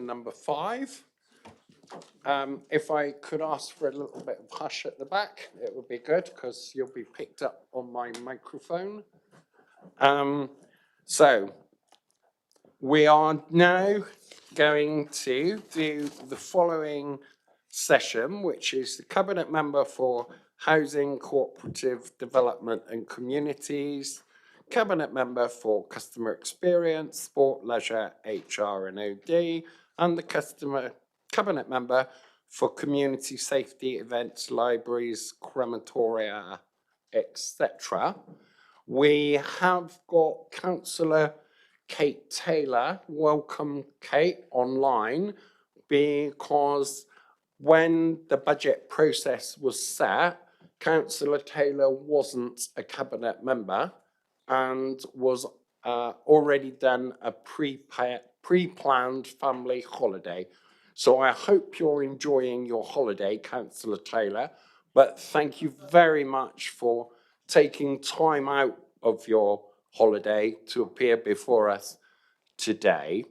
number 5. If I could ask for a little bit of hush at the back, it would be good because you'll be picked up on my microphone. So we are now going to do the following session, which is the Cabinet Member for Housing, Cooperative Development and Communities, Cabinet Member for Customer Experience, Sport, Leisure, HR and OD, and the Cabinet Member for Community Safety, Events, Libraries, Crematoria, etc. We have got Councillor Kate Taylor. Welcome, Kate, online, because when the budget process was set, Councillor Taylor wasn't a cabinet member and was already done a pre-planned family holiday. So I hope you're enjoying your holiday, Councillor Taylor, but thank you very much for taking time out of your holiday to appear before us today.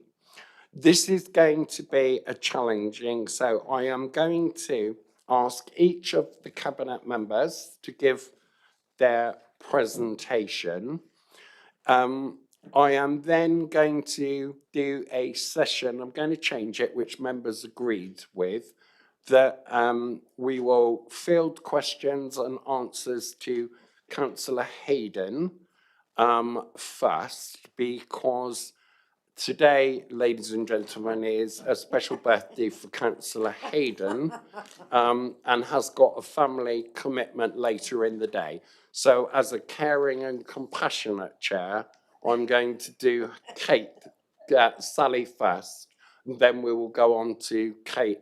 This is going to be a challenging, so I am going to ask each of the cabinet members to give their presentation. I am then going to do a session, I'm going to change it, which members agreed with, that we will field questions and answers to Councillor Hayden first, because today, ladies and gentlemen, is a special birthday for Councillor Hayden and has got a family commitment later in the day. So as a caring and compassionate chair, I'm going to do Sally first, and then we will go on to Kate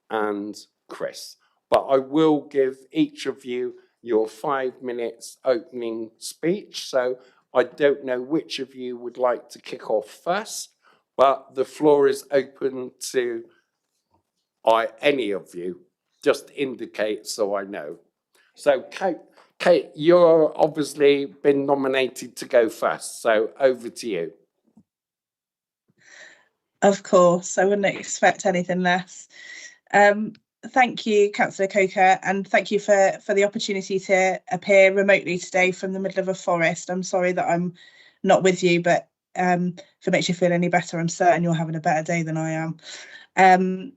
and Chris. But I will give each of you your 5 minutes opening speech. So I don't know which of you would like to kick off first, but the floor is open to any of you. Just indicate so I know. So Kate, you're obviously been nominated to go first, so over to you. Of course, I wouldn't expect anything less. Thank you, Councillor Coker, and thank you for the opportunity to appear remotely today from the middle of a forest. I'm sorry that I'm not with you, but if it makes you feel any better, I'm certain you're having a better day than I am.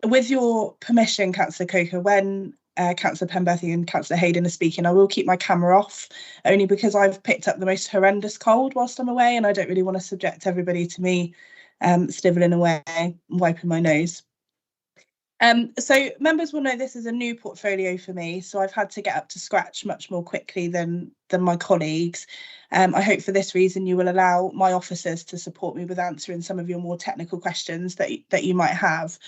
With your permission, Councillor Coker, when Councillor Penberthy and Councillor Hayden are speaking, I will keep my camera off, only because I've picked up the most horrendous cold whilst I'm away, and I don't really want to subject everybody to me snivelling away, wiping my nose. So members will know this is a new portfolio for me, so I've had to get up to scratch much more quickly than my colleagues. I hope for this reason you will allow my officers to support me with answering some of your more technical questions that you might have.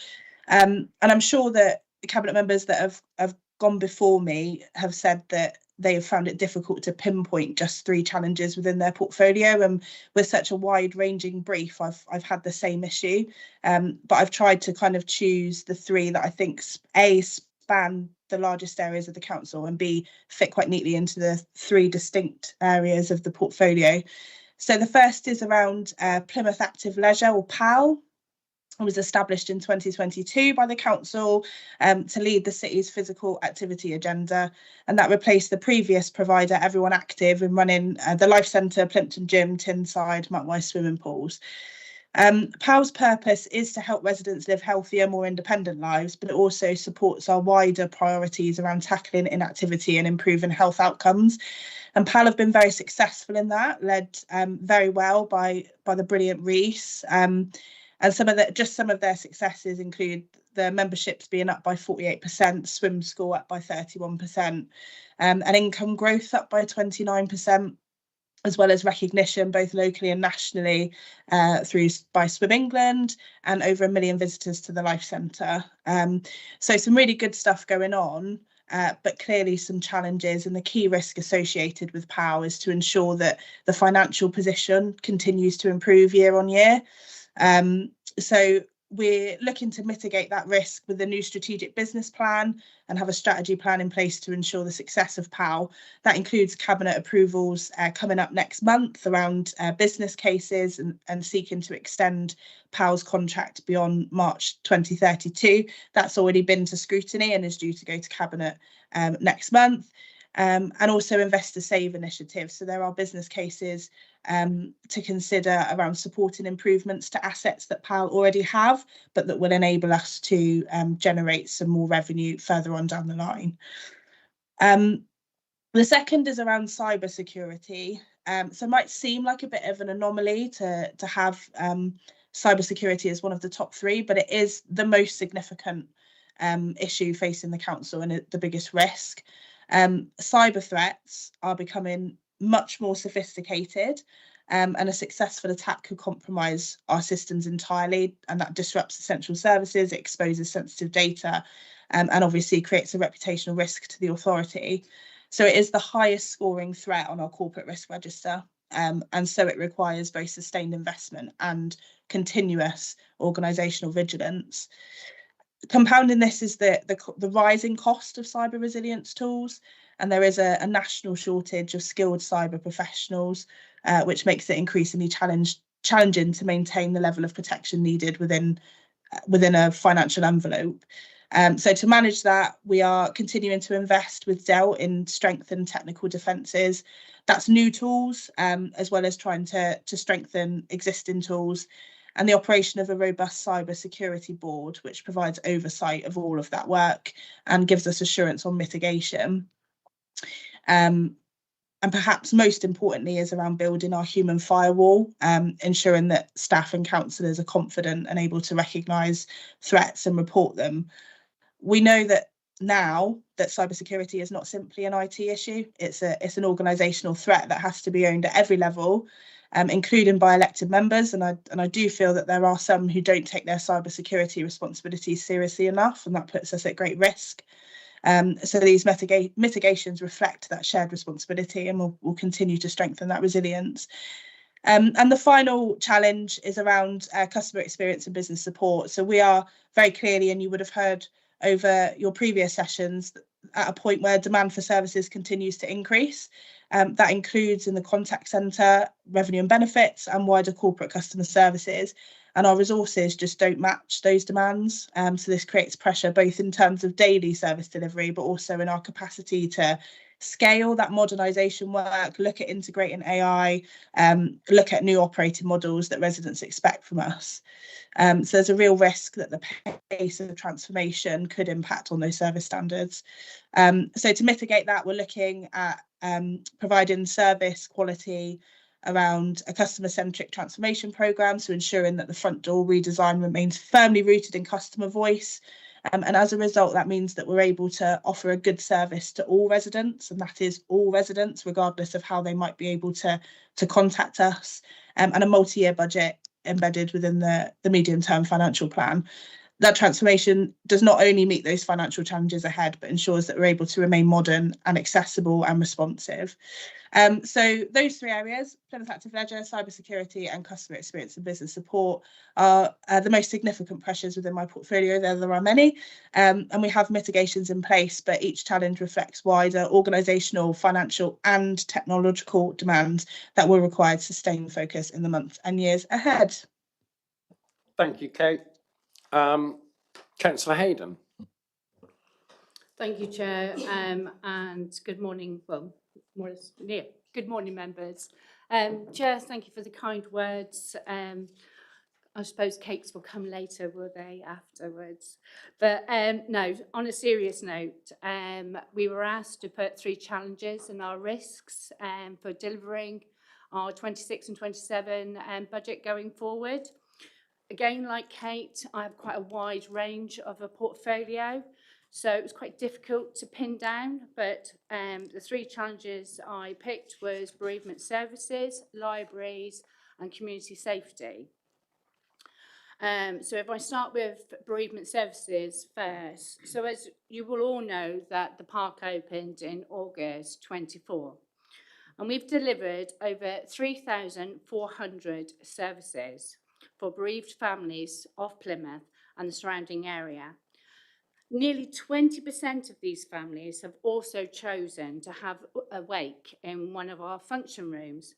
And I'm sure that the cabinet members that have gone before me have said that they have found it difficult to pinpoint just 3 challenges within their portfolio, and with such a wide-ranging brief, I've had the same issue. But I've tried to kind of choose the 3 that I think A, span the largest areas of the council, and B, fit quite neatly into the 3 distinct areas of the portfolio. So the first is around Plymouth Active Leisure, or PAL. It was established in 2022 by the council to lead the city's physical activity agenda, and that replaced the previous provider, Everyone Active, in running the Life Centre, Plimpton Gym, Tinside, Mountwise swimming pools. PAL's purpose is to help residents live healthier, more independent lives, but it also supports our wider priorities around tackling inactivity and improving health outcomes. And PAL have been very successful in that, led very well by the brilliant Reese. And some of their successes include the memberships being up by 48%, swim school up by 31%, and income growth up by 29%, as well as recognition both locally and nationally by Swim England, and over 1 million visitors to the Life Centre. So some really good stuff going on. But clearly some challenges, and the key risk associated with PAL is to ensure that the financial position continues to improve year on year. So we're looking to mitigate that risk with a new strategic business plan and have a strategy plan in place to ensure the success of PAL. That includes cabinet approvals coming up next month around business cases and seeking to extend PAL's contract beyond March 2032. That's already been to scrutiny and is due to go to cabinet next month. And also investor save initiatives. So there are business cases to consider around supporting improvements to assets that PAL already have, but that will enable us to generate some more revenue further on down the line. The second is around cyber security. So it might seem like a bit of an anomaly to have cyber security as one of the top three, but it is the most significant issue facing the council and the biggest risk. Cyber threats are becoming much more sophisticated, and a successful attack could compromise our systems entirely, and that disrupts essential services, it exposes sensitive data, and obviously creates a reputational risk to the authority. So it is the highest scoring threat on our corporate risk register, and so it requires both sustained investment and continuous organisational vigilance. Compounding this is the rising cost of cyber resilience tools, and there is a national shortage of skilled cyber professionals, which makes it increasingly challenging to maintain the level of protection needed within a financial envelope. So to manage that, we are continuing to invest with Dell in strengthened technical defences. That's new tools, as well as trying to strengthen existing tools, and the operation of a robust cyber security board, which provides oversight of all of that work and gives us assurance on mitigation. And perhaps most importantly is around building our human firewall, ensuring that staff and councillors are confident and able to recognise threats and report them. We know that now that cybersecurity is not simply an IT issue, it's an organisational threat that has to be owned at every level, including by elected members. And I do feel that there are some who don't take their cybersecurity responsibilities seriously enough, and that puts us at great risk. So these mitigations reflect that shared responsibility, and we'll continue to strengthen that resilience. And the final challenge is around customer experience and business support. So we are very clearly, and you would have heard over your previous sessions, at a point where demand for services continues to increase. That includes in the contact centre, revenue and benefits, and wider corporate customer services. And our resources just don't match those demands. So this creates pressure both in terms of daily service delivery, but also in our capacity to scale that modernisation work, look at integrating AI, look at new operating models that residents expect from us. So there's a real risk that the pace of transformation could impact on those service standards. So to mitigate that, we're looking at providing service quality around a customer-centric transformation programme, so ensuring that the front door redesign remains firmly rooted in customer voice. And as a result, that means that we're able to offer a good service to all residents, and that is all residents, regardless of how they might be able to contact us, and a multi-year budget embedded within the medium-term financial plan. That transformation does not only meet those financial challenges ahead, but ensures that we're able to remain modern and accessible and responsive. So those three areas, Plymouth Active Ledger, cybersecurity and customer experience and business support, are the most significant pressures within my portfolio. There are many, and we have mitigations in place, but each challenge reflects wider organisational, financial and technological demands that will require sustained focus in the months and years ahead. Thank you, Kate. Councillor Hayden. Thank you, Chair, and good morning. Well, good morning, members. Chair, thank you for the kind words. I suppose cakes will come later, will they, afterwards? But no, on a serious note, we were asked to put 3 challenges and our risks for delivering our 26 and 27 budget going forward. Again, like Kate, I have quite a wide range of a portfolio, so it was quite difficult to pin down, but the 3 challenges I picked was bereavement services, libraries and community safety. So if I start with bereavement services first, so as you will all know that the park opened in August 24, and we've delivered over 3,400 services. for bereaved families of Plymouth and the surrounding area. Nearly 20% of these families have also chosen to have a wake in one of our function rooms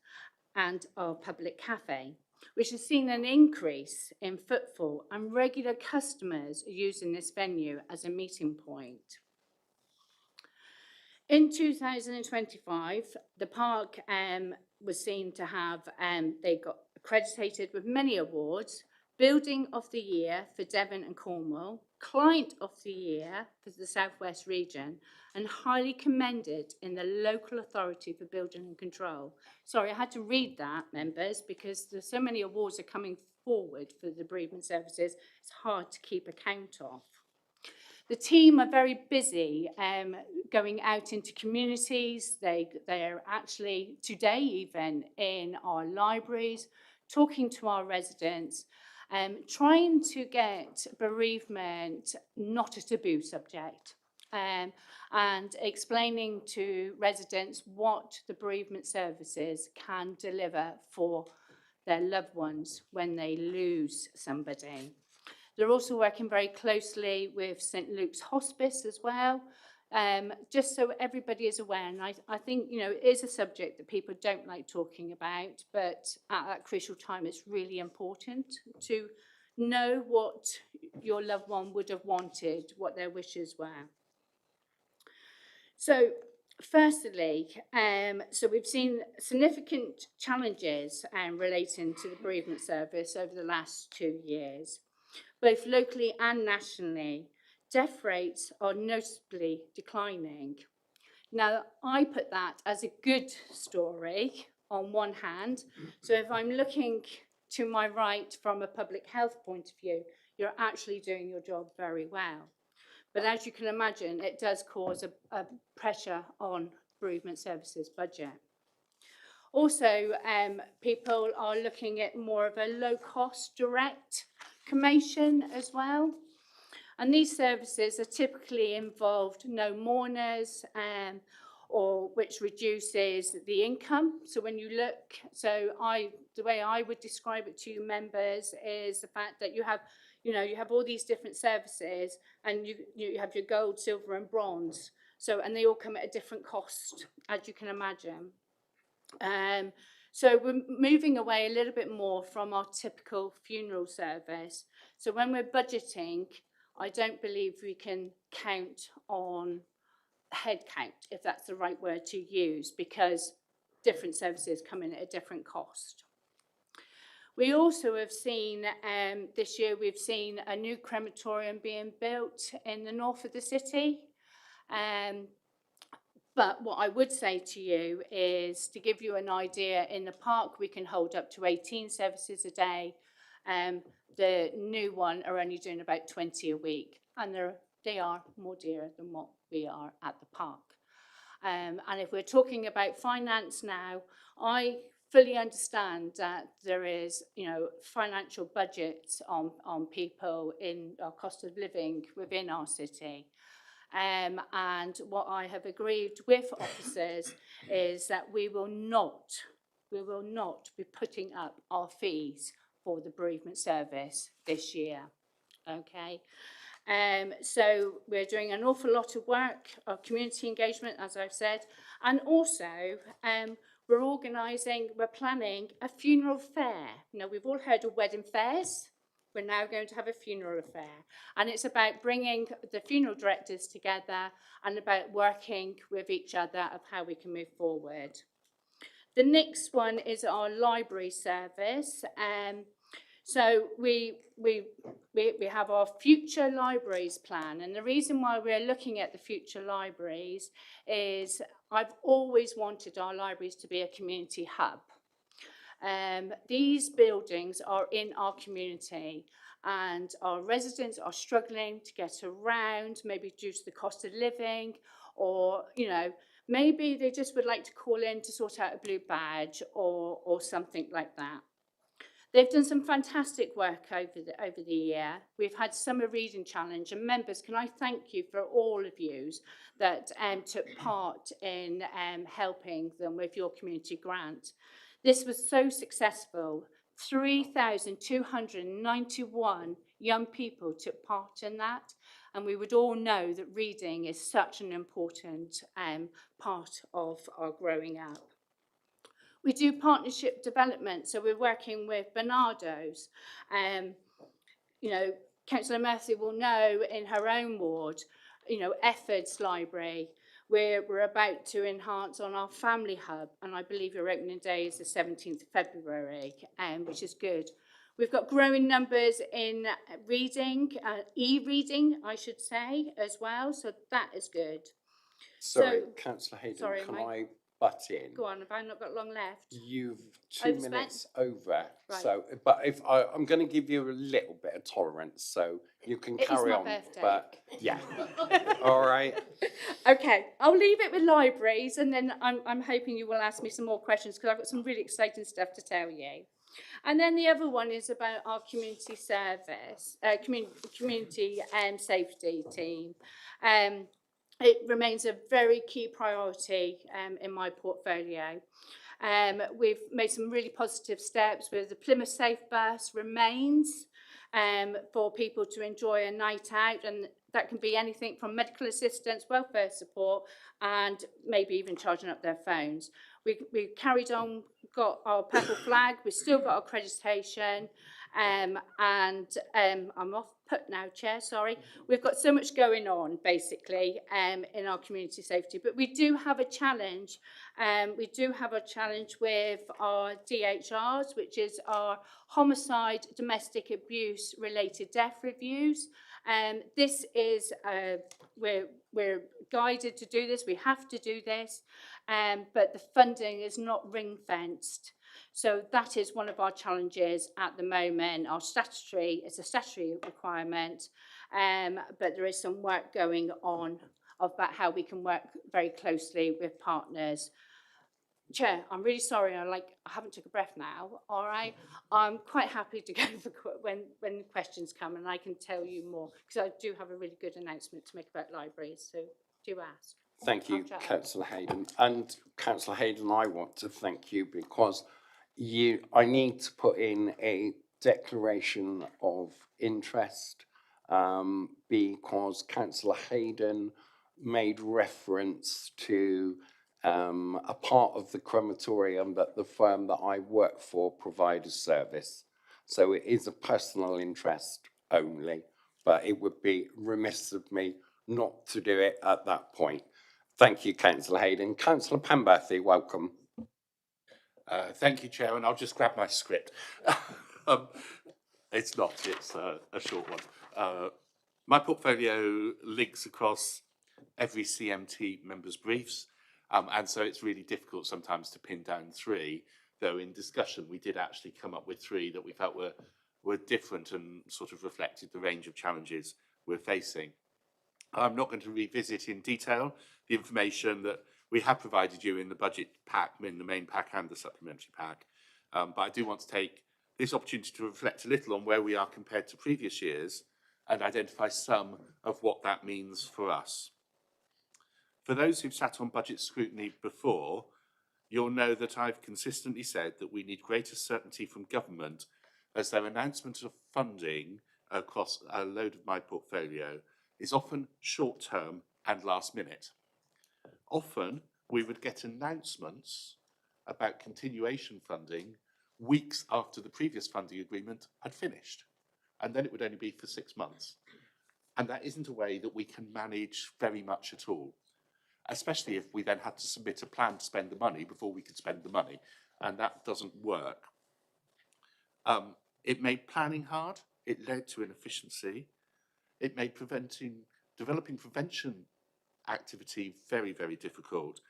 and our public cafe, which has seen an increase in footfall and regular customers using this venue as a meeting point. In 2025, the park was seen to have, they got accredited with many awards: Building of the Year for Devon and Cornwall, Client of the Year for the South West region, and highly commended in the Local Authority for Building and Control. Sorry, I had to read that, members, because there's so many awards are coming forward for the bereavement services, it's hard to keep account of. The team are very busy going out into communities. They're actually today even in our libraries, talking to our residents, trying to get bereavement not a taboo subject, and explaining to residents what the bereavement services can deliver for their loved ones when they lose somebody. They're also working very closely with St Luke's Hospice as well, just so everybody is aware. And I think, you know, it is a subject that people don't like talking about, but at that crucial time, it's really important to know what your loved one would have wanted, what their wishes were. So, firstly, so we've seen significant challenges relating to the bereavement service over the last 2 years. Both locally and nationally, death rates are noticeably declining. Now, I put that as a good story on one hand. So if I'm looking to my right from a public health point of view, you're actually doing your job very well. But as you can imagine, it does cause a pressure on bereavement services budget. Also, people are looking at more of a low-cost direct cremation as well. And these services are typically involved no mourners, or which reduces the income. So when you look, the way I would describe it to you members is the fact that you have all these different services, and you have your gold, silver and bronze. So, and they all come at a different cost, as you can imagine. So we're moving away a little bit more from our typical funeral service. So when we're budgeting, I don't believe we can count on head count, if that's the right word to use, because different services come in at a different cost. We also have seen, this year we've seen a new crematorium being built in the north of the city. But what I would say to you is, to give you an idea, in the park we can hold up to 18 services a day. The new one are only doing about 20 a week, and they are more dear than what we are at the park. And if we're talking about finance now, I fully understand that there is, financial budgets on people in our cost of living within our city. And what I have agreed with officers is that we will not be putting up our fees for the bereavement service this year. Okay. So we're doing an awful lot of work, of community engagement, as I've said, and also we're planning a funeral fair. We've all heard of wedding fairs. We're now going to have a funeral affair, and it's about bringing the funeral directors together and about working with each other of how we can move forward. The next one is our library service. So we have our future libraries plan, and the reason why we're looking at the future libraries is I've always wanted our libraries to be a community hub. These buildings are in our community, and our residents are struggling to get around, maybe due to the cost of living, or maybe they just would like to call in to sort out a blue badge or something like that. They've done some fantastic work over the year. We've had Summer Reading Challenge, and members, can I thank you for all of you that took part in helping them with your community grant. This was so successful. 3,291 young people took part in that, and we would all know that reading is such an important part of our growing up. We do partnership development, so we're working with Bernardo's. You know, Councillor Murphy will know in her own ward, you know, Effords Library, where we're about to enhance on our family hub, and I believe your opening day is the 17th of February, which is good. We've got growing numbers in reading, e-reading, I should say, as well, so that is good. Sorry, Councillor Hayden, sorry, can Mike. I butt in? Go on, have I not got long left? You've 2 Overspent? minutes over, Right. so, but if I'm going to give you a little bit of tolerance, so you can It is carry my on. birthday. But yeah, all right. Okay, I'll leave it with libraries, and then I'm hoping you will ask me some more questions because I've got some really exciting stuff to tell you. And then the other one is about our community service, community safety team. It remains a very key priority in my portfolio. We've made some really positive steps with the Plymouth Safe Bus remains for people to enjoy a night out, and that can be anything from medical assistance, welfare support, and maybe even charging up their phones. We carried on, got our purple flag, we've still got accreditation, and I'm off put now, Chair, sorry. We've got so much going on, basically, in our community safety, but we do have a challenge. We do have a challenge with our DHRs, which is our homicide, domestic abuse related death reviews. This is, we're guided to do this, we have to do this, but the funding is not ring-fenced. So that is one of our challenges at the moment. It's a statutory requirement, but there is some work going on about how we can work very closely with partners. Chair, I'm really sorry, I haven't took a breath now, all right? I'm quite happy to go for when questions come, and I can tell you more, because I do have a really good announcement to make about libraries, so do ask. Thank you, Councillor Hayden. And Councillor Hayden, I want to thank you because I need to put in a declaration of interest because Councillor Hayden made reference to a part of the crematorium that the firm that I work for provides a service. So it is a personal interest only, but it would be remiss of me not to do it at that point. Thank you, Councillor Hayden. Councillor Pemberthy, welcome. Thank you, Chair, and I'll just grab my script. It's a short one. My portfolio links across every CMT member's briefs, and so it's really difficult sometimes to pin down three, though in discussion we did actually come up with three that we felt were different and sort of reflected the range of challenges we're facing. I'm not going to revisit in detail the information that we have provided you in the budget pack, in the main pack and the supplementary pack, but I do want to take this opportunity to reflect a little on where we are compared to previous years and identify some of what that means for us. For those who've sat on budget scrutiny before, you'll know that I've consistently said that we need greater certainty from government as their announcement of funding across a load of my portfolio is often short-term and last minute. Often we would get announcements about continuation funding weeks after the previous funding agreement had finished, and then it would only be for 6 months. And that isn't a way that we can manage very much at all, especially if we then had to submit a plan to spend the money before we could spend the money, and that doesn't work. It made planning hard, it led to inefficiency, it made developing prevention activity very, very difficult,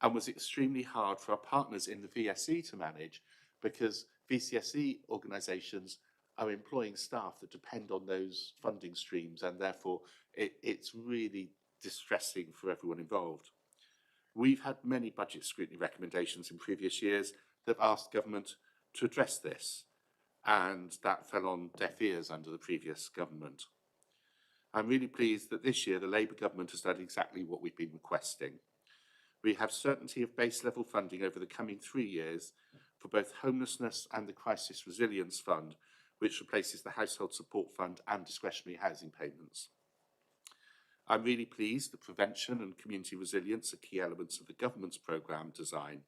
and was extremely hard for our partners in the VSE to manage because VCSE organisations are employing staff that depend on those funding streams, and therefore it's really distressing for everyone involved. We've had many budget scrutiny recommendations in previous years that have asked government to address this, and that fell on deaf ears under the previous government. I'm really pleased that this year the Labour government has done exactly what we've been requesting. We have certainty of base level funding over the coming 3 years, for both homelessness and the Crisis Resilience Fund, which replaces the Household Support Fund and discretionary housing payments. I'm really pleased that prevention and community resilience are key elements of the government's programme design,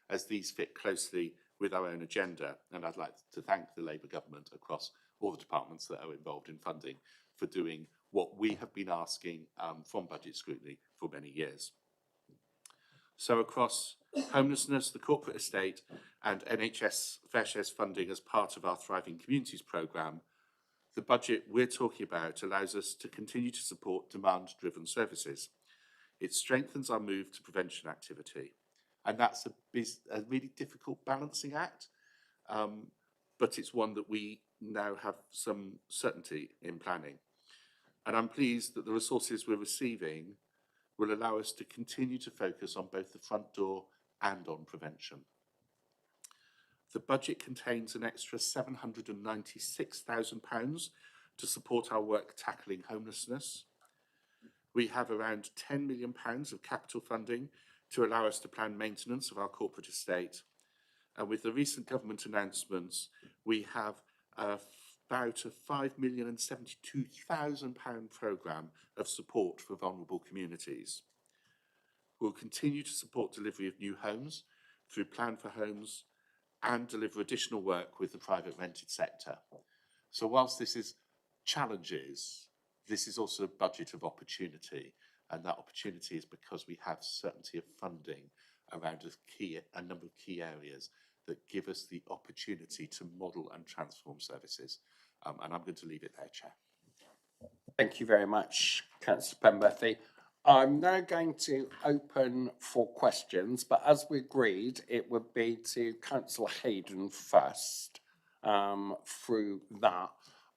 as these fit closely with our own agenda, and I'd like to thank the Labour government across all the departments that are involved in funding for doing what we have been asking from Budget Scrutiny for many years. So across homelessness, the corporate estate and NHS Fair Shares funding as part of our Thriving Communities programme, the budget we're talking about allows us to continue to support demand-driven services. It strengthens our move to prevention activity, and that's a really difficult balancing act, but it's one that we now have some certainty in planning. And I'm pleased that the resources we're receiving will allow us to continue to focus on both the front door and on prevention. The budget contains an extra £796,000 to support our work tackling homelessness. We have around £10 million of capital funding to allow us to plan maintenance of our corporate estate. And with the recent government announcements, we have about a £5,072,000 programme of support for vulnerable communities. We'll continue to support delivery of new homes through Plan for Homes and deliver additional work with the private rented sector. So whilst this is challenges, this is also a budget of opportunity, and that opportunity is because we have certainty of funding around a number of key areas that give us the opportunity to model and transform services. And I'm going to leave it there, Chair. Thank you very much, Councillor Penberthy. I'm now going to open for questions, but as we agreed, it would be to Councillor Hayden first through that.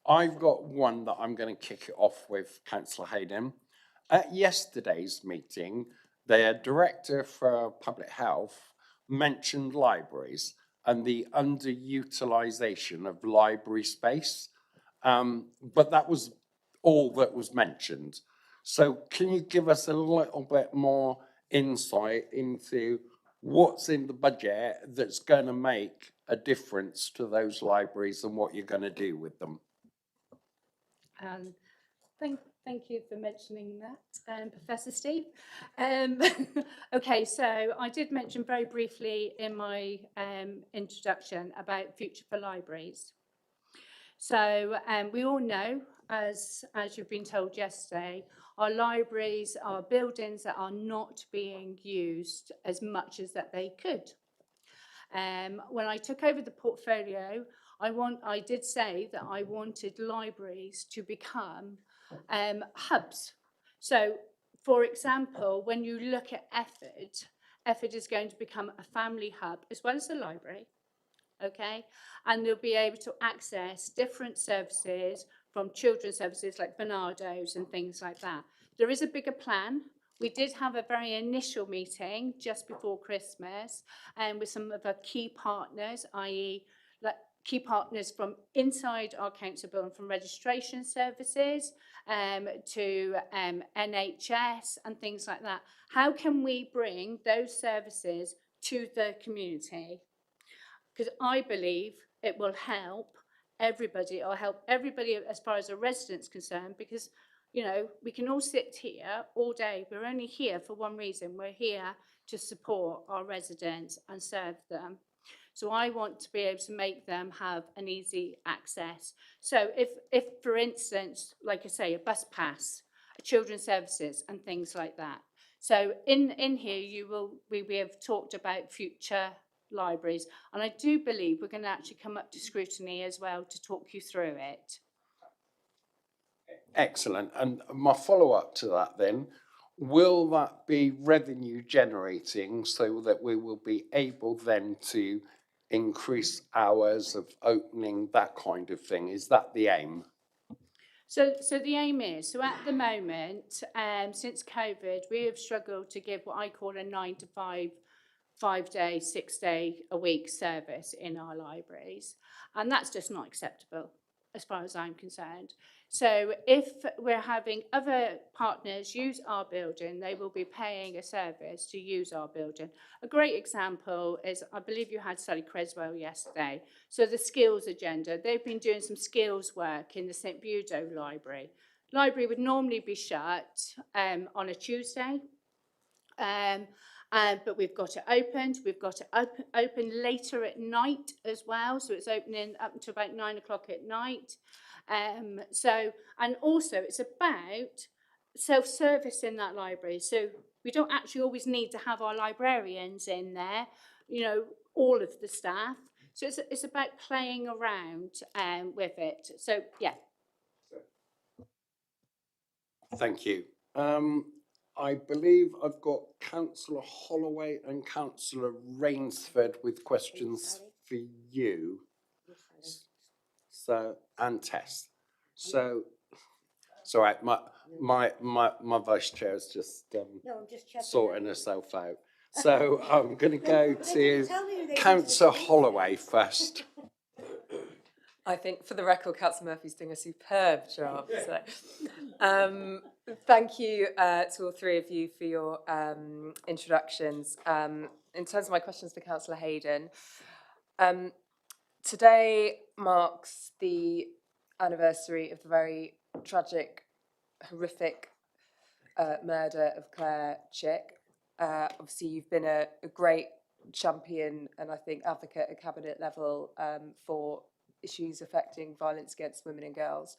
I've got one that I'm going to kick it off with, Councillor Hayden. At yesterday's meeting, the Director for Public Health mentioned libraries and the underutilisation of library space, but that was all that was mentioned. So can you give us a little bit more insight into what's in the budget that's going to make a difference to those libraries and what you're going to do with them? Thank you for mentioning that, Professor Steve. Okay, so I did mention very briefly in my introduction about Future for Libraries. So we all know, as you've been told yesterday, our libraries are buildings that are not being used as much as that they could. When I took over the portfolio, I did say that I wanted libraries to become hubs. So, for example, when you look at Efford is going to become a family hub as well as a library. Okay, and they'll be able to access different services from children's services like Bernardo's and things like that. There is a bigger plan. We did have a very initial meeting just before Christmas with some of our key partners, i.e. like key partners from inside our council building, from registration services to NHS and things like that. How can we bring those services to the community? Because I believe it will help everybody, or help everybody as far as a resident's concerned, because, you know, we can all sit here all day. We're only here for one reason. We're here to support our residents and serve them. So I want to be able to make them have an easy access. So if for instance, like I say, a bus pass, children's services and things like that. So in here, we have talked about future libraries, and I do believe we're going to actually come up to scrutiny as well to talk you through it. Excellent. And my follow-up to that then, will that be revenue generating so that we will be able then to increase hours of opening, that kind of thing? Is that the aim? So the aim is, so at the moment, since COVID, we have struggled to give what I call a 9 to 5, 5-day, 6-day a week service in our libraries. And that's just not acceptable. as far as I'm concerned. So if we're having other partners use our building, they will be paying a service to use our building. A great example is, I believe you had Sally Creswell yesterday. So the skills agenda, they've been doing some skills work in the St Budo Library. Library would normally be shut on a Tuesday, but we've got it opened. We've got it open later at night as well. So it's opening up until about 9 o'clock at night. And also it's about self-service in that library. So we don't actually always need to have our librarians in there, you know, all of the staff. So it's about playing around with it. So, yeah. Thank you. I believe I've got Councillor Holloway and Councillor Rainsford with questions for you. So, and Tess. So, sorry, my vice chair is just sorting herself out. So I'm going to go to Councillor Holloway first. I think, for the record, Councillor Murphy's doing a superb job. So, thank you to all three of you for your introductions. In terms of my questions for Councillor Hayden, today marks the anniversary of the very tragic, horrific murder of Claire Chick. Obviously, you've been a great champion and I think advocate at cabinet level for issues affecting violence against women and girls.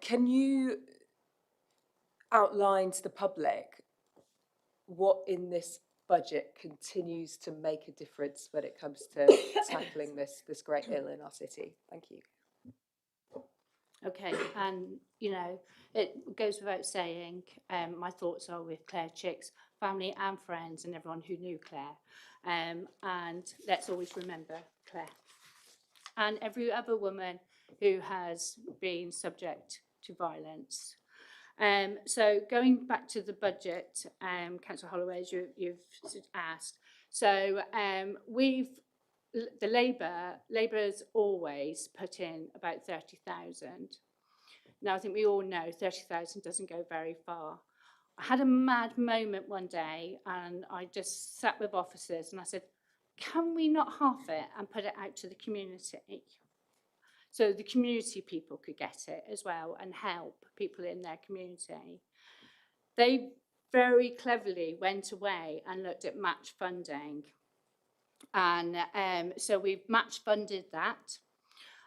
Can you outline to the public what in this budget continues to make a difference when it comes to tackling this great ill in our city? Thank you. Okay, and you know, it goes without saying, my thoughts are with Claire Chick's family and friends and everyone who knew Claire. And let's always remember Claire. And every other woman who has been subject to violence. So going back to the budget, Councillor Holloway, as you've asked, so Labour's always put in about 30,000. Now I think we all know 30,000 doesn't go very far. I had a mad moment one day and I just sat with officers and I said, can we not half it and put it out to the community? So the community people could get it as well and help people in their community. They very cleverly went away and looked at match funding. And so we've match funded that.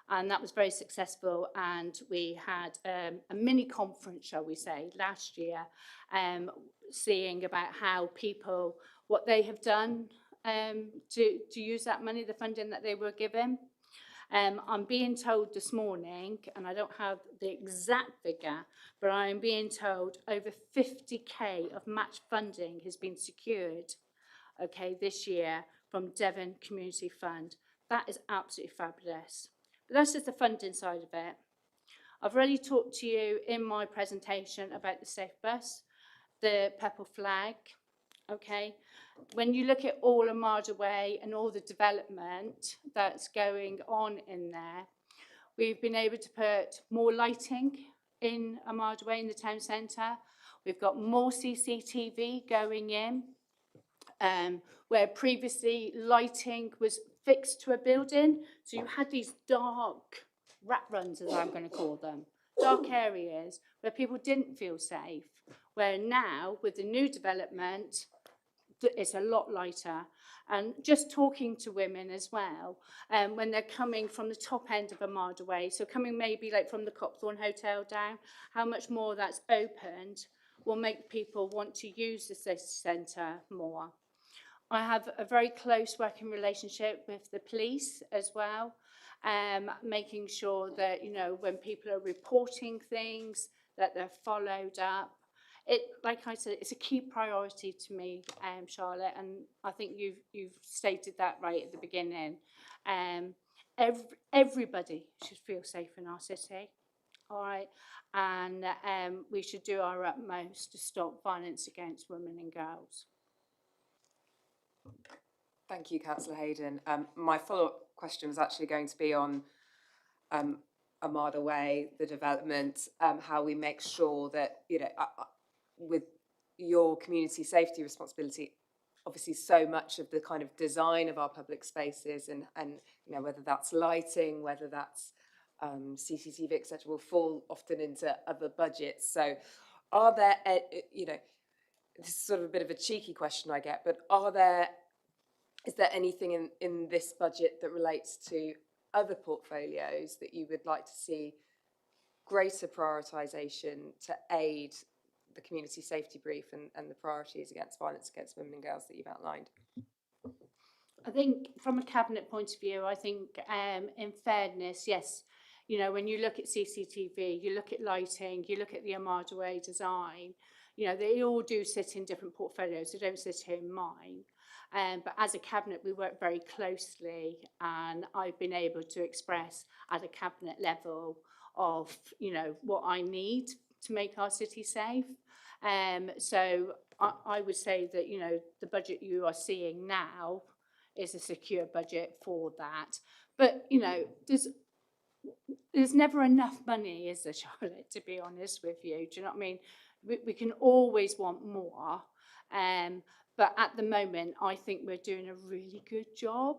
And that was very successful. And we had a mini conference, shall we say, last year, seeing about how people, what they have done to use that money, the funding that they were given. I'm being told this morning, and I don't have the exact figure, but I am being told over 50k of match funding has been secured, okay, this year from Devon Community Fund. That is absolutely fabulous. But that's just the funding side of it. I've already talked to you in my presentation about the Safe Bus, the purple flag, okay. When you look at all Armada Way and all the development that's going on in there, we've been able to put more lighting in Armada Way in the town centre. We've got more CCTV going in, where previously lighting was fixed to a building. So you had these dark rat runs, as I'm going to call them, dark areas where people didn't feel safe. Where now, with the new development, it's a lot lighter. And just talking to women as well, when they're coming from the top end of Armada Way, so coming maybe like from the Copthorne Hotel down, how much more that's opened will make people want to use the city centre more. I have a very close working relationship with the police as well, making sure that, you know, when people are reporting things, that they're followed up. Like I said, it's a key priority to me, Charlotte, and I think you've stated that right at the beginning. Everybody should feel safe in our city, all right? And we should do our utmost to stop violence against women and girls. Thank you, Councillor Hayden. My follow-up question was actually going to be on Armada Way, the development, how we make sure that, you know, with your community safety responsibility, obviously so much of the kind of design of our public spaces and you know, whether that's lighting, whether that's CCTV, etc., will fall often into other budgets. So are there, you know, this is sort of a bit of a cheeky question I get, but is there anything in this budget that relates to other portfolios that you would like to see greater prioritisation to aid the community safety brief and the priorities against violence against women and girls that you've outlined? I think from a cabinet point of view, I think in fairness, yes, you know, when you look at CCTV, you look at lighting, you look at the Armada Way design, you know, they all do sit in different portfolios. They don't sit here in mine. But as a cabinet, we work very closely, and I've been able to express at a cabinet level of, you know, what I need to make our city safe. So I would say that, you know, the budget you are seeing now is a secure budget for that. But, you know, there's never enough money, is there, Charlotte, to be honest with you? Do you know what I mean? We can always want more. But at the moment, I think we're doing a really good job.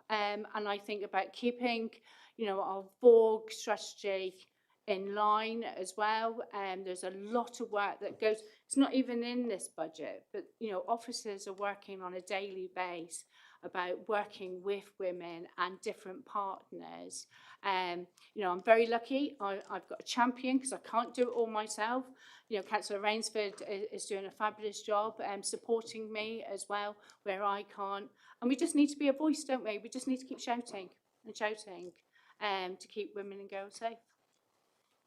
And I think about keeping, you know, our VORG strategy in line as well. There's a lot of work that goes, it's not even in this budget, but, you know, officers are working on a daily basis about working with women and different partners. You know, I'm very lucky. I've got a champion because I can't do it all myself. You know, Councillor Rainsford is doing a fabulous job supporting me as well where I can't. And we just need to be a voice, don't we? We just need to keep shouting and shouting to keep women and girls safe.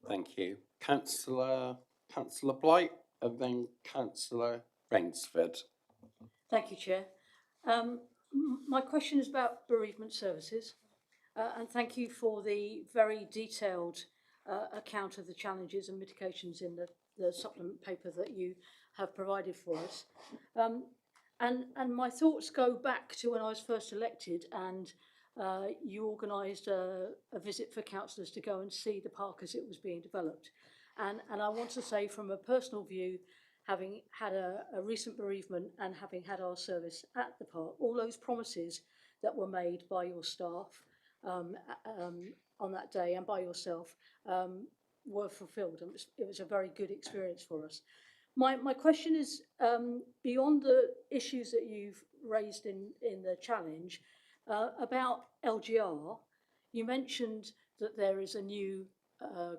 Thank you. Councillor Blight and then Councillor Rainsford. Thank you, Chair. My question is about bereavement services, and thank you for the very detailed account of the challenges and mitigations in the supplement paper that you have provided for us. And my thoughts go back to when I was first elected and you organised a visit for councillors to go and see the park as it was being developed. And I want to say from a personal view, having had a recent bereavement and having had our service at the park, all those promises that were made by your staff on that day and by yourself were fulfilled. And it was a very good experience for us. My question is, beyond the issues that you've raised in the challenge, about LGR, you mentioned that there is a new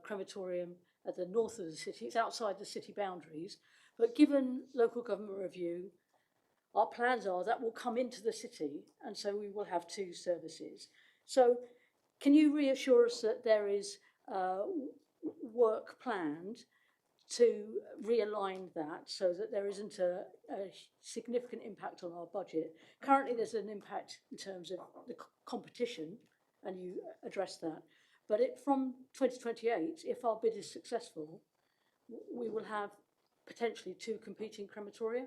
crematorium at the north of the city. It's outside the city boundaries, but given local government review, our plans are that will come into the city, and so we will have two services. So can you reassure us that there is work planned to realign that so that there isn't a significant impact on our budget? Currently, there's an impact in terms of the competition, and you addressed that. But from 2028, if our bid is successful, we will have potentially two competing crematoria.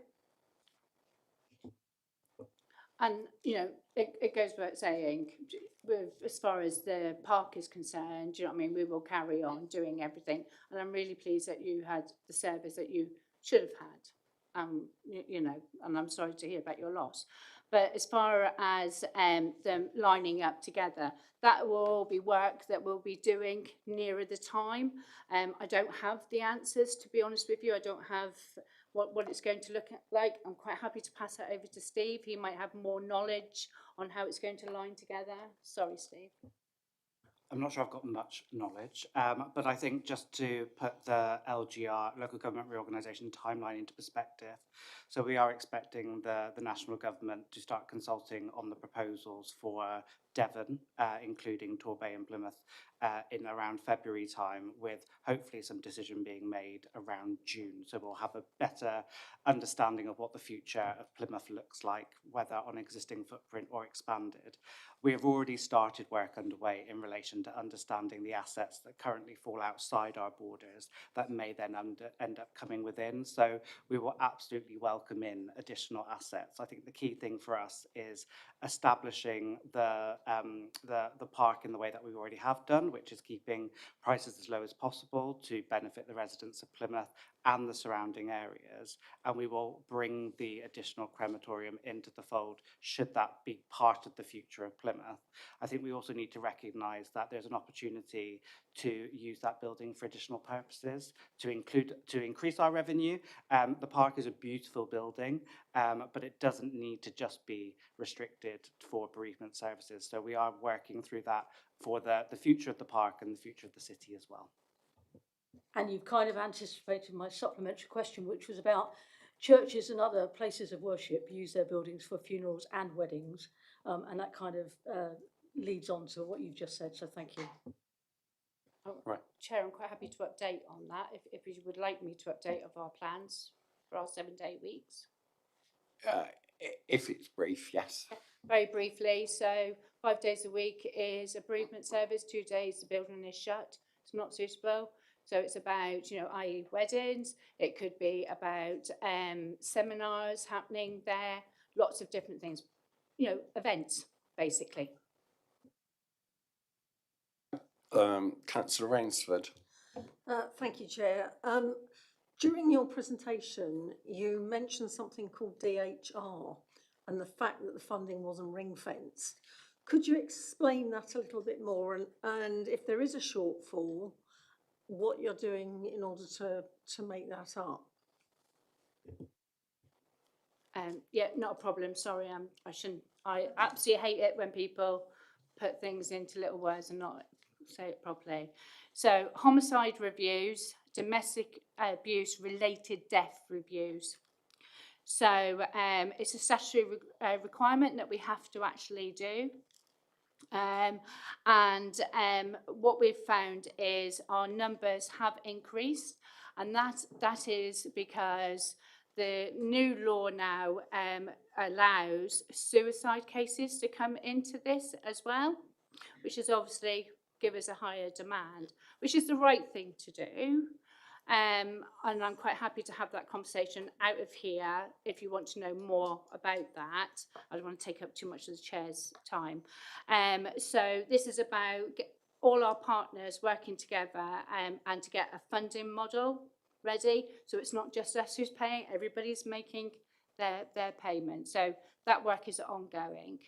And, you know, it goes without saying, as far as the park is concerned, you know what I mean, we will carry on doing everything. And I'm really pleased that you had the service that you should have had, you know, and I'm sorry to hear about your loss. But as far as them lining up together, that will all be work that we'll be doing nearer the time. I don't have the answers, to be honest with you. I don't have what it's going to look like. I'm quite happy to pass that over to Steve. He might have more knowledge on how it's going to line together. Sorry, Steve. I'm not sure I've got much knowledge, but I think just to put the LGR, local government reorganisation timeline into perspective, so we are expecting the national government to start consulting on the proposals for Devon, including Torbay and Plymouth, in around February time, with hopefully some decision being made around June. So we'll have a better understanding of what the future of Plymouth looks like, whether on existing footprint or expanded. We have already started work underway in relation to understanding the assets that currently fall outside our borders that may then end up coming within. So we will absolutely welcome in additional assets. I think the key thing for us is establishing the the park in the way that we already have done, which is keeping prices as low as possible to benefit the residents of Plymouth and the surrounding areas. And we will bring the additional crematorium into the fold should that be part of the future of Plymouth. I think we also need to recognise that there's an opportunity to use that building for additional purposes, to increase our revenue. The park is a beautiful building, but it doesn't need to just be restricted for bereavement services. So we are working through that for the future of the park and the future of the city as well. And you've kind of anticipated my supplementary question, which was about churches and other places of worship use their buildings for funerals and weddings. And that kind of leads on to what you've just said. So thank you. Right. Chair, I'm quite happy to update on that if you would like me to update of our plans for our 7-day weeks. If it's brief, yes. Very briefly, so 5 days a week is a bereavement service, 2 days the building is shut, it's not suitable. So it's about, i.e. weddings, it could be about seminars happening there, lots of different things, events, basically. Councillor Rainsford. Thank you, Chair. During your presentation, you mentioned something called DHR and the fact that the funding wasn't ring-fenced. Could you explain that a little bit more? And if there is a shortfall, what you're doing in order to make that up? Yeah, not a problem. Sorry, I absolutely hate it when people put things into little words and not say it properly. So homicide reviews, domestic abuse related death reviews. So it's a statutory requirement that we have to actually do. What we've found is our numbers have increased, and that is because the new law now allows suicide cases to come into this as well, which is obviously give us a higher demand, which is the right thing to do. And I'm quite happy to have that conversation out of here if you want to know more about that. I don't want to take up too much of the chair's time. So this is about all our partners working together and to get a funding model ready. So it's not just us who's paying, everybody's making their payment. So that work is ongoing.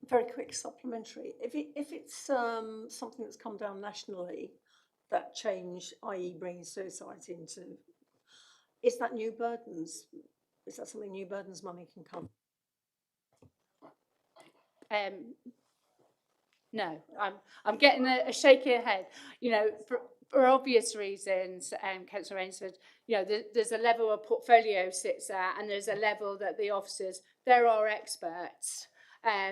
Very quick supplementary. If it's something that's come down nationally, that change, i.e. bringing suicide into, is that new burdens? Is that something new burdens money can cover? No, I'm getting a shaky head. For obvious reasons, Councillor Rainsford, there's a level of portfolio sits there, and there's a level that the officers, they're our experts.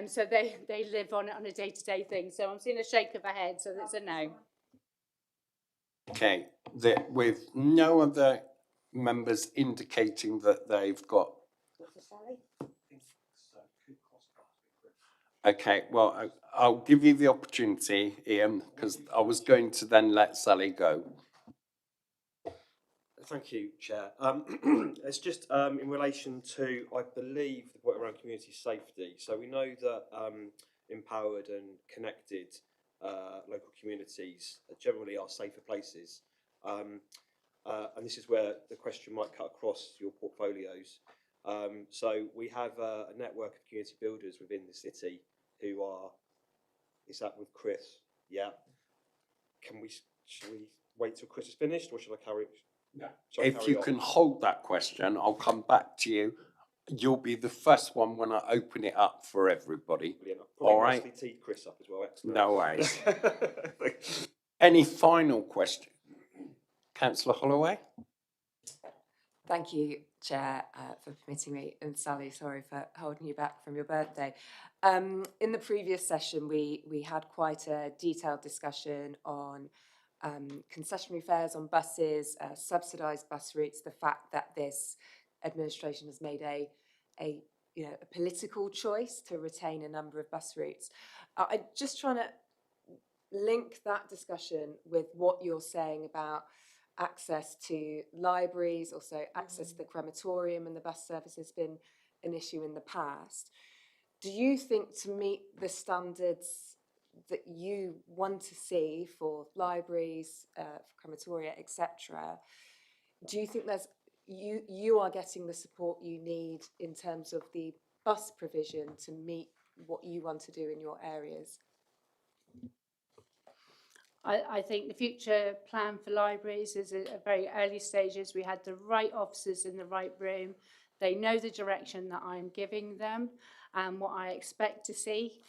So they live on it on a day-to-day thing. So I'm seeing a shake of a head, so that's a no. Okay, with no other members indicating that they've got. Okay, well, I'll give you the opportunity, Ian, because I was going to then let Sally go. Thank you, Chair. It's just in relation to, I believe, the point around community safety. So we know that empowered and connected local communities generally are safer places. And this is where the question might cut across your portfolios. So we have a network of community builders within the city who are, is that with Chris? Yeah. Should we wait till Chris is finished, or should I carry? No. If you can hold that question, I'll come back to you. You'll be the first one when I open it up for everybody. All right. Nicely teed Chris up as well. Excellent. No worries. Any final question? Councillor Holloway? Thank you, Chair, for permitting me. And Sally, sorry for holding you back from your birthday. In the previous session, we had quite a detailed discussion on concessionary fares on buses, subsidised bus routes, the fact that this administration has made a political choice to retain a number of bus routes. I'm just trying to link that discussion with what you're saying about access to libraries, also access to the crematorium, and the bus service has been an issue in the past. do you think to meet the standards that you want to see for libraries, for crematoria, etc., do you think you are getting the support you need in terms of the bus provision to meet what you want to do in your areas? I think the future plan for libraries is at very early stages. We had the right officers in the right room. They know the direction that I'm giving them and what I expect to see.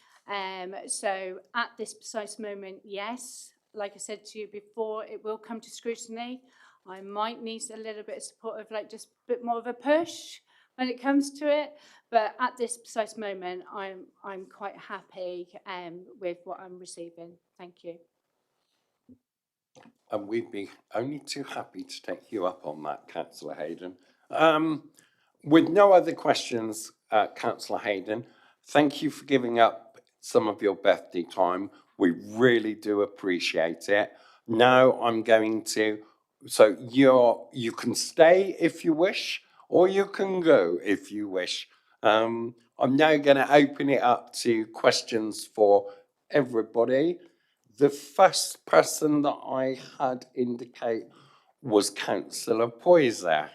So at this precise moment, yes, like I said to you before, it will come to scrutiny. I might need a little bit of support of like just a bit more of a push when it comes to it. But at this precise moment, I'm quite happy with what I'm receiving. Thank you. And we'd be only too happy to take you up on that, Councillor Hayden. With no other questions, Councillor Hayden, thank you for giving up some of your birthday time. We really do appreciate it. Now I'm going to, so you can stay if you wish, or you can go if you wish. I'm now going to open it up to questions for everybody. The first person that I had indicate was Councillor Poyser.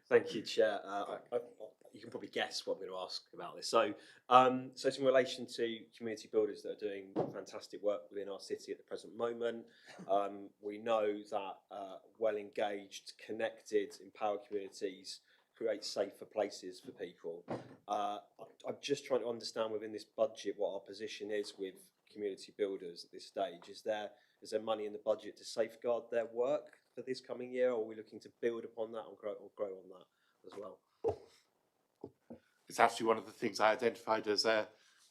Thank you, Chair. You can probably guess what I'm going to ask about this. So it's in relation to community builders that are doing fantastic work within our city at the present moment. We know that well-engaged, connected, empowered communities create safer places for people. I'm just trying to understand within this budget what our position is with community builders at this stage. Is there money in the budget to safeguard their work for this coming year, or are we looking to build upon that or grow on that as well? It's actually one of the things I identified as a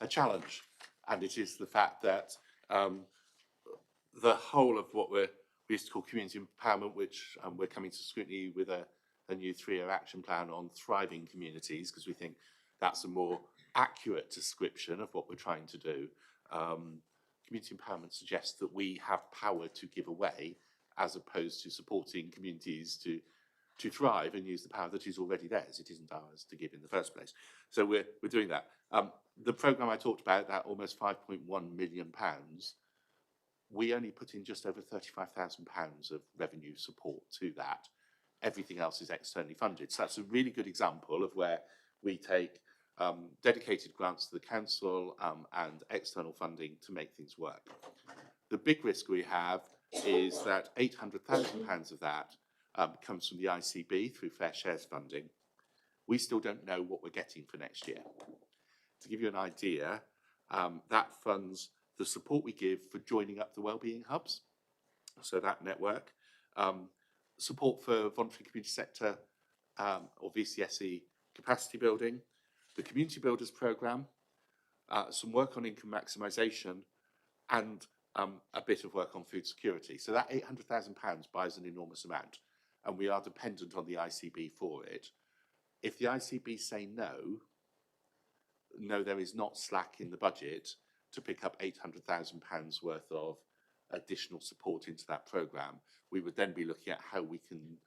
challenge, and it is the fact that the whole of what we used to call community empowerment, which we're coming to scrutiny with a new 3-year action plan on thriving communities, because we think that's a more accurate description of what we're trying to do. Community empowerment suggests that we have power to give away, as opposed to supporting communities to thrive and use the power that is already theirs. It isn't ours to give in the first place. So we're doing that. The programme I talked about, that almost £5.1 million, we only put in just over £35,000 of revenue support to that. Everything else is externally funded. So that's a really good example of where we take dedicated grants to the council and external funding to make things work. The big risk we have is that £800,000 of that comes from the ICB through Fair Shares funding. We still don't know what we're getting for next year. To give you an idea, that funds the support we give for joining up the wellbeing hubs, so that network, support for voluntary community sector or VCSE capacity building, the Community Builders Programme, some work on income maximisation, and a bit of work on food security. So that £800,000 buys an enormous amount, and we are dependent on the ICB for it. If the ICB say no, there is not slack in the budget to pick up £800,000 worth of additional support into that programme. We would then be looking at how we can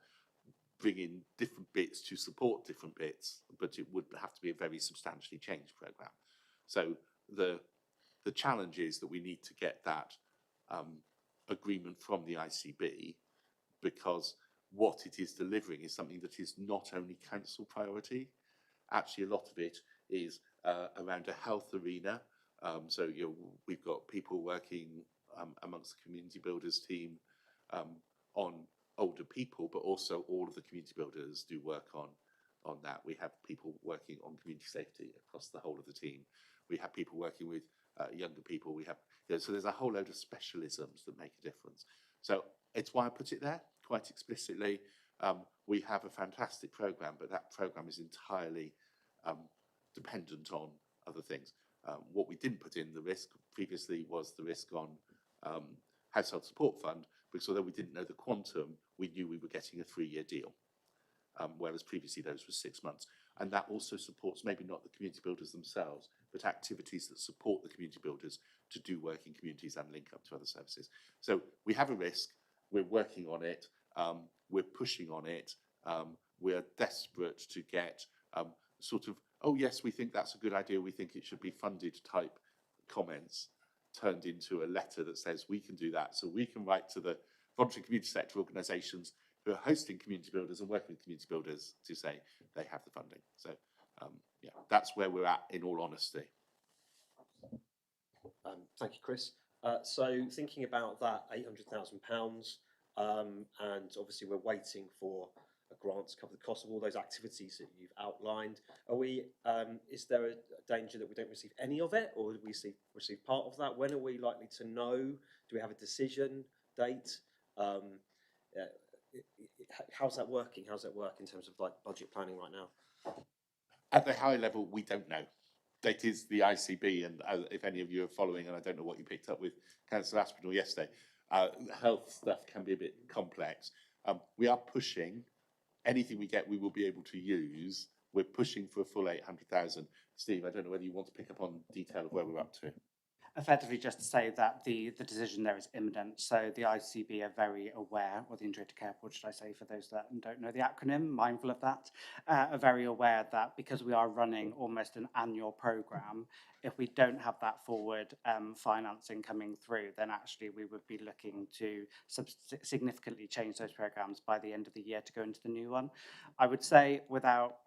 bring in different bits to support different bits, but it would have to be a very substantially changed programme. So the challenge is that we need to get that agreement from the ICB, because what it is delivering is something that is not only council priority. Actually, a lot of it is around a health arena. So we've got people working amongst the community builders team on older people, but also all of the community builders do work on that. We have people working on community safety across the whole of the team. We have people working with younger people. We have, so there's a whole load of specialisms that make a difference. So it's why I put it there quite explicitly. We have a fantastic programme, but that programme is entirely dependent on other things. What we didn't put in the risk previously was the risk on Household Support Fund, because although we didn't know the quantum, we knew we were getting a 3-year deal, whereas previously those were 6 months. And that also supports maybe not the community builders themselves, but activities that support the community builders to do work in communities and link up to other services. So we have a risk, we're working on it, we're pushing on it, we're desperate to get sort of oh yes, we think that's a good idea, we think it should be funded type comments turned into a letter that says we can do that. So we can write to the voluntary community sector organisations who are hosting community builders and working with community builders to say they have the funding. So yeah, that's where we're at in all honesty. Thank you, Chris. So thinking about that £800,000, and obviously we're waiting for a grant to cover the cost of all those activities that you've outlined. Are we? Is there a danger that we don't receive any of it, or do we receive part of that? When are we likely to know? Do we have a decision date? How's that working? How's that work in terms of like budget planning right now? At the high level, we don't know. That is the ICB, and if any of you are following, and I don't know what you picked up with Councillor Aspinall yesterday, health stuff can be a bit complex. We are pushing. Anything we get, we will be able to use. We're pushing for a full 800,000. Steve, I don't know whether you want to pick up on detail of where we're up to. Effectively, just to say that the decision there is imminent. So the ICB are very aware, or the Integrated Care Board, should I say, for those that don't know the acronym, mindful of that, are very aware that because we are running almost an annual programme, if we don't have that forward financing coming through, then actually we would be looking to significantly change those programmes by the end of the year to go into the new one. I would say, without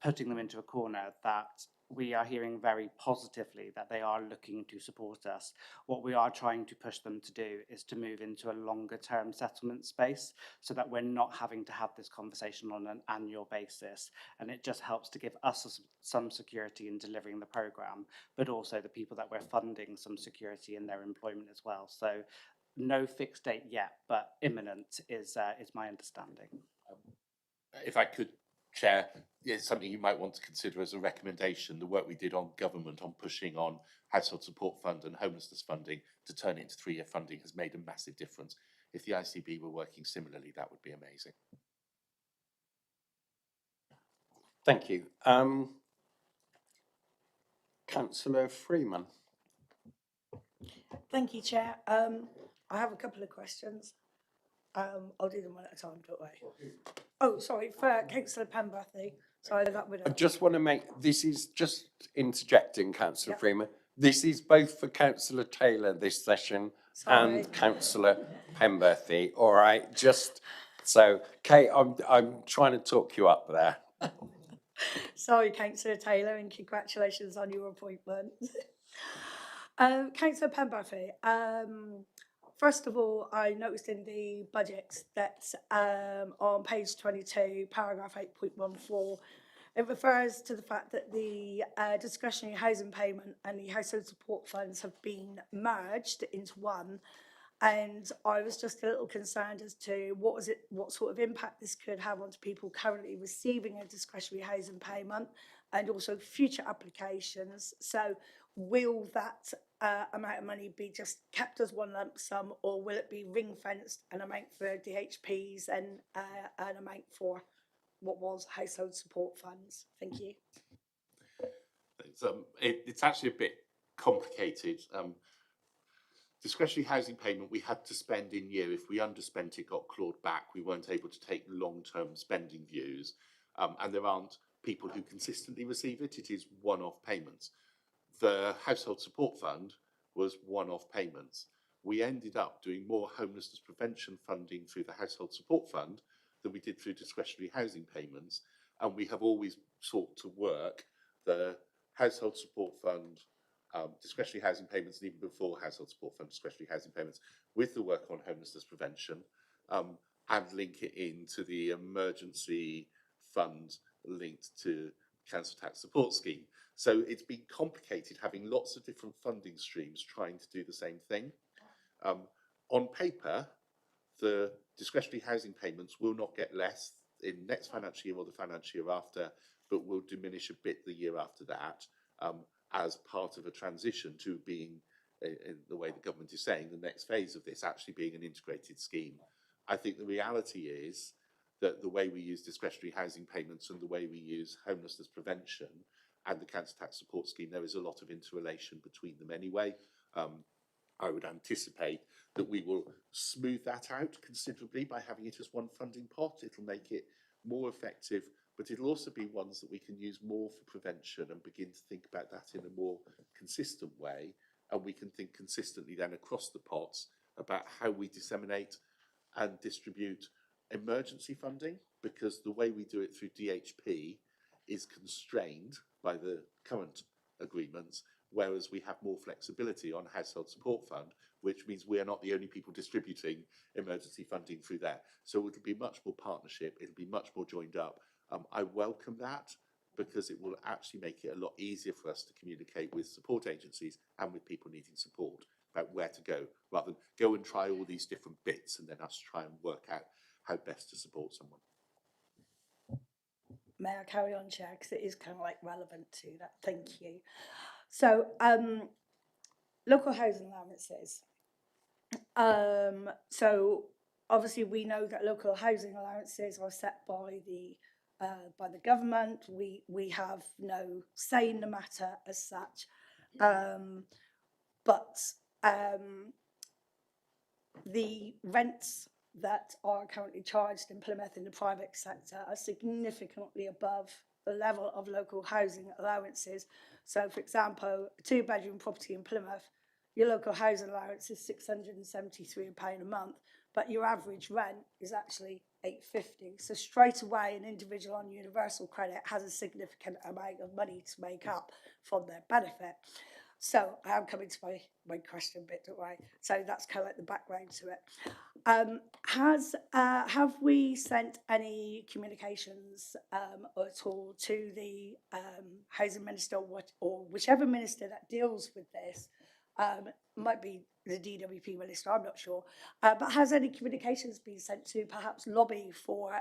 putting them into a corner, that we are hearing very positively that they are looking to support us. What we are trying to push them to do is to move into a longer term settlement space so that we're not having to have this conversation on an annual basis. And it just helps to give us some security in delivering the programme, but also the people that we're funding some security in their employment as well. So no fixed date yet, but imminent is my understanding. If I could, Chair, it's something you might want to consider as a recommendation. The work we did on government on pushing on household support fund and homelessness funding to turn it into 3-year funding has made a massive difference. If the ICB were working similarly, that would be amazing. Thank you. Councillor Freeman. Thank you, Chair. I have a couple of questions. I'll do them one at a time, don't worry. Oh, sorry, for Councillor Penberthy. Sorry, that would. I just want to make, this is just interjecting, Councillor Freeman. This is both for Councillor Taylor this session and Councillor Penberthy. All right, just so, Kate, I'm trying to talk you up there. Sorry, Councillor Taylor, and congratulations on your appointment. Councillor Penberthy, first of all, I noticed in the budget that on page 22, paragraph 8.14, it refers to the fact that the discretionary housing payment and the household support funds have been merged into one. And I was just a little concerned as to what sort of impact this could have on people currently receiving a discretionary housing payment and also future applications. So will that amount of money be just kept as one lump sum, or will it be ring fenced, an amount for DHPs and an amount for what was household support funds? Thank you. It's actually a bit complicated. Discretionary housing payment we had to spend in year. If we underspent, it got clawed back. We weren't able to take long-term spending views, and there aren't people who consistently receive it. It is one-off payments. The household support fund was one-off payments. We ended up doing more homelessness prevention funding through the household support fund than we did through discretionary housing payments, and we have always sought to work the household support fund, discretionary housing payments, and even before household support fund discretionary housing payments, with the work on homelessness prevention, and link it into the emergency fund linked to council tax support scheme. So it's been complicated having lots of different funding streams trying to do the same thing. On paper, the discretionary housing payments will not get less in next financial year or the financial year after, but will diminish a bit the year after that, as part of a transition to being, in the way the government is saying, the next phase of this actually being an integrated scheme. I think the reality is that the way we use discretionary housing payments and the way we use homelessness prevention and the council tax support scheme, there is a lot of interrelation between them anyway. I would anticipate that we will smooth that out considerably by having it as one funding pot. It'll make it more effective but it'll also be ones that we can use more for prevention and begin to think about that in a more consistent way. And we can think consistently then across the pots about how we disseminate and distribute emergency funding, because the way we do it through DHP is constrained by the current agreements, whereas we have more flexibility on Household Support Fund, which means we are not the only people distributing emergency funding through there. So it'll be much more partnership, it'll be much more joined up. I welcome that, because it will actually make it a lot easier for us to communicate with support agencies and with people needing support about where to go, rather than go and try all these different bits and then us try and work out how best to support someone. May I carry on, Chair, because it is kind of like relevant to that. Thank you. So, local housing allowances. So obviously we know that local housing allowances are set by the government. We have no say in the matter as such, but the rents that are currently charged in Plymouth in the private sector are significantly above the level of local housing allowances. So, for example, a 2-bedroom property in Plymouth, your local housing allowance is £673 a month, but your average rent is actually £850. So straight away, an individual on universal credit has a significant amount of money to make up from their benefit. So I am coming to my question bit, don't I? So that's kind of like the background to it. Have we sent any communications at all to the housing minister or whichever minister that deals with this? Might be the DWP minister, I'm not sure. But has any communications been sent to perhaps lobby for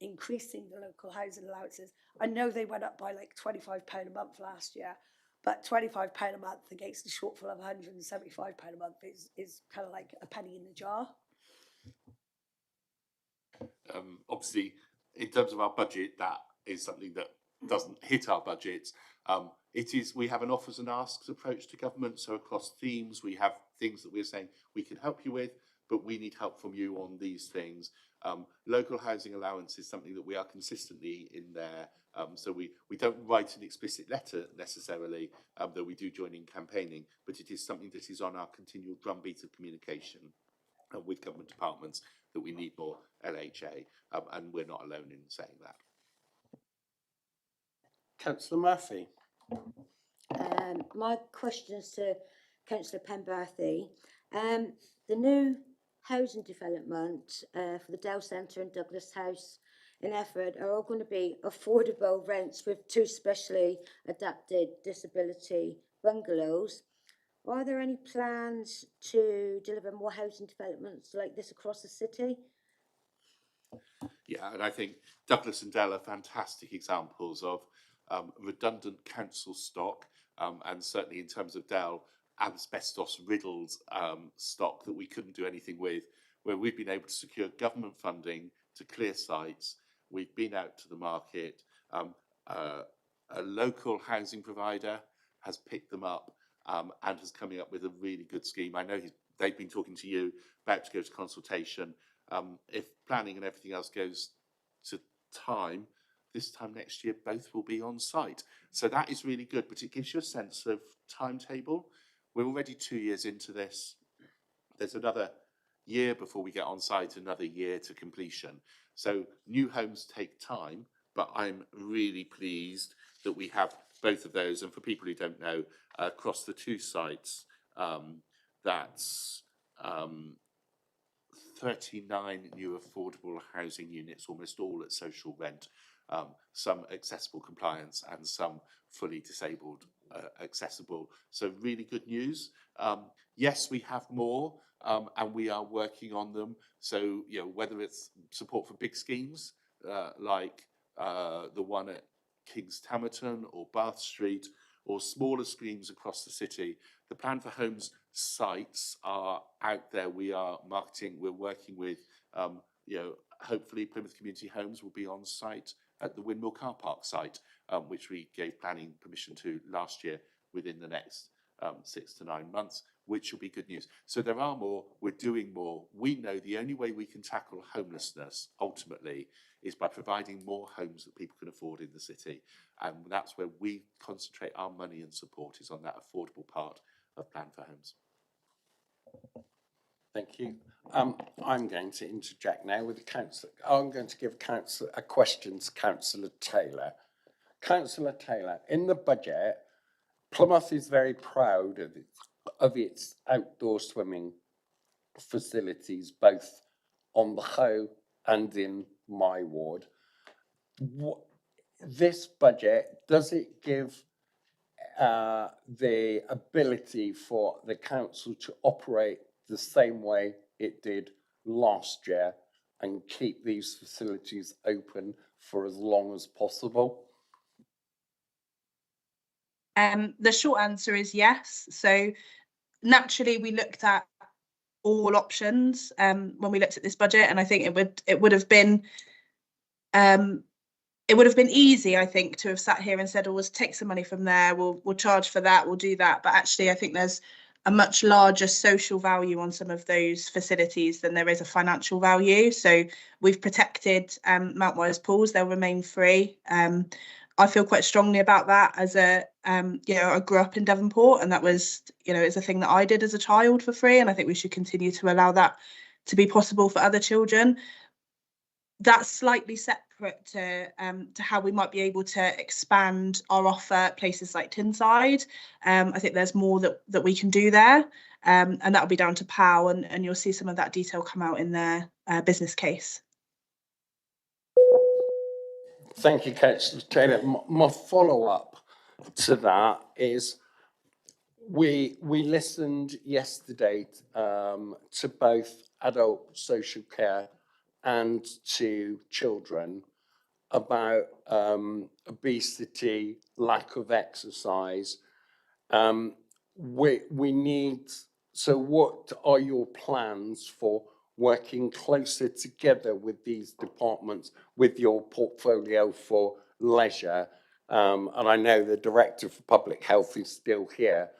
increasing the local housing allowances? I know they went up by like £25 a month last year, but £25 a month against a shortfall of £175 a month is kind of like a penny in the jar. Obviously, in terms of our budget, that is something that doesn't hit our budgets. We have an offers and asks approach to government. So across themes, we have things that we're saying we can help you with, but we need help from you on these things. Local housing allowance is something that we are consistently in there. So we don't write an explicit letter necessarily, though we do join in campaigning, but it is something that is on our continual drumbeat of communication with government departments, that we need more LHA, and we're not alone in saying that. Councillor Murphy. My question is to Councillor Penberthy. The new housing development for the Dell Centre and Douglas House in Efford are all going to be affordable rents with 2 specially adapted disability bungalows. Are there any plans to deliver more housing developments like this across the city? Yeah, and I think Douglas and Dell are fantastic examples of redundant council stock, and certainly in terms of Dell, asbestos-riddled stock that we couldn't do anything with, where we've been able to secure government funding to clear sites. We've been out to the market. A local housing provider has picked them up and is coming up with a really good scheme. I know they've been talking to you, about to go to consultation. If planning and everything else goes to time, this time next year, both will be on site. So that is really good, but it gives you a sense of timetable. We're already 2 years into this. There's another year before we get on site, another year to completion. So new homes take time, but I'm really pleased that we have both of those. And for people who don't know, across the 2 sites, that's 39 new affordable housing units, almost all at social rent, some accessible compliance and some fully disabled accessible. So really good news. Yes, we have more and we are working on them. So, you know, whether it's support for big schemes like the one at King's Tamerton or Bath Street, or smaller schemes across the city, the Plan for Homes sites are out there. We are marketing, we're working with, you know, hopefully Plymouth Community Homes will be on site at the Windmill Car Park site, which we gave planning permission to last year within the next 6 to 9 months, which will be good news. So there are more, we're doing more. We know the only way we can tackle homelessness ultimately is by providing more homes that people can afford in the city. And that's where we concentrate our money and support, is on that affordable part of Plan for Homes. Thank you. I'm going to interject now with the councillor. I'm going to give a question to Councillor Taylor. Councillor Taylor, in the budget, Plymouth is very proud of its outdoor swimming facilities, both on the Hoe and in my ward. This budget, does it give the ability for the council to operate the same way it did last year and keep these facilities open for as long as possible? The short answer is yes. So naturally, we looked at all options when we looked at this budget, and I think it would have been easy, I think, to have sat here and said, "Oh, we'll take some money from there. We'll charge for that. We'll do that." But actually, I think there's a much larger social value on some of those facilities than there is a financial value. So we've protected Mount Wise pools; they'll remain free. I feel quite strongly about that as I grew up in Devonport, and that was, it's a thing that I did as a child for free. And I think we should continue to allow that to be possible for other children. That's slightly separate to how we might be able to expand our offer at places like Tyneside. I think there's more that we can do there, and that'll be down to POW, and you'll see some of that detail come out in their business case. Thank you, Councillor Taylor. My follow-up to that is we listened yesterday to both adult social care and to children about obesity, lack of exercise. We need, so what are your plans for working closer together with these departments, with your portfolio for leisure? And I know the Director for Public Health is still here.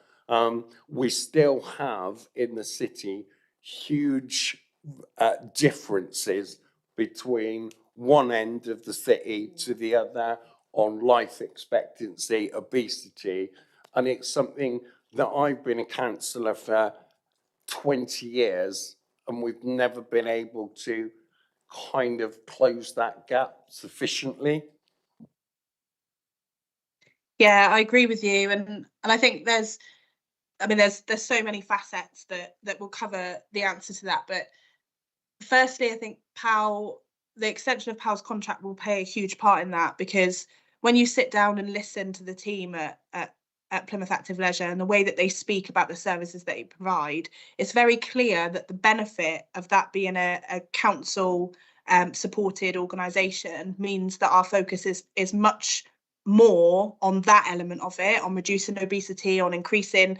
We still have in the city huge differences between one end of the city to the other on life expectancy, obesity, and it's something that I've been a councillor for 20 years, and we've never been able to kind of close that gap sufficiently. Yeah, I agree with you, and I think there's so many facets that will cover the answer to that. But firstly, I think the extension of POW's contract will play a huge part in that, because when you sit down and listen to the team at Plymouth Active Leisure and the way that they speak about the services that they provide, it's very clear that the benefit of that being a council supported organisation means that our focus is much more on that element of it, on reducing obesity, on increasing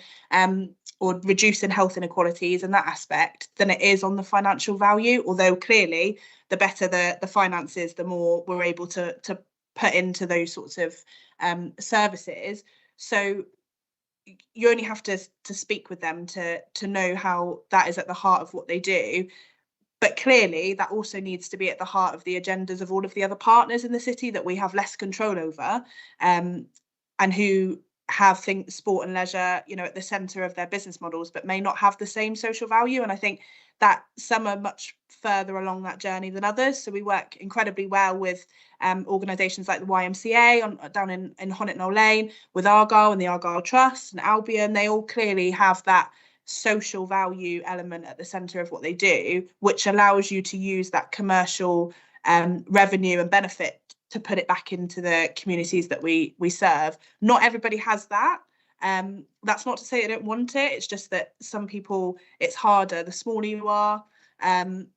or reducing health inequalities and that aspect, than it is on the financial value. Although clearly the better the finances, the more we're able to put into those sorts of services. So you only have to speak with them to know how that is at the heart of what they do. But clearly, that also needs to be at the heart of the agendas of all of the other partners in the city that we have less control over, and who have sport and leisure, at the centre of their business models, but may not have the same social value. And I think that some are much further along that journey than others. So we work incredibly well with organisations like the YMCA down in Honiton Lane, with Argyle and the Argyle Trust and Albion. They all clearly have that social value element at the centre of what they do, which allows you to use that commercial revenue and benefit to put it back into the communities that we serve. Not everybody has that. That's not to say they don't want it. It's just that some people, it's harder the smaller you are, and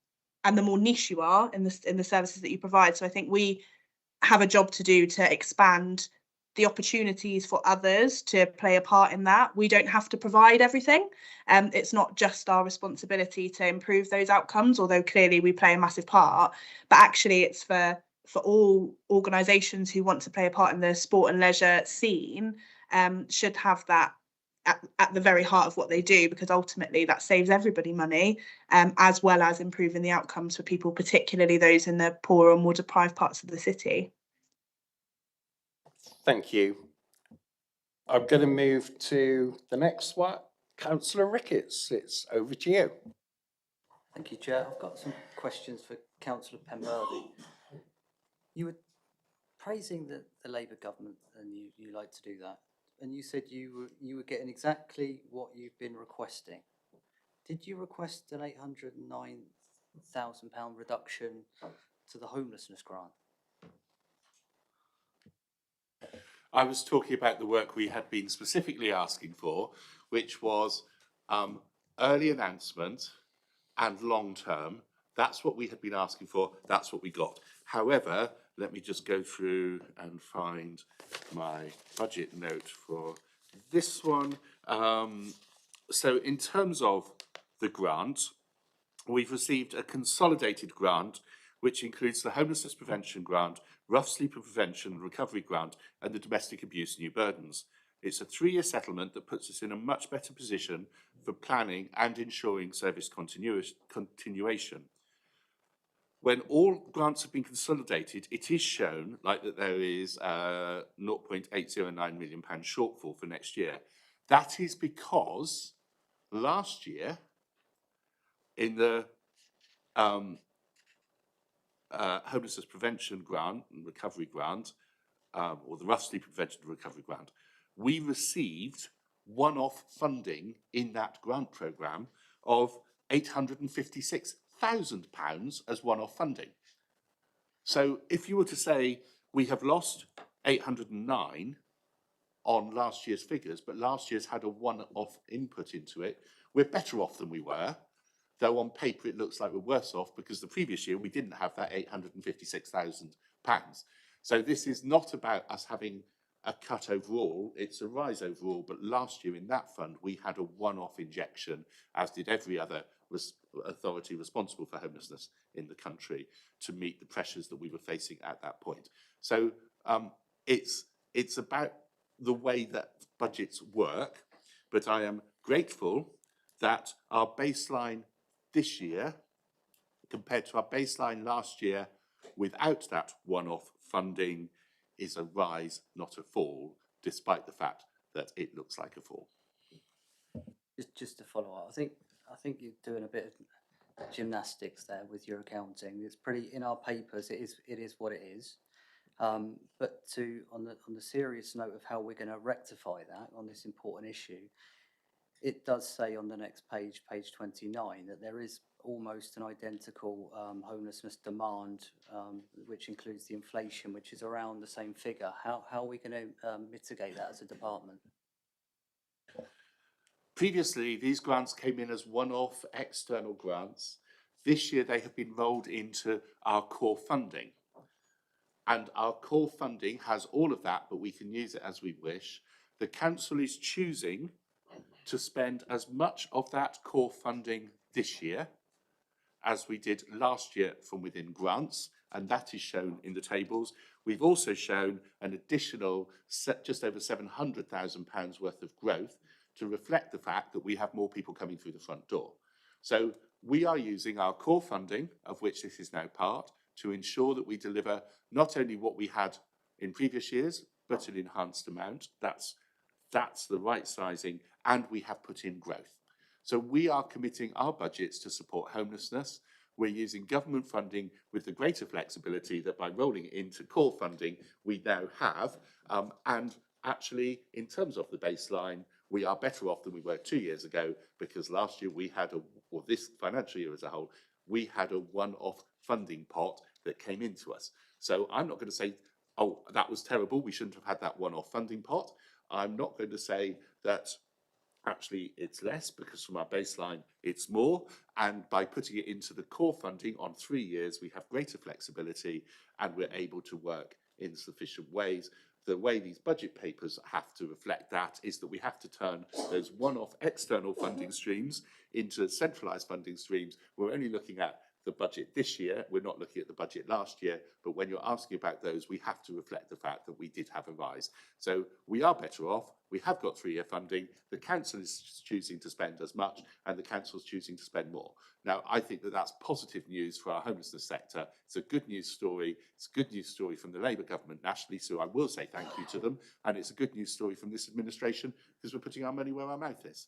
the more niche you are in the services that you provide. So I think we have a job to do to expand the opportunities for others to play a part in that. We don't have to provide everything. It's not just our responsibility to improve those outcomes, although clearly we play a massive part. But actually it's for all organisations who want to play a part in the sport and leisure scene, should have that at the very heart of what they do, because ultimately that saves everybody money, as well as improving the outcomes for people, particularly those in the poorer and more deprived parts of the city. Thank you. I'm going to move to the next one. Councillor Ricketts, it's over to you. Thank you, Chair. I've got some questions for Councillor Penberthy. You were praising the Labour government, and you like to do that. And you said you were getting exactly what you've been requesting. Did you request an £809,000 reduction to the homelessness grant? I was talking about the work we had been specifically asking for, which was early announcement and long term. That's what we had been asking for. That's what we got. However, let me just go through and find my budget note for this one. So in terms of the grant, we've received a consolidated grant which includes the homelessness prevention grant, rough sleeper prevention and recovery grant, and the domestic abuse new burdens. It's a 3-year settlement that puts us in a much better position for planning and ensuring service continuation. When all grants have been consolidated, it is shown like that there is a £0.809 million shortfall for next year. That is because last year, in the homelessness prevention grant and recovery grant, or the rough sleep prevention and recovery grant, we received one-off funding in that grant programme of £856,000 as one-off funding. So if you were to say we have lost 809 on last year's figures, but last year's had a one-off input into it, we're better off than we were. Though on paper it looks like we're worse off because the previous year we didn't have that £856,000. So this is not about us having a cut overall, it's a rise overall, but last year in that fund we had a one-off injection, as did every other authority responsible for homelessness in the country, to meet the pressures that we were facing at that point. So it's about the way that budgets work, but I am grateful that our baseline this year, compared to our baseline last year, without that one-off funding, is a rise, not a fall, despite the fact that it looks like a fall. Just to follow up, I think you're doing a bit of gymnastics there with your accounting. It's pretty, in our papers, it is what it is. But on the serious note of how we're going to rectify that on this important issue, it does say on the next page, page 29, that there is almost an identical homelessness demand, which includes the inflation, which is around the same figure. How are we going to mitigate that as a department? Previously, these grants came in as one-off external grants. This year, they have been rolled into our core funding. And our core funding has all of that, but we can use it as we wish. The council is choosing to spend as much of that core funding this year as we did last year from within grants, and that is shown in the tables. We've also shown an additional just over £700,000 worth of growth to reflect the fact that we have more people coming through the front door. So we are using our core funding, of which this is now part, to ensure that we deliver not only what we had in previous years, but an enhanced amount. That's the right sizing, and we have put in growth. So we are committing our budgets to support homelessness. We're using government funding with the greater flexibility that by rolling it into core funding, we now have. And actually, in terms of the baseline, we are better off than we were 2 years ago, because last year we had or this financial year as a whole, we had a one-off funding pot that came into us. So I'm not going to say, oh, that was terrible, we shouldn't have had that one-off funding pot. I'm not going to say that actually it's less, because from our baseline it's more, and by putting it into the core funding on 3 years we have greater flexibility and we're able to work in sufficient ways. The way these budget papers have to reflect that is that we have to turn those one-off external funding streams into centralised funding streams. We're only looking at the budget this year, we're not looking at the budget last year, but when you're asking about those, we have to reflect the fact that we did have a rise. So we are better off. We have got 3-year funding. The council is choosing to spend as much, and the council is choosing to spend more. Now, I think that that's positive news for our homelessness sector. It's a good news story. It's a good news story from the Labour government nationally, so I will say thank you to them. And it's a good news story from this administration because we're putting our money where our mouth is.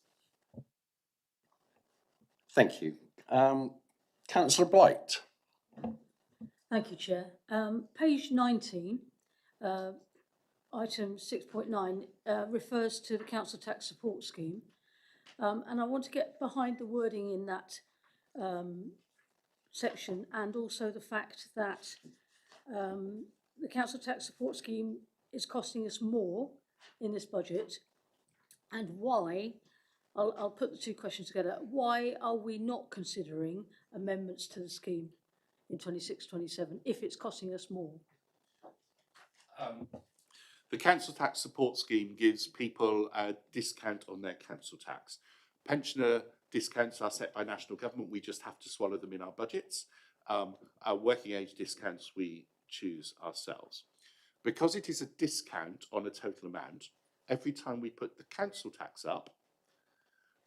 Thank you. Councillor Blight. Thank you, Chair. Page 19, item 6.9 refers to the council tax support scheme. And I want to get behind the wording in that section, and also the fact that the council tax support scheme is costing us more in this budget, and why. I'll put the two questions together. Why are we not considering amendments to the scheme in 26-27 if it's costing us more? The council tax support scheme gives people a discount on their council tax. Pensioner discounts are set by national government. We just have to swallow them in our budgets. Our working age discounts we choose ourselves. Because it is a discount on a total amount, every time we put the council tax up,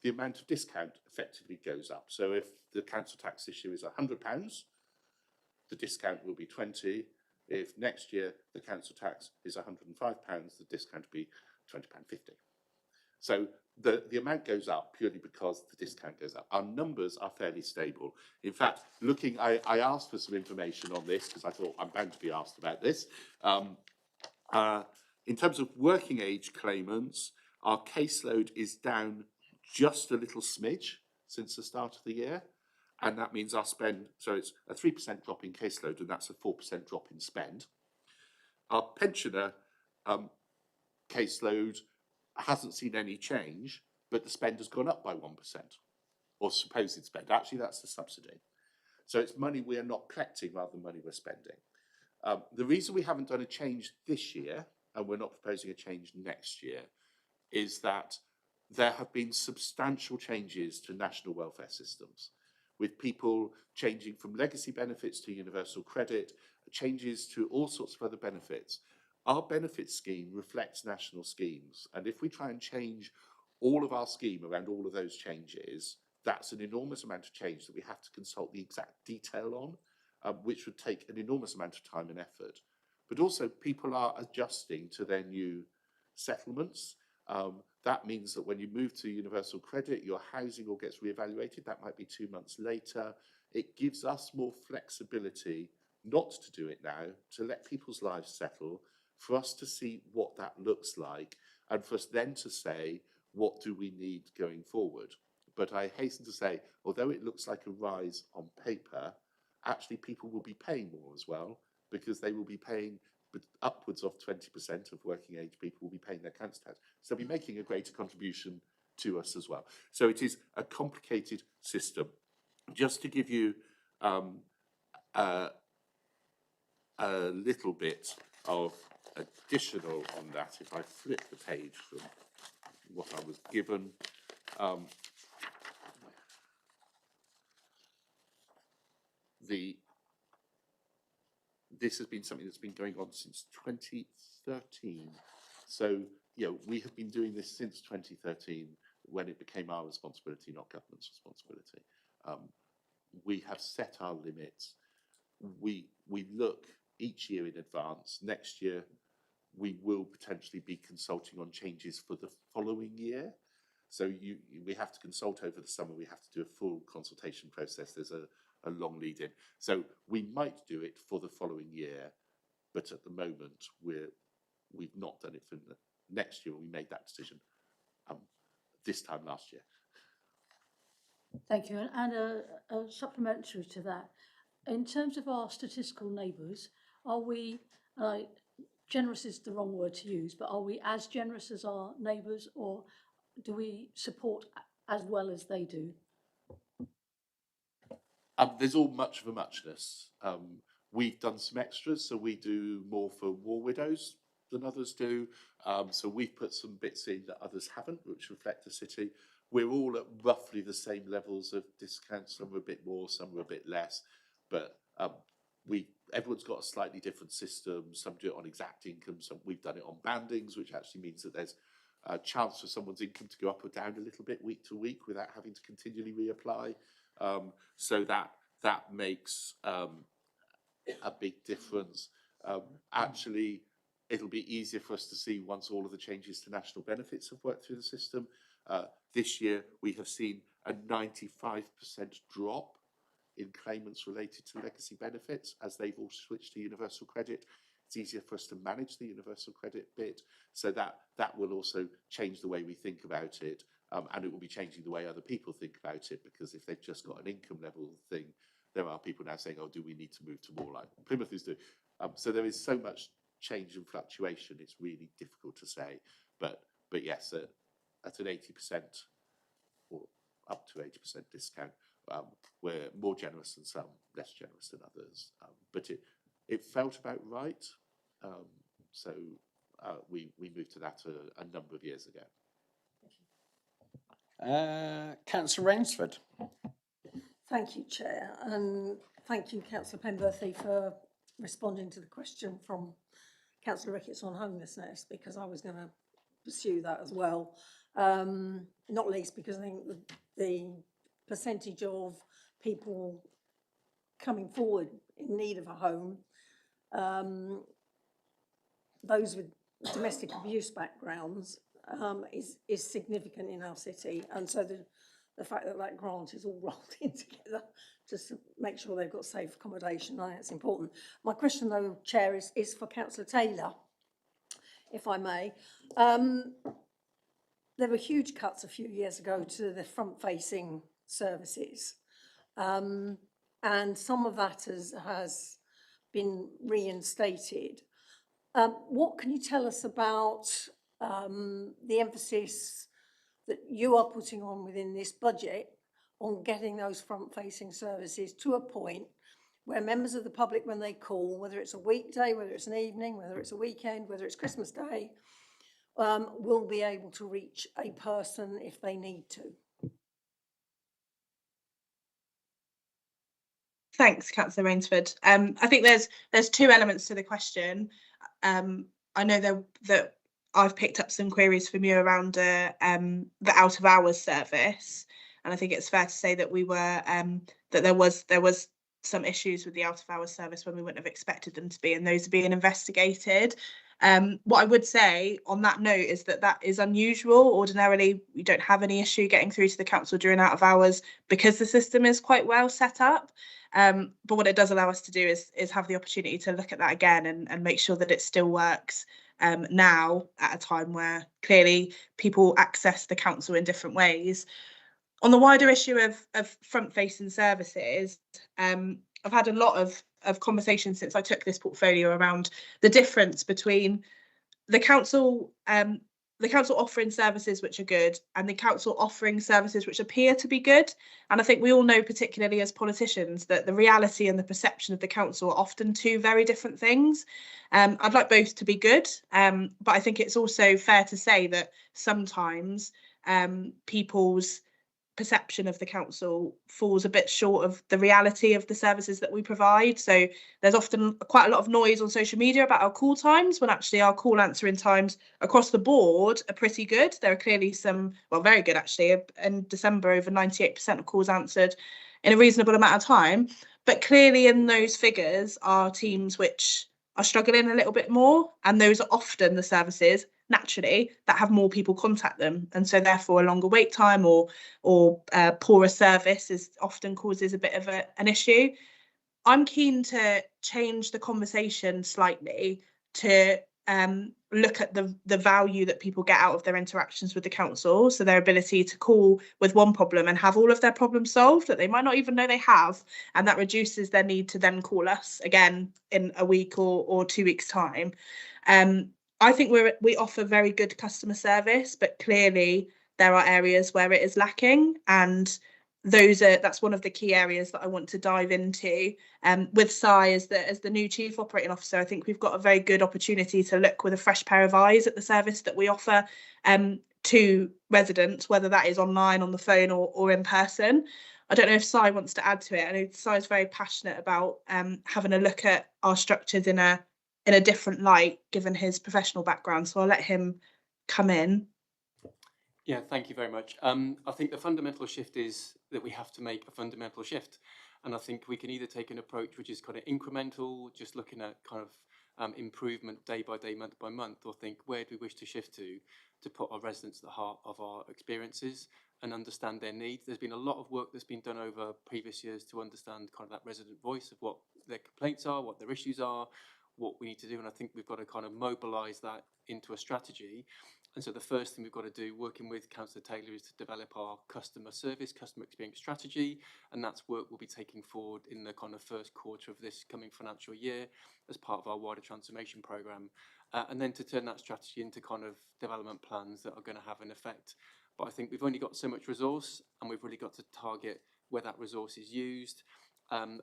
the amount of discount effectively goes up. So if the council tax this year is £100, the discount will be 20. If next year the council tax is £105, the discount will be £20.50. So the amount goes up purely because the discount goes up. Our numbers are fairly stable. In fact, I asked for some information on this because I thought I'm bound to be asked about this. In terms of working age claimants, our caseload is down just a little smidge since the start of the year. And that means our spend, so it's a 3% drop in caseload, and that's a 4% drop in spend. Our pensioner caseload hasn't seen any change, but the spend has gone up by 1%, or supposed spend. Actually, that's the subsidy. So it's money we are not collecting rather than money we're spending. The reason we haven't done a change this year, and we're not proposing a change next year, is that there have been substantial changes to national welfare systems, with people changing from legacy benefits to universal credit, changes to all sorts of other benefits. Our benefit scheme reflects national schemes, and if we try and change all of our scheme around all of those changes, that's an enormous amount of change that we have to consult the exact detail on, which would take an enormous amount of time and effort. But also people are adjusting to their new settlements. That means that when you move to universal credit, your housing all gets reevaluated. That might be 2 months later. It gives us more flexibility not to do it now, to let people's lives settle, for us to see what that looks like, and for us then to say, what do we need going forward? But I hasten to say, although it looks like a rise on paper, actually people will be paying more as well, because they will be paying upwards of 20% of working age people will be paying their council tax. So they'll be making a greater contribution to us as well. So it is a complicated system. Just to give you a little bit of additional on that, if I flip the page from what I was given, this has been something that's been going on since 2013. So, you know, we have been doing this since 2013 when it became our responsibility, not government's responsibility. We have set our limits. We look each year in advance. Next year, we will potentially be consulting on changes for the following year. So we have to consult over the summer. We have to do a full consultation process. There's a long lead in. So we might do it for the following year, but at the moment we've not done it for the next year. We made that decision this time last year. Thank you. And a supplementary to that, in terms of our statistical neighbours, are we, generous is the wrong word to use, but are we as generous as our neighbours, or do we support as well as they do? There's all much of a muchness. We've done some extras, so we do more for war widows than others do. So we've put some bits in that others haven't, which reflect the city. We're all at roughly the same levels of discount. Some are a bit more, some are a bit less. but everyone's got a slightly different system. Some do it on exact income, some we've done it on bandings, which actually means that there's a chance for someone's income to go up or down a little bit week to week without having to continually reapply. So that makes a big difference. Actually, it'll be easier for us to see once all of the changes to national benefits have worked through the system. This year, we have seen a 95% drop in claimants related to legacy benefits as they've all switched to universal credit. It's easier for us to manage the universal credit bit, so that will also change the way we think about it, and it will be changing the way other people think about it, because if they've just got an income level thing, there are people now saying, oh, do we need to move to more like Plymouth is doing? So there is so much change and fluctuation, it's really difficult to say, but yes, at an 80% or up to 80% discount, we're more generous than some, less generous than others, but it felt about right, so we moved to that a number of years ago. Councillor Rainsford. Thank you, Chair, and thank you, Councillor Penberthy, for responding to the question from Councillor Ricketts on homelessness, because I was going to pursue that as well, not least because I think the percentage of people coming forward in need of a home, those with domestic abuse backgrounds, is significant in our city, and so the fact that that grant is all rolled in together just to make sure they've got safe accommodation, I think it's important. My question, though, Chair, is for Councillor Taylor, if I may. There were huge cuts a few years ago to the front-facing services, and some of that has been reinstated. What can you tell us about the emphasis that you are putting on within this budget on getting those front-facing services to a point where members of the public, when they call, whether it's a weekday, whether it's an evening, whether it's a weekend, whether it's Christmas Day, will be able to reach a person if they need to? Thanks, Councillor Rainsford. I think there's two elements to the question. I know that I've picked up some queries from you around the out of hours service, and I think it's fair to say that we were that there was some issues with the out of hours service when we wouldn't have expected them to be, and those are being investigated. What I would say on that note is that is unusual. Ordinarily, we don't have any issue getting through to the council during out of hours because the system is quite well set up. But what it does allow us to do is have the opportunity to look at that again and make sure that it still works now at a time where clearly people access the council in different ways. On the wider issue of front-facing services, I've had a lot of conversations since I took this portfolio around the difference between the council offering services which are good and the council offering services which appear to be good. And I think we all know, particularly as politicians, that the reality and the perception of the council are often two very different things. I'd like both to be good, but I think it's also fair to say that sometimes people's perception of the council falls a bit short of the reality of the services that we provide. So there's often quite a lot of noise on social media about our call times, when actually our call answering times across the board are pretty good. There are clearly some, well, very good actually. In December, over 98% of calls answered in a reasonable amount of time. But clearly in those figures are teams which are struggling a little bit more, and those are often the services naturally that have more people contact them, and so therefore a longer wait time or poorer service is often causes a bit of an issue. I'm keen to change the conversation slightly to look at the value that people get out of their interactions with the council, so their ability to call with one problem and have all of their problems solved that they might not even know they have, and that reduces their need to then call us again in a week or 2 weeks' time. I think we offer very good customer service, but clearly there are areas where it is lacking, and that's one of the key areas that I want to dive into. With Si as the new Chief Operating Officer, I think we've got a very good opportunity to look with a fresh pair of eyes at the service that we offer to residents, whether that is online, on the phone, or in person. I don't know if Si wants to add to it. I know Si is very passionate about having a look at our structures in a different light, given his professional background. So I'll let him come in. Yeah, thank you very much. I think the fundamental shift is that we have to make a fundamental shift. And I think we can either take an approach which is kind of incremental, just looking at kind of improvement day by day, month by month, or think where do we wish to shift to put our residents at the heart of our experiences and understand their needs. There's been a lot of work that's been done over previous years to understand kind of that resident voice of what their complaints are, what their issues are, what we need to do. And I think we've got to kind of mobilise that into a strategy. And so the first thing we've got to do, working with Councillor Taylor, is to develop our customer service, customer experience strategy. And that's work we'll be taking forward in the kind of first quarter of this coming financial year as part of our wider transformation programme. And then to turn that strategy into kind of development plans that are going to have an effect. But I think we've only got so much resource, and we've really got to target where that resource is used.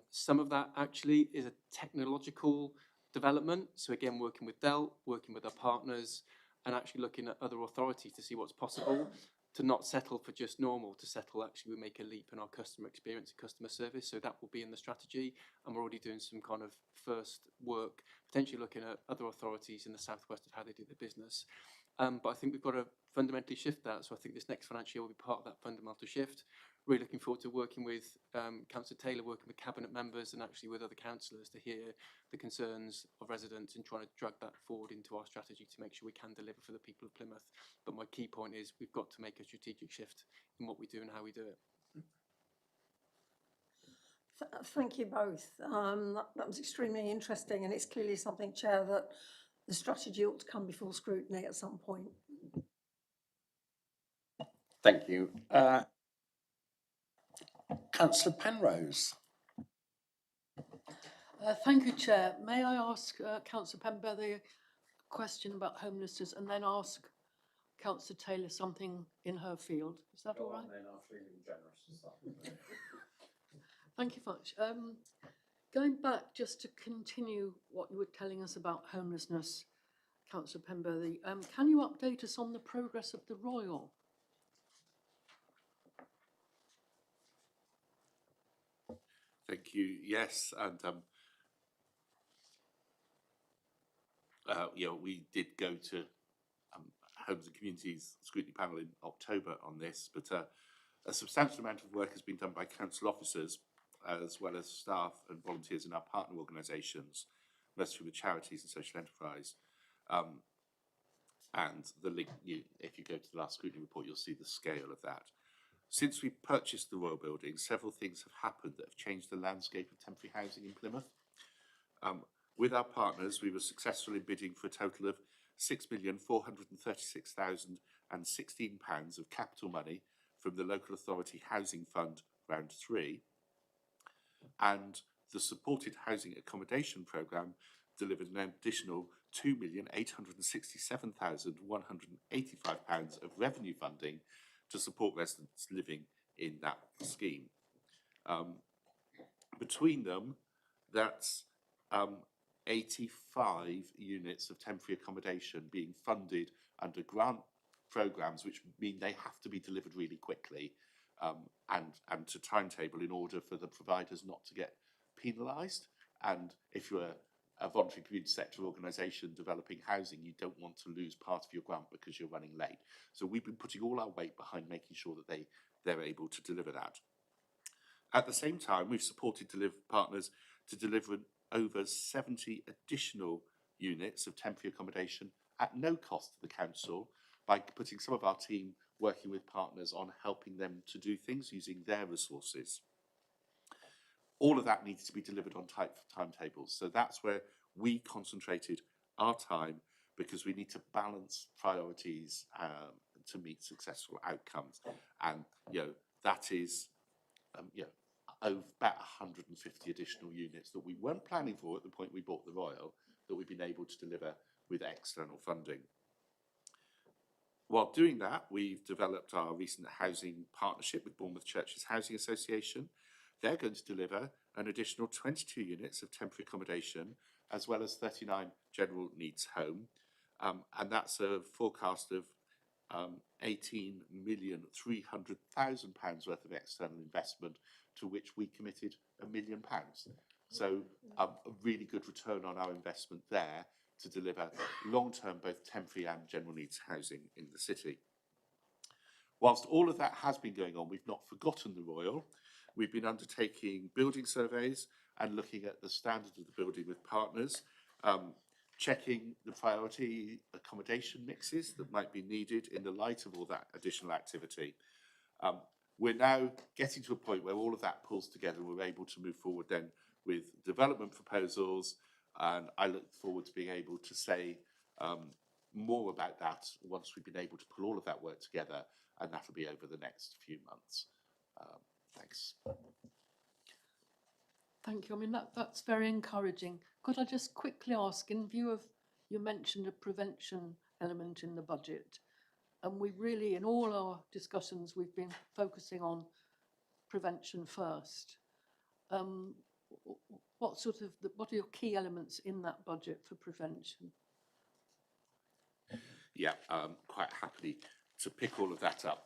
Some of that actually is a technological development. So again, working with Dell, working with our partners, and actually looking at other authorities to see what's possible, to not settle for just normal, to settle actually we make a leap in our customer experience and customer service. So that will be in the strategy, and we're already doing some kind of first work, potentially looking at other authorities in the southwest of how they do their business. But I think we've got to fundamentally shift that. So I think this next financial year will be part of that fundamental shift. Really looking forward to working with Councillor Taylor, working with cabinet members and actually with other councillors to hear the concerns of residents and trying to drag that forward into our strategy to make sure we can deliver for the people of Plymouth. But my key point is we've got to make a strategic shift in what we do and how we do it. Thank you both. That was extremely interesting, and it's clearly something, Chair, that the strategy ought to come before scrutiny at some point. Thank you. Councillor Penrose. Thank you, Chair. May I ask Councillor Pember the question about homelessness and then ask Councillor Taylor something in her field? Is that all right? Thank you much. Going back just to continue what you were telling us about homelessness, Councillor Pember, can you update us on the progress of the Royal? Thank you. Yes, and we did go to Homes and Communities Scrutiny Panel in October on this, but a substantial amount of work has been done by council officers as well as staff and volunteers in our partner organisations, mostly with charities and social enterprise. And the link, if you go to the last scrutiny report, you'll see the scale of that. Since we purchased the Royal Building, several things have happened that have changed the landscape of temporary housing in Plymouth. With our partners, we were successful in bidding for a total of £6,436,016 of capital money from the Local Authority Housing Fund Round 3. And the Supported Housing Accommodation Programme delivered an additional £2,867,185 of revenue funding to support residents living in that scheme. Between them, that's 85 units of temporary accommodation being funded under grant programmes, which mean they have to be delivered really quickly and to timetable in order for the providers not to get penalised. And if you're a voluntary community sector organisation developing housing, you don't want to lose part of your grant because you're running late. So we've been putting all our weight behind making sure that they're able to deliver that. At the same time, we've supported partners to deliver over 70 additional units of temporary accommodation at no cost to the council by putting some of our team working with partners on helping them to do things using their resources. All of that needs to be delivered on tight timetables. So that's where we concentrated our time, because we need to balance priorities to meet successful outcomes. And, that is, over about 150 additional units that we weren't planning for at the point we bought the Royal, that we've been able to deliver with external funding. While doing that, we've developed our recent housing partnership with Bournemouth Churches Housing Association. They're going to deliver an additional 22 units of temporary accommodation, as well as 39 general needs home. And that's a forecast of £18,300,000 worth of external investment, to which we committed £1 million. So a really good return on our investment there to deliver long-term both temporary and general needs housing in the city. Whilst all of that has been going on, we've not forgotten the Royal. We've been undertaking building surveys and looking at the standard of the building with partners, checking the priority accommodation mixes that might be needed in the light of all that additional activity. We're now getting to a point where all of that pulls together and we're able to move forward then with development proposals, and I look forward to being able to say more about that once we've been able to pull all of that work together, and that'll be over the next few months. Thanks. Thank you. I mean, that's very encouraging. Could I just quickly ask, in view of, you mentioned a prevention element in the budget, and we really, in all our discussions, we've been focusing on prevention first. What are your key elements in that budget for prevention? Yeah, quite happily to pick all of that up.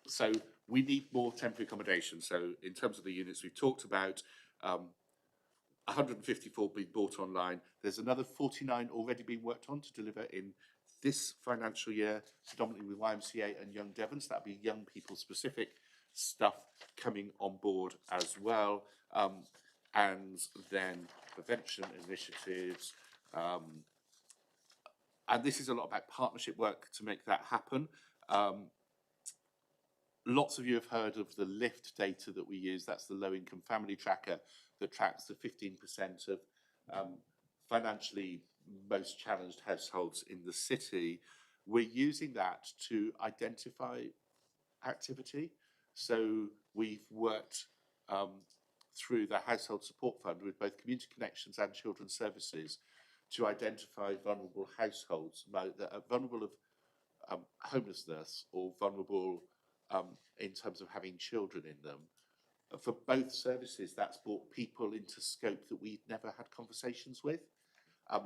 So we need more temporary accommodation. So in terms of the units we've talked about, 154 being bought online. There's another 49 already being worked on to deliver in this financial year, predominantly with YMCA and Young Devons. That'll be young people specific stuff coming on board as well. And then prevention initiatives. And this is a lot about partnership work to make that happen. Lots of you have heard of the LIFT data that we use. That's the low income family tracker that tracks the 15% of financially most challenged households in the city. We're using that to identify activity. So we've worked through the Household Support Fund with both Community Connections and Children's Services to identify vulnerable households that are vulnerable of homelessness or vulnerable in terms of having children in them. For both services, that's brought people into scope that we'd never had conversations with.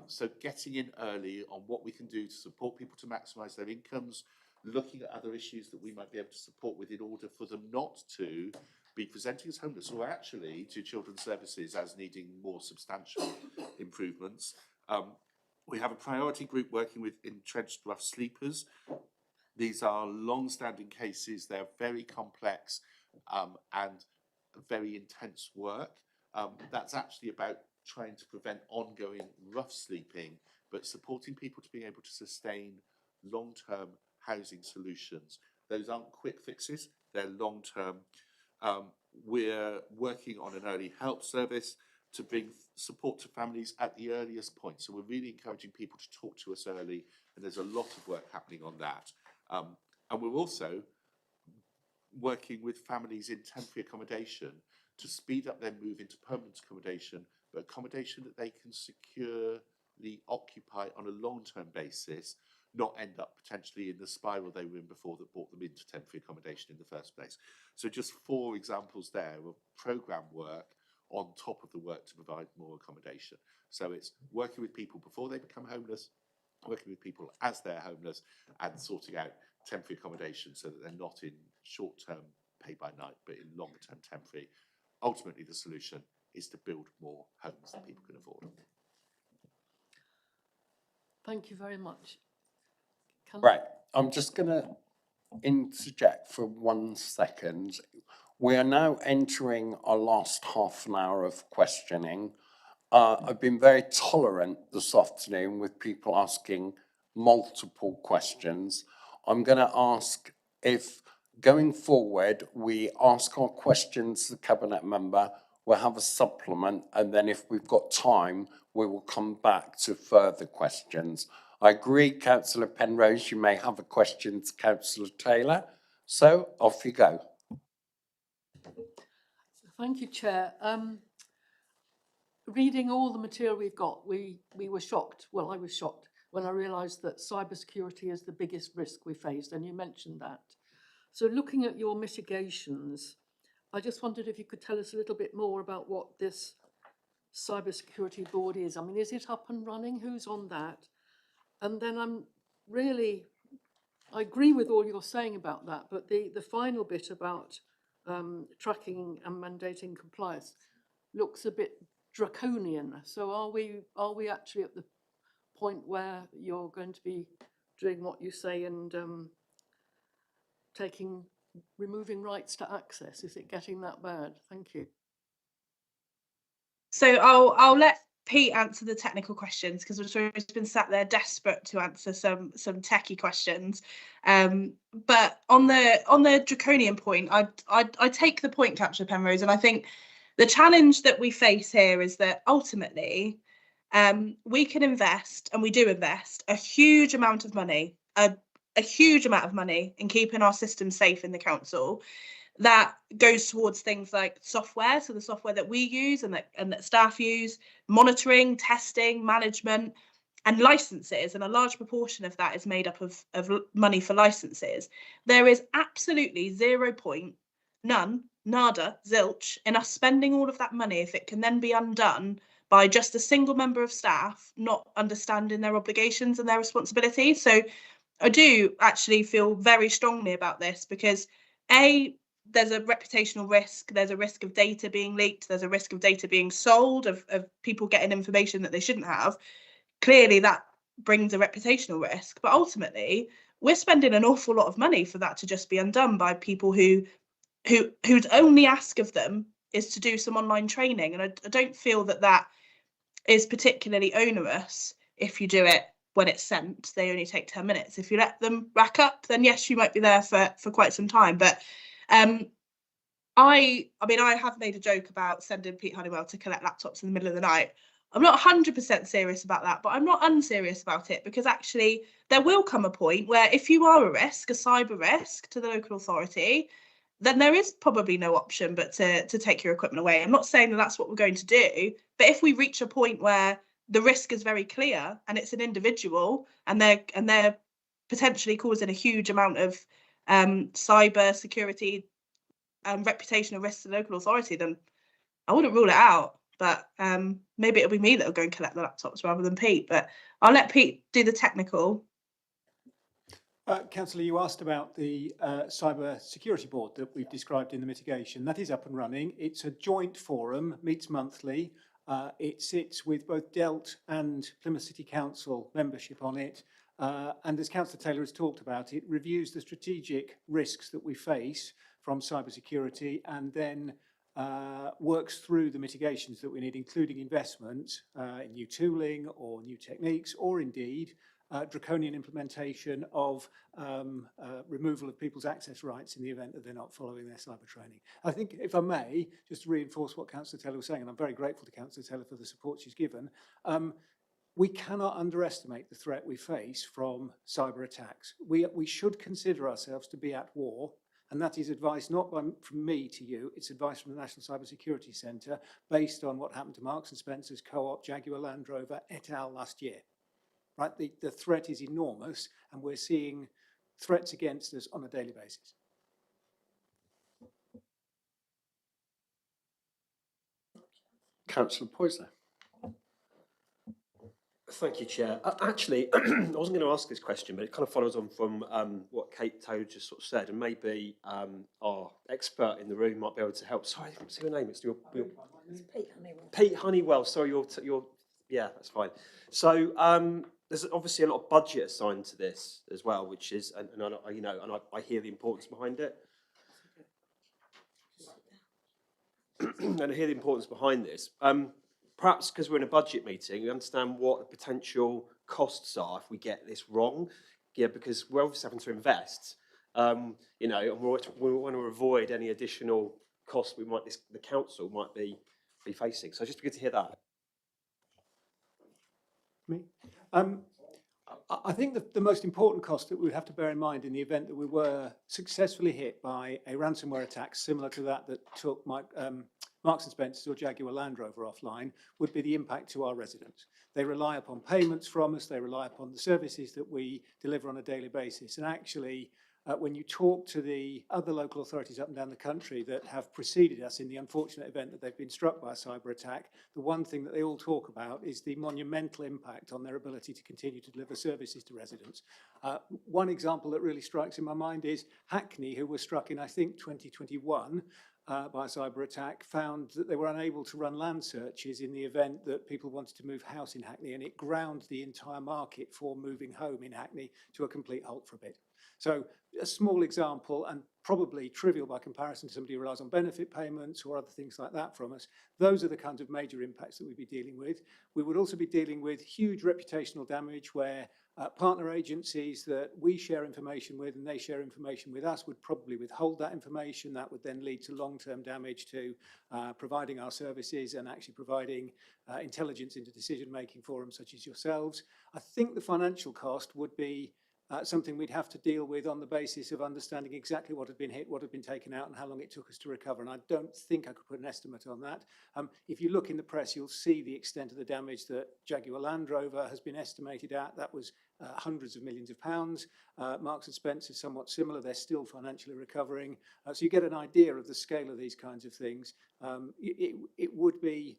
So getting in early on what we can do to support people to maximise their incomes, looking at other issues that we might be able to support with in order for them not to be presenting as homeless, or actually to Children's Services as needing more substantial improvements. We have a priority group working with entrenched rough sleepers. These are long-standing cases. They're very complex and very intense work. That's actually about trying to prevent ongoing rough sleeping, but supporting people to be able to sustain long-term housing solutions. Those aren't quick fixes, they're long-term. We're working on an early help service to bring support to families at the earliest point. So we're really encouraging people to talk to us early, and there's a lot of work happening on that. And we're also working with families in temporary accommodation to speed up their move into permanent accommodation, but accommodation that they can securely occupy on a long-term basis, not end up potentially in the spiral they were in before that brought them into temporary accommodation in the first place. So just 4 examples there of programme work on top of the work to provide more accommodation. So it's working with people before they become homeless, working with people as they're homeless, and sorting out temporary accommodation so that they're not in short-term pay by night, but in longer-term temporary. Ultimately, the solution is to build more homes that people can afford. Thank you very much. Right, I'm just going to interject for 1 second. We are now entering our last half an hour of questioning. I've been very tolerant this afternoon with people asking multiple questions. I'm going to ask if going forward we ask our questions to the Cabinet Member, we'll have a supplement, and then if we've got time, we will come back to further questions. I agree, Councillor Penrose, you may have a question to Councillor Taylor. So off you go. Thank you, Chair. Reading all the material we've got, we were shocked. Well, I was shocked when I realised that cybersecurity is the biggest risk we face, and you mentioned that. So looking at your mitigations, I just wondered if you could tell us a little bit more about what this cybersecurity board is. I mean, is it up and running? Who's on that? And then I'm really I agree with all you're saying about that, but the final bit about tracking and mandating compliance looks a bit draconian. So are we actually at the point where you're going to be doing what you say and removing rights to access? Is it getting that bad? Thank you. So I'll let Pete answer the technical questions, because I'm sure he's been sat there desperate to answer some techie questions. But on the draconian point, I take the point, Councillor Penrose, and I think the challenge that we face here is that ultimately we can invest, and we do invest, a huge amount of money, a huge amount of money in keeping our system safe in the council. That goes towards things like software, so the software that we use and that staff use, monitoring, testing, management, and licenses, and a large proportion of that is made up of money for licenses. There is absolutely 0 point, none, nada, zilch in us spending all of that money if it can then be undone by just a single member of staff not understanding their obligations and their responsibilities. So I do actually feel very strongly about this, because there's a reputational risk, there's a risk of data being leaked, there's a risk of data being sold, of people getting information that they shouldn't have. Clearly that brings a reputational risk, but ultimately we're spending an awful lot of money for that to just be undone by people whose only ask of them is to do some online training. And I don't feel that is particularly onerous if you do it when it's sent. They only take 10 minutes. If you let them rack up, then yes, you might be there for quite some time. But I mean, I have made a joke about sending Pete Honeywell to collect laptops in the middle of the night. I'm not 100% serious about that, but I'm not unserious about it, because actually there will come a point where if you are a risk, a cyber risk to the local authority, then there is probably no option but to take your equipment away. I'm not saying that that's what we're going to do, but if we reach a point where the risk is very clear and it's an individual and they're potentially causing a huge amount of cyber security and reputational risks to the local authority, then I wouldn't rule it out. But maybe it'll be me that'll go and collect the laptops rather than Pete. But I'll let Pete do the technical. Councillor, you asked about the Cyber Security Board that we've described in the mitigation. That is up and running. It's a joint forum, meets monthly. It sits with both DELT and Plymouth City Council membership on it. And as Councillor Taylor has talked about, it reviews the strategic risks that we face from cybersecurity and then works through the mitigations that we need, including investment in new tooling or new techniques, or indeed draconian implementation of removal of people's access rights in the event that they're not following their cyber training. I think, if I may, just to reinforce what Councillor Taylor was saying, and I'm very grateful to Councillor Taylor for the support she's given, we cannot underestimate the threat we face from cyber attacks. We should consider ourselves to be at war, and that is advice not from me to you, it's advice from the National Cyber Security Centre based on what happened to Marks and Spencer's, Co-op, Jaguar Land Rover et al. Last year. Right, the threat is enormous, and we're seeing threats against us on a daily basis. Councillor Poyser. Thank you, Chair. Actually, I wasn't going to ask this question, but it kind of follows on from what Kate Taylor just sort of said, and maybe our expert in the room might be able to help. Sorry, I didn't see your name. It's Pete Honeywell. Pete Honeywell. Sorry, you're yeah, that's fine. So there's obviously a lot of budget assigned to this as well, which is, and I hear the importance behind it. And I hear the importance behind this. Perhaps because we're in a budget meeting, we understand what the potential costs are if we get this wrong. Yeah, because we're obviously having to invest, and we want to avoid any additional costs the council might be facing. So just good to hear that. Me? I think the most important cost that we have to bear in mind in the event that we were successfully hit by a ransomware attack similar to that took Marks and Spencer's or Jaguar Land Rover offline would be the impact to our residents. They rely upon payments from us, they rely upon the services that we deliver on a daily basis, and actually when you talk to the other local authorities up and down the country that have preceded us in the unfortunate event that they've been struck by a cyber attack, the one thing that they all talk about is the monumental impact on their ability to continue to deliver services to residents. One example that really strikes in my mind is Hackney, who was struck in, I think, 2021 by a cyber attack, found that they were unable to run land searches in the event that people wanted to move house in Hackney, and it ground the entire market for moving home in Hackney to a complete halt for a bit. So a small example, and probably trivial by comparison to somebody who relies on benefit payments or other things like that from us. Those are the kinds of major impacts that we'd be dealing with. We would also be dealing with huge reputational damage where partner agencies that we share information with and they share information with us would probably withhold that information. That would then lead to long-term damage to providing our services and actually providing intelligence into decision-making forums such as yourselves. I think the financial cost would be something we'd have to deal with on the basis of understanding exactly what had been hit, what had been taken out, and how long it took us to recover. And I don't think I could put an estimate on that. If you look in the press, you'll see the extent of the damage that Jaguar Land Rover has been estimated at. That was hundreds of millions of pounds. Marks and Spencer is somewhat similar. They're still financially recovering. So you get an idea of the scale of these kinds of things. It would be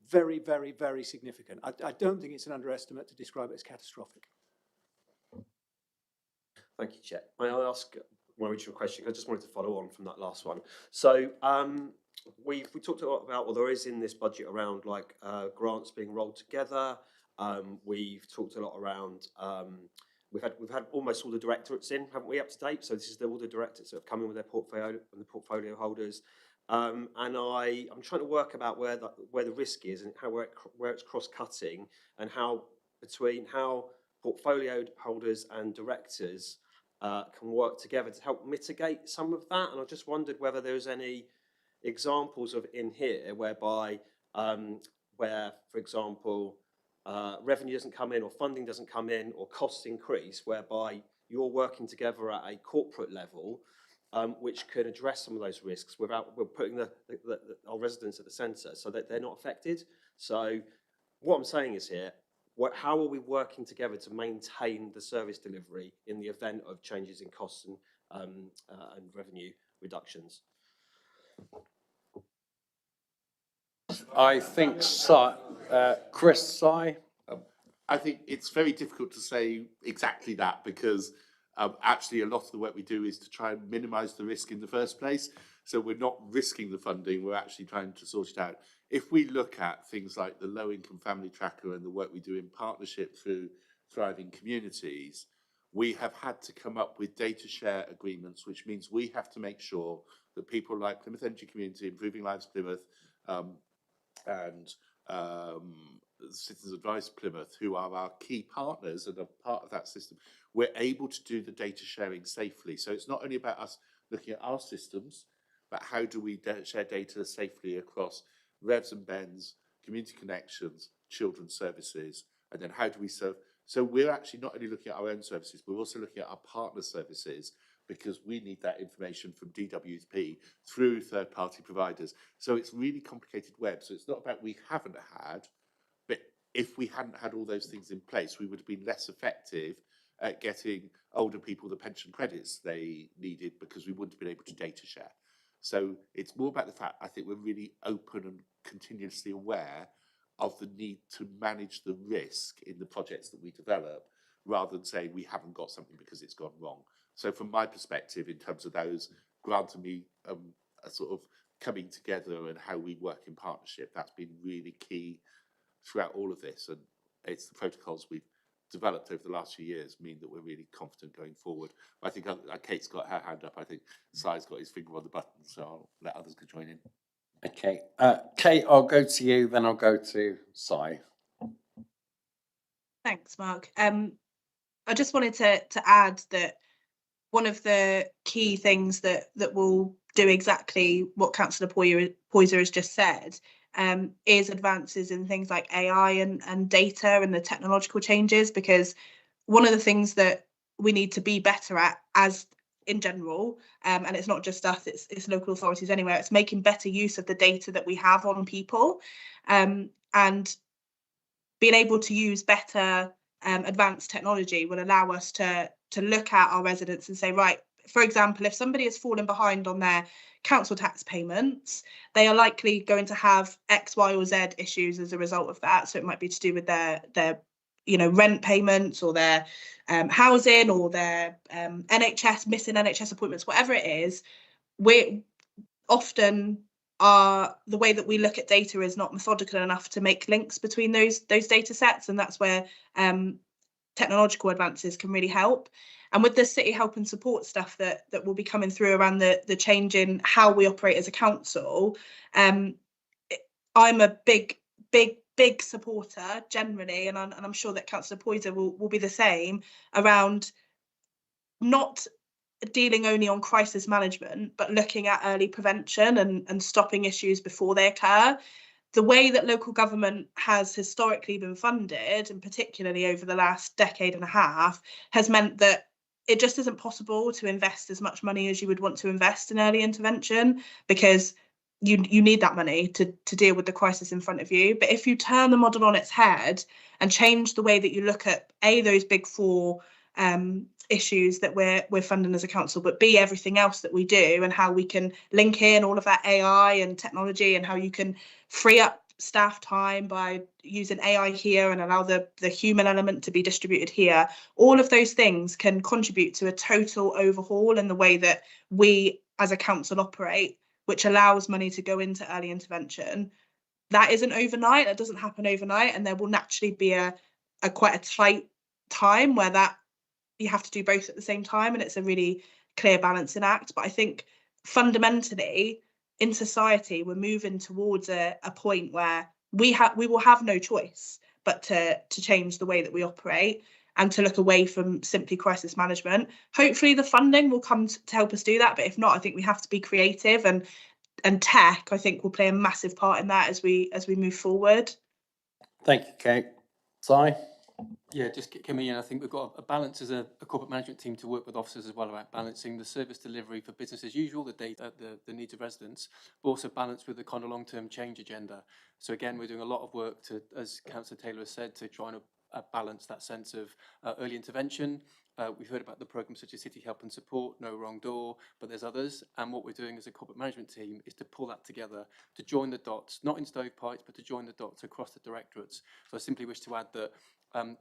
very, very, very significant. I don't think it's an underestimate to describe it as catastrophic. Thank you, Chair. May I ask one original question? I just wanted to follow on from that last one. So we talked a lot about, well, there is in this budget around like grants being rolled together. We've talked a lot around, we've had almost all the directorates in, haven't we, up to date? So this is all the directorates that have come in with their portfolio and the portfolio holders. And I'm trying to work about where the risk is and where it's cross-cutting and how portfolio holders and directors can work together to help mitigate some of that. And I just wondered whether there's any examples of in here whereby, where, for example, revenue doesn't come in or funding doesn't come in or costs increase, whereby you're working together at a corporate level, which could address some of those risks without putting our residents at the centre so that they're not affected. So what I'm saying is here, how are we working together to maintain the service delivery in the event of changes in costs and revenue reductions? I think so. Chris, Si? I think it's very difficult to say exactly that because actually a lot of the work we do is to try and minimise the risk in the first place. So we're not risking the funding, we're actually trying to sort it out. If we look at things like the Low Income Family Tracker and the work we do in partnership through Thriving Communities, we have had to come up with data share agreements, which means we have to make sure that people like Plymouth Energy Community, Improving Lives Plymouth, and Citizens Advice Plymouth, who are our key partners and are part of that system, we're able to do the data sharing safely. So it's not only about us looking at our systems, but how do we share data safely across Revs and Bens, community connections, children's services, and then how do we serve? So we're actually not only looking at our own services, we're also looking at our partner services because we need that information from DWP through third-party providers. So it's really complicated web. So it's not about we haven't had, but if we hadn't had all those things in place, we would have been less effective at getting older people the pension credits they needed because we wouldn't have been able to data share. So it's more about the fact I think we're really open and continuously aware of the need to manage the risk in the projects that we develop rather than saying we haven't got something because it's gone wrong. So from my perspective, in terms of those Grant and me a sort of coming together and how we work in partnership, that's been really key throughout all of this. And it's the protocols we've developed over the last few years mean that we're really confident going forward. I think Kate's got her hand up. I think Si's got his finger on the button, so I'll let others go join in. Okay. Kate, I'll go to you, then I'll go to Si. Thanks, Mark. I just wanted to add that one of the key things that will do exactly what Councillor Poyser has just said is advances in things like AI and data and the technological changes, because one of the things that we need to be better at as in general, and it's not just us, it's local authorities anywhere, it's making better use of the data that we have on people, and being able to use better advanced technology will allow us to to look at our residents and say, right, for example, if somebody has fallen behind on their council tax payments, they are likely going to have X, Y, or Z issues as a result of that. So it might be to do with their rent payments, or their housing, or their NHS, missing NHS appointments, whatever it is. We often the way that we look at data is not methodical enough to make links between those data sets, and that's where technological advances can really help. And with the city help and support stuff that will be coming through around the change in how we operate as a council, I'm a big supporter generally, and I'm sure that Councillor Poyser will be the same, around not dealing only on crisis management, but looking at early prevention and stopping issues before they occur. The way that local government has historically been funded, and particularly over the last decade and a half, has meant that it just isn't possible to invest as much money as you would want to invest in early intervention, because you need that money to deal with the crisis in front of you. But if you turn the model on its head and change the way that you look at those big four issues that we're funding as a council, but B, everything else that we do, and how we can link in all of that AI and technology, and how you can free up staff time by using AI here and allow the human element to be distributed here. All of those things can contribute to a total overhaul in the way that we as a council operate, which allows money to go into early intervention. That isn't overnight, that doesn't happen overnight, and there will naturally be a quite a tight time where that you have to do both at the same time, and it's a really clear balancing act. But I think fundamentally in society we're moving towards a point where we will have no choice but to change the way that we operate and to look away from simply crisis management. Hopefully the funding will come to help us do that, but if not, I think we have to be creative, and tech, I think, will play a massive part in that as we move forward. Thank you, Kate. Si? Yeah, just coming in, I think we've got a balance as a corporate management team to work with officers as well about balancing the service delivery for business as usual, the data, the needs of residents, but also balance with the kind of long-term change agenda. So again, we're doing a lot of work to, as Councillor Taylor has said, to try and balance that sense of early intervention. We've heard about the programmes such as City Help and Support, No Wrong Door, but there's others. And what we're doing as a corporate management team is to pull that together, to join the dots, not in stovepipes, but to join the dots across the directorates. So I simply wish to add that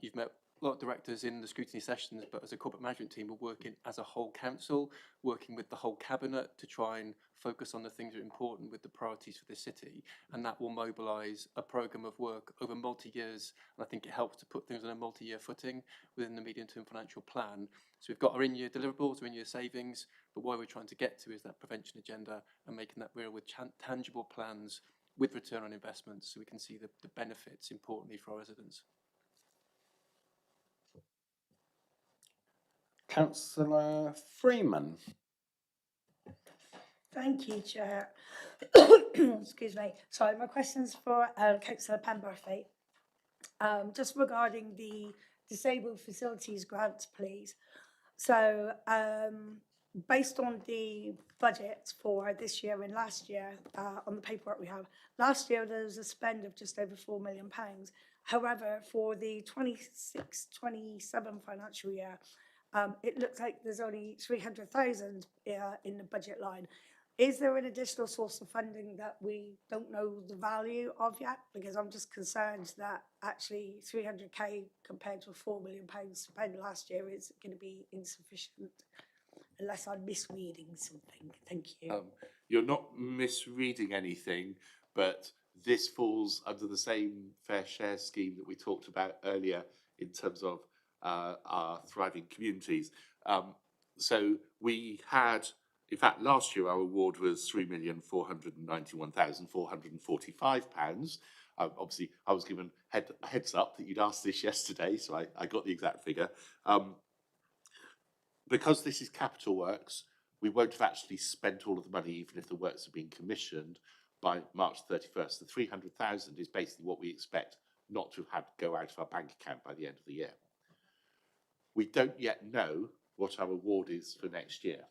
you've met a lot of directors in the scrutiny sessions, but as a corporate management team, we're working as a whole council, working with the whole cabinet to try and focus on the things that are important with the priorities for the city, and that will mobilise a programme of work over multi-years, and I think it helps to put things on a multi-year footing within the medium-term financial plan. So we've got our in-year deliverables, our in-year savings, but what we're trying to get to is that prevention agenda and making that real with tangible plans with return on investment, so we can see the benefits, importantly, for our residents. Councillor Freeman. Thank you, Chair. Excuse me. Sorry, my question's for Councillor Penberthy. Just regarding the disabled facilities grant, please. So, based on the budget for this year and last year, on the paperwork we have, last year there was a spend of just over £4 million. However, for the 26-27 financial year, it looks like there's only 300,000 in the budget line. Is there an additional source of funding that we don't know the value of yet? Because I'm just concerned that actually 300k compared to a £4 million spend last year is going to be insufficient, unless I'm misreading something. Thank you. You're not misreading anything, but this falls under the same fair share scheme that we talked about earlier in terms of our thriving communities. So we had, in fact, last year our award was £3,491,445. Obviously, I was given heads up that you'd asked this yesterday, so I got the exact figure. Because this is capital works, we won't have actually spent all of the money, even if the works have been commissioned by March 31st. The 300,000 is basically what we expect not to have had go out of our bank account by the end of the year. We don't yet know what our award is for next year.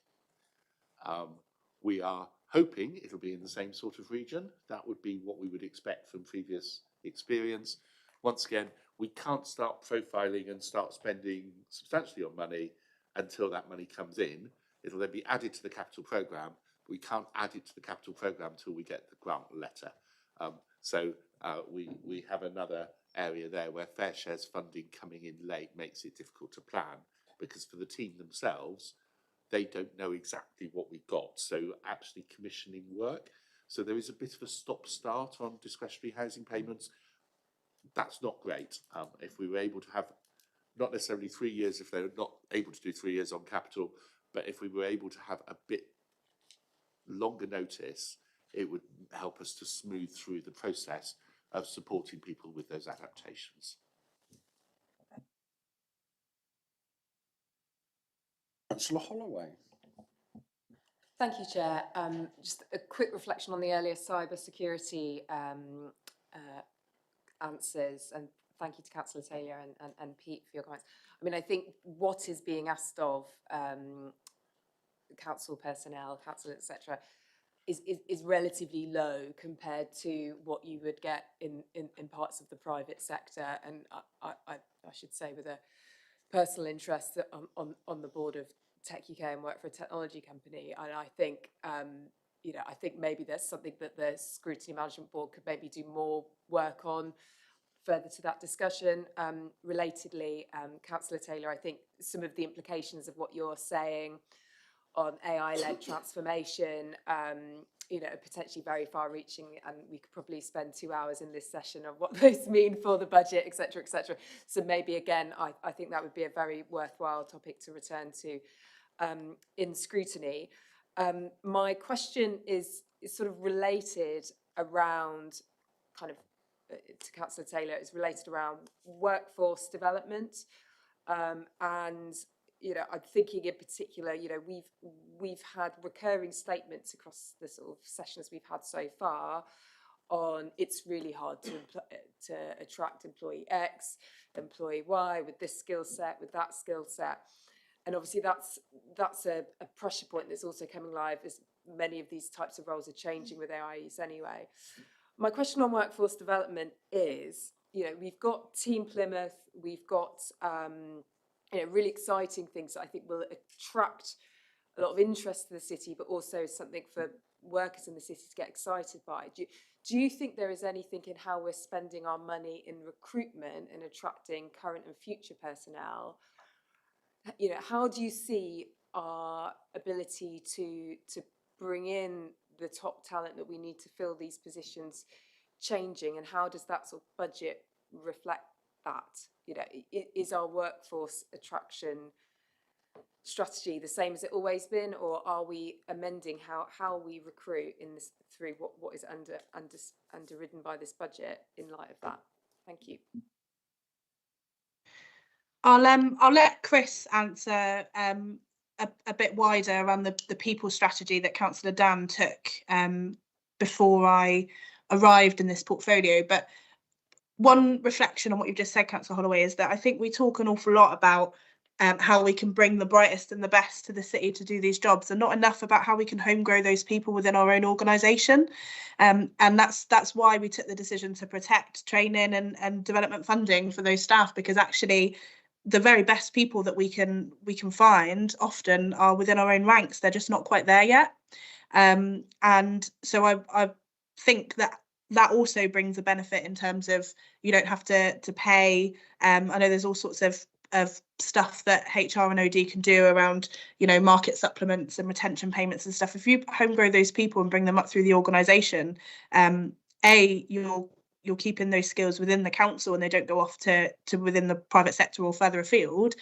We are hoping it'll be in the same sort of region. That would be what we would expect from previous experience. Once again, we can't start profiling and start spending substantially on money until that money comes in. It'll then be added to the capital programme. We can't add it to the capital programme until we get the grant letter. So we have another area there where fair shares funding coming in late makes it difficult to plan, because for the team themselves, they don't know exactly what we've got. So actually commissioning work. So there is a bit of a stop-start on discretionary housing payments. That's not great. If we were able to have, not necessarily 3 years if they're not able to do 3 years on capital, but if we were able to have a bit longer notice, it would help us to smooth through the process of supporting people with those adaptations. Councillor Holloway. Thank you, Chair. Just a quick reflection on the earlier cyber security answers, and thank you to Councillor Taylor and Pete for your comments. I mean, I think what is being asked of council personnel, council, etc., is relatively low compared to what you would get in parts of the private sector. And I should say, with a personal interest that on the board of Tech UK and work for a technology company, and I think I think maybe there's something that the Scrutiny Management Board could maybe do more work on. Further to that discussion, relatedly, Councillor Taylor, I think some of the implications of what you're saying on AI-led transformation, potentially very far-reaching, and we could probably spend 2 hours in this session on what those mean for the budget, etc., etc. So maybe again, I think that would be a very worthwhile topic to return to in scrutiny. My question is sort of related around kind of to Councillor Taylor. It's related around workforce development, and I'm thinking in particular, we've had recurring statements across the sort of sessions we've had so far on it's really hard to attract employee X, employee Y with this skill set, with that skill set. And obviously that's a pressure point that's also coming live as many of these types of roles are changing with AIs anyway. My question on workforce development is, we've got Team Plymouth, we've got really exciting things that I think will attract a lot of interest to the city, but also something for workers in the city to get excited by. Do you think there is anything in how we're spending our money in recruitment and attracting current and future personnel? How do you see our ability to bring in the top talent that we need to fill these positions changing, and how does that sort of budget reflect that? Is our workforce attraction strategy the same as it always been, or are we amending how we recruit in this through what is underwritten by this budget in light of that? Thank you. I'll let Chris answer a bit wider around the people strategy that Councillor Dan took before I arrived in this portfolio. But one reflection on what you've just said, Councillor Holloway, is that I think we talk an awful lot about how we can bring the brightest and the best to the city to do these jobs, and not enough about how we can home grow those people within our own organisation. And that's why we took the decision to protect training and development funding for those staff, because actually the very best people that we can find often are within our own ranks. They're just not quite there yet. And so I think that also brings a benefit in terms of you don't have to pay. I know there's all sorts of stuff that HR and OD can do around, market supplements and retention payments and stuff. If you home grow those people and bring them up through the organisation, you're keeping those skills within the council and they don't go off to within the private sector or further afield.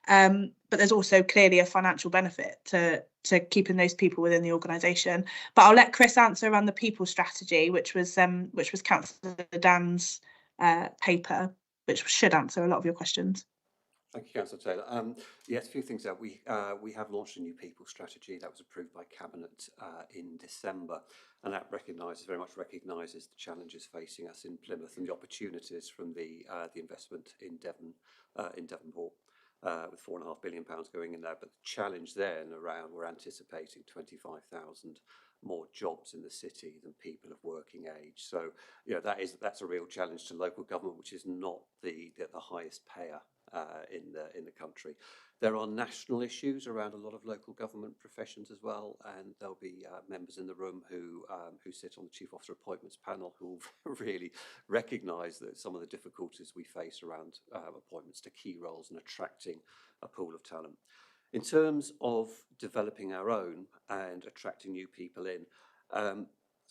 But there's also clearly a financial benefit to keeping those people within the organisation. But I'll let Chris answer around the people strategy, which was Councillor Dan's paper, which should answer a lot of your questions. Thank you, Councillor Taylor. Yes, a few things there. We have launched a new people strategy that was approved by Cabinet in December, and that very much recognises the challenges facing us in Plymouth and the opportunities from the investment in Devonport, with £4.5 billion going in there. But the challenge then around, we're anticipating 25,000 more jobs in the city than people of working age. So that's a real challenge to local government, which is not the highest payer in the country. There are national issues around a lot of local government professions as well, and there'll be members in the room who sit on the Chief Officer Appointments panel who will really recognise that some of the difficulties we face around appointments to key roles and attracting a pool of talent. In terms of developing our own and attracting new people in, there's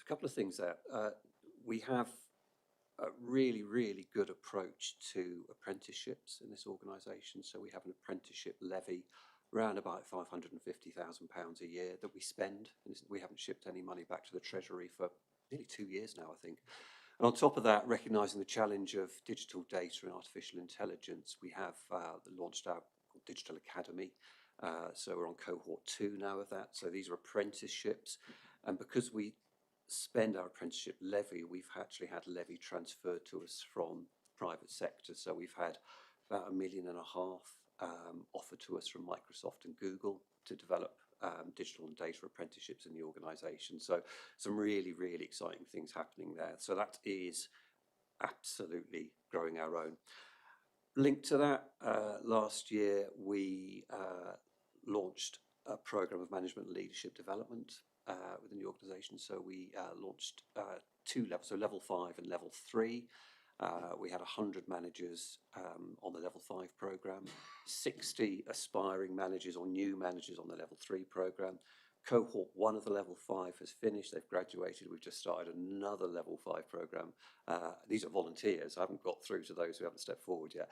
a couple of things there. We have a really, really good approach to apprenticeships in this organisation. So we have an apprenticeship levy around about £550,000 a year that we spend. And we haven't shipped any money back to the Treasury for nearly 2 years now, I think. And on top of that, recognising the challenge of digital data and artificial intelligence, we have launched our Digital Academy. So we're on cohort 2 now of that. So these are apprenticeships. And because we spend our apprenticeship levy, we've actually had levy transferred to us from private sector. So we've had about £1.5 million offered to us from Microsoft and Google to develop digital and data apprenticeships in the organisation. So some really, really exciting things happening there. So that is absolutely growing our own. Linked to that, last year we launched a programme of management and leadership development within the organisation. So we launched 2 levels, so level 5 and level 3. We had 100 managers on the level 5 programme, 60 aspiring managers or new managers on the level 3 programme. Cohort 1 of the level 5 has finished, they've graduated. We've just started another level 5 programme. These are volunteers. I haven't got through to those who haven't stepped forward yet.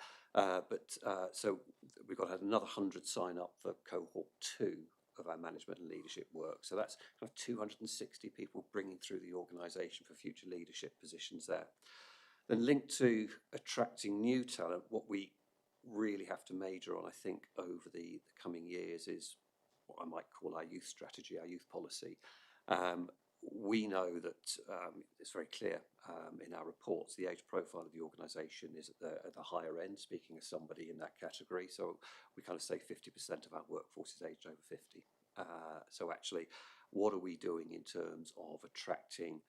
So we've got another 100 sign up for cohort 2 of our management and leadership work. So that's kind of 260 people bringing through the organisation for future leadership positions there. Then linked to attracting new talent, what we really have to major on, I think, over the coming years is what I might call our youth strategy, our youth policy. We know that it's very clear in our reports, the age profile of the organisation is at the higher end, speaking as somebody in that category. So we kind of say 50% of our workforce is aged over 50. So actually, what are we doing in terms of attracting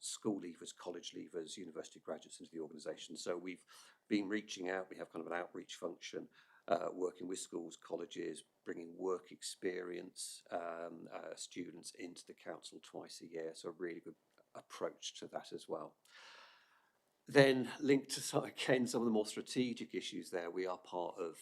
school leavers, college leavers, university graduates into the organisation? So we've been reaching out, we have kind of an outreach function, working with schools, colleges, bringing work experience students into the council twice a year. So a really good approach to that as well. Then linked to, again, some of the more strategic issues there, we are part of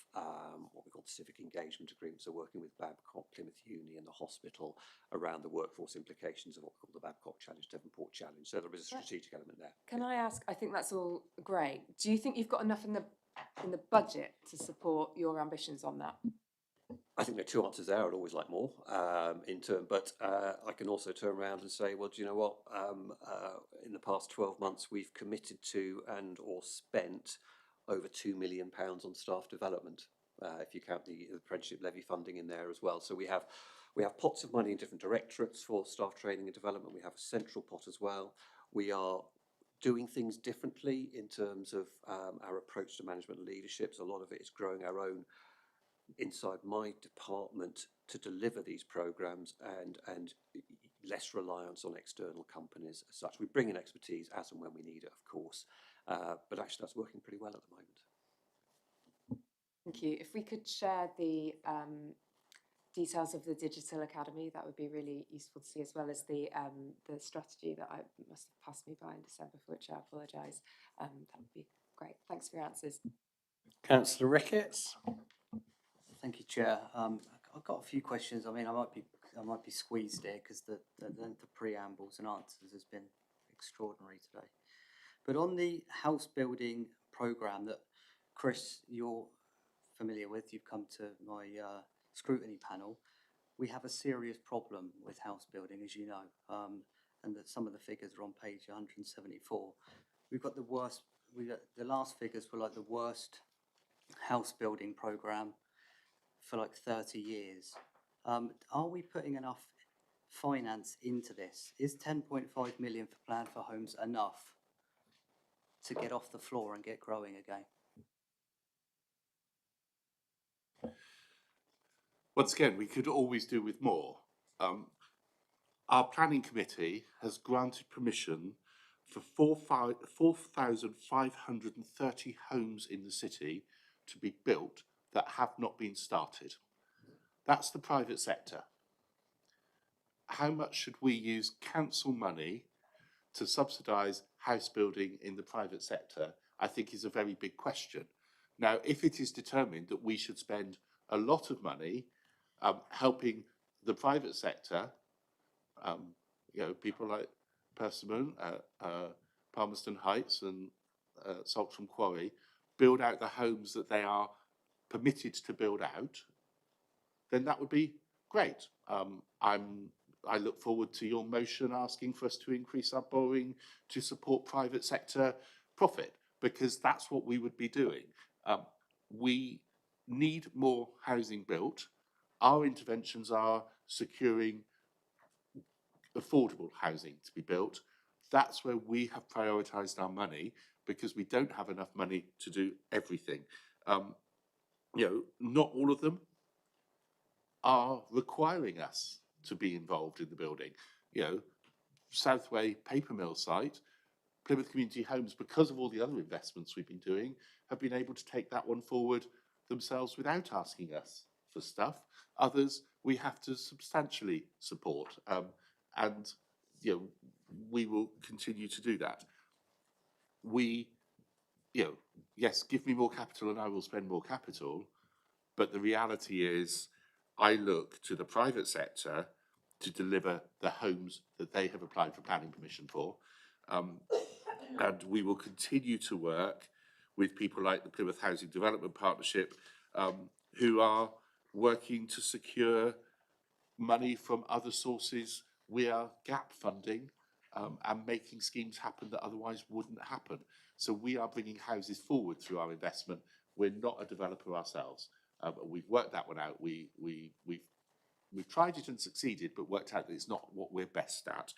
what we call the civic engagement agreement. So working with Babcock, Plymouth Uni and the hospital around the workforce implications of what we call the Babcock Challenge, Devonport Challenge. So there is a strategic element there. Can I ask, I think that's all great. Do you think you've got enough in the budget to support your ambitions on that? I think there are 2 answers there. I'd always like more but I can also turn around and say, well, do you know what? In the past 12 months, we've committed to and or spent over £2 million on staff development, if you count the apprenticeship levy funding in there as well. So we have pots of money in different directorates for staff training and development. We have a central pot as well. We are doing things differently in terms of our approach to management and leadership. So a lot of it is growing our own inside my department to deliver these programmes and less reliance on external companies as such. We bring in expertise as and when we need it, of course, but actually that's working pretty well at the moment. Thank you. If we could share the details of the Digital Academy, that would be really useful to see, as well as the strategy that I must have passed me by in December, for which I apologise. That would be great. Thanks for your answers. Councillor Ricketts. Thank you, Chair. I've got a few questions. I mean, I might be squeezed here because the length of preambles and answers has been extraordinary today. But on the house building programme that, Chris, you're familiar with, you've come to my scrutiny panel, we have a serious problem with house building, as you know, and that some of the figures are on page 174. We've got the last figures were like the worst house building programme for like 30 years. Are we putting enough finance into this? Is 10.5 million for Plan for Homes enough to get off the floor and get growing again? Once again, we could always do with more. Our planning committee has granted permission for 4,530 homes in the city to be built that have not been started. That's the private sector. How much should we use council money to subsidise house building in the private sector, I think is a very big question. Now, if it is determined that we should spend a lot of money helping the private sector, people like Persimmon, Palmerston Heights and Saltram Quarry, build out the homes that they are permitted to build out, then that would be great. I look forward to your motion asking for us to increase our borrowing to support private sector profit, because that's what we would be doing. We need more housing built. Our interventions are securing affordable housing to be built. That's where we have prioritised our money, because we don't have enough money to do everything. Not all of them are requiring us to be involved in the building. Southway paper mill site, Plymouth Community Homes, because of all the other investments we've been doing, have been able to take that one forward themselves without asking us for stuff. Others we have to substantially support, and we will continue to do that. Yes, give me more capital and I will spend more capital, but the reality is I look to the private sector to deliver the homes that they have applied for planning permission for. And we will continue to work with people like the Plymouth Housing Development Partnership, who are working to secure money from other sources. We are gap funding and making schemes happen that otherwise wouldn't happen. So we are bringing houses forward through our investment. We're not a developer ourselves. We've worked that one out. We've tried it and succeeded, but worked out that it's not what we're best at.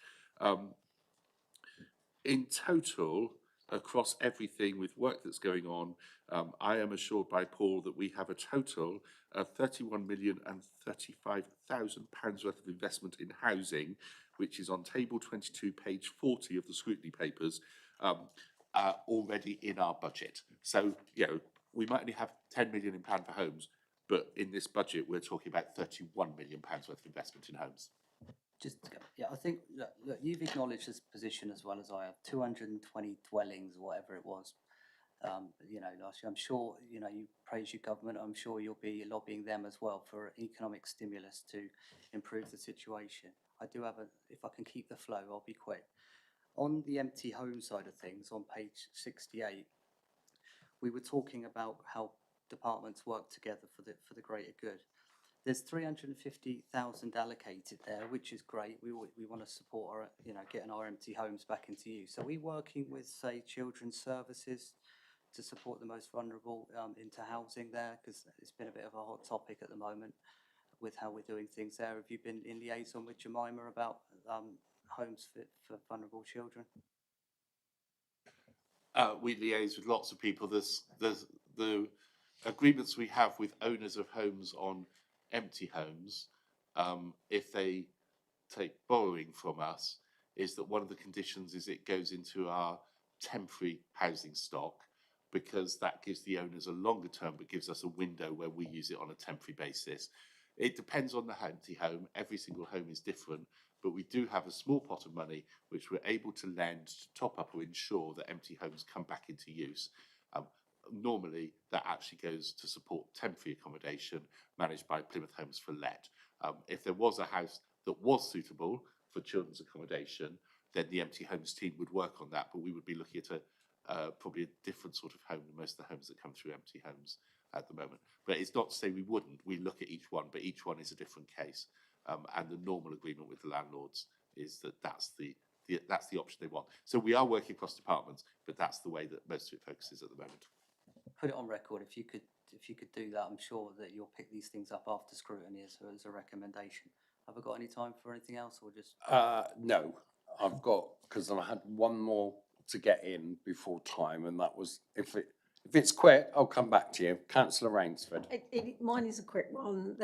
In total, across everything with work that's going on, I am assured by Paul that we have a total of £31,035,000 worth of investment in housing, which is on table 22, page 40 of the Scrutiny papers, already in our budget. So, we might only have £10 million in plan for homes, but in this budget, we're talking about £31 million worth of investment in homes. I think, look, you've acknowledged this position as well as I have. 220 dwellings, or whatever it was. Last year, I'm sure, you praise your government. I'm sure you'll be lobbying them as well for economic stimulus to improve the situation. I do have if I can keep the flow, I'll be quick. On the empty home side of things, on page 68, we were talking about how departments work together for the greater good. There's 350,000 allocated there, which is great. We want to support our, getting our empty homes back into use. So we're working with, say, children's services to support the most vulnerable into housing there, because it's been a bit of a hot topic at the moment with how we're doing things there. Have you been in liaison with Jemima about homes for vulnerable children? We liaise with lots of people. There's the agreements we have with owners of homes on empty homes, if they take borrowing from us, is that one of the conditions is it goes into our temporary housing stock, because that gives the owners a longer term, but gives us a window where we use it on a temporary basis. It depends on the empty home. Every single home is different, but we do have a small pot of money which we're able to lend to top up or ensure that empty homes come back into use. Normally, that actually goes to support temporary accommodation managed by Plymouth Homes for Let. If there was a house that was suitable for children's accommodation, then the empty homes team would work on that, but we would be looking at probably a different sort of home than most of the homes that come through empty homes at the moment. But it's not to say we wouldn't. We look at each one, but each one is a different case. And the normal agreement with the landlords is that that's the option they want. So we are working across departments, but that's the way that most of it focuses at the moment. Put it on record. If you could do that, I'm sure that you'll pick these things up after scrutiny as a recommendation. Have I got any time for anything else, or just? No, I've got, because I had one more to get in before time, and that was if it's quick, I'll come back to you, Councillor Rainsford. Mine is a quick one.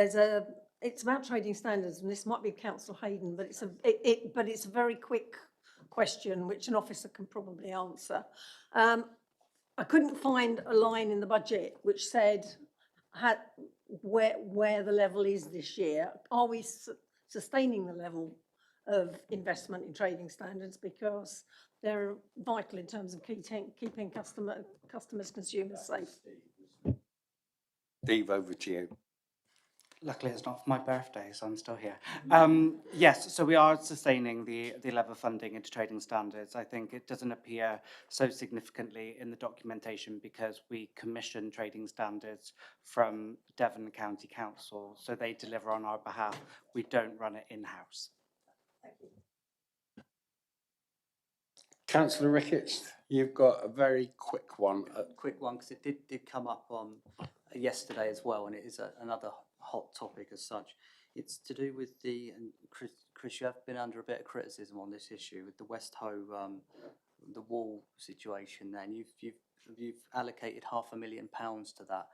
It's about trading standards, and this might be Councillor Hayden, but it's a very quick question, which an officer can probably answer. I couldn't find a line in the budget which said where the level is this year. Are we sustaining the level of investment in trading standards, because they're vital in terms of keeping customers, consumers safe? Steve, over to you. Luckily, it's not my birthday, so I'm still here. Yes, so we are sustaining the level of funding into trading standards. I think it doesn't appear so significantly in the documentation because we commission trading standards from Devon County Council, so they deliver on our behalf. We don't run it in-house. Councillor Ricketts, you've got a very quick one. Quick one, because it did come up on yesterday as well, and it is another hot topic as such. It's to do with and Chris, you have been under a bit of criticism on this issue with the West Hoe, the wall situation there, and you've allocated £500,000 to that.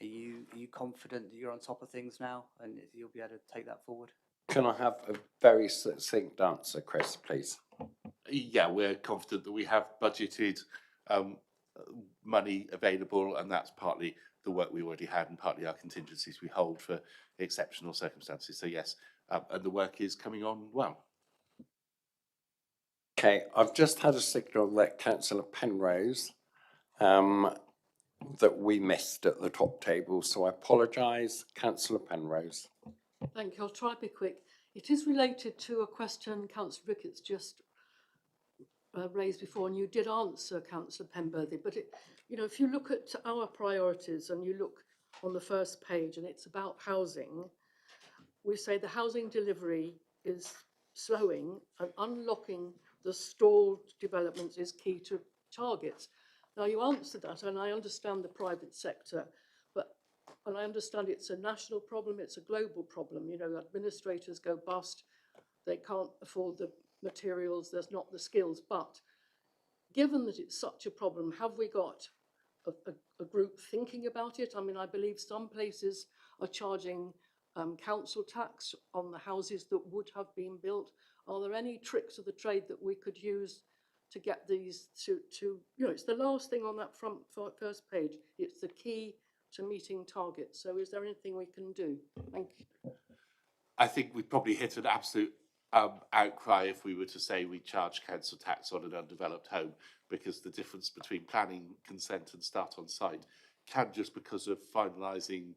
Are you confident that you're on top of things now and you'll be able to take that forward? Can I have a very succinct answer, Chris, please? Yeah, we're confident that we have budgeted money available, and that's partly the work we already had and partly our contingencies we hold for exceptional circumstances. So yes, and the work is coming on well. Okay, I've just had a signal that Councillor Penrose that we missed at the top table, so I apologise. Councillor Penrose. Thank you. I'll try to be quick. It is related to a question Councillor Ricketts just raised before, and you did answer, Councillor Penberthy, but if you look at our priorities and you look on the first page and it's about housing, we say the housing delivery is slowing and unlocking the stalled developments is key to targets. Now you answered that, and I understand the private sector, and I understand it's a national problem, it's a global problem. Administrators go bust, they can't afford the materials, there's not the skills. But given that it's such a problem, have we got a group thinking about it? I mean, I believe some places are charging council tax on the houses that would have been built. Are there any tricks of the trade that we could use to get these to it's the last thing on that first page. It's the key to meeting targets. So is there anything we can do? Thank you. I think we'd probably hit an absolute outcry if we were to say we charge council tax on an undeveloped home, because the difference between planning consent and start on site can, just because of finalising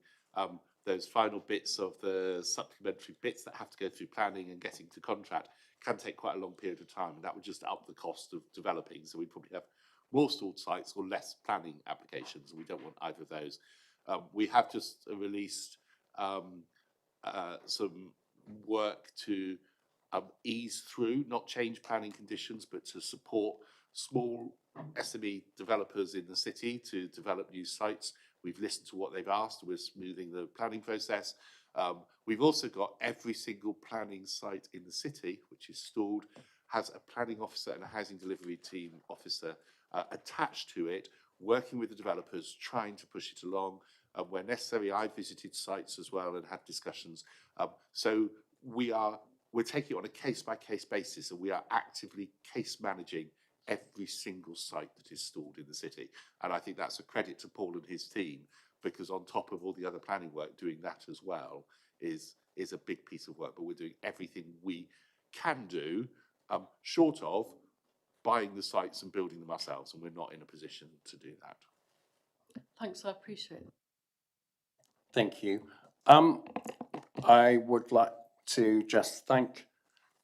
those final bits of the supplementary bits that have to go through planning and getting to contract, can take quite a long period of time, and that would just up the cost of developing. So we'd probably have more stalled sites or less planning applications, and we don't want either of those. We have just released some work to ease through, not change planning conditions, but to support small SME developers in the city to develop new sites. We've listened to what they've asked. We're smoothing the planning process. We've also got every single planning site in the city, which is stalled, has a planning officer and a housing delivery team officer attached to it, working with the developers, trying to push it along. Where necessary, I visited sites as well and had discussions. So we're taking it on a case-by-case basis, and we are actively case managing every single site that is stalled in the city. And I think that's a credit to Paul and his team, because on top of all the other planning work, doing that as well is a big piece of work. But we're doing everything we can do, short of buying the sites and building them ourselves, and we're not in a position to do that. Thanks, I appreciate it. Thank you. I would like to just thank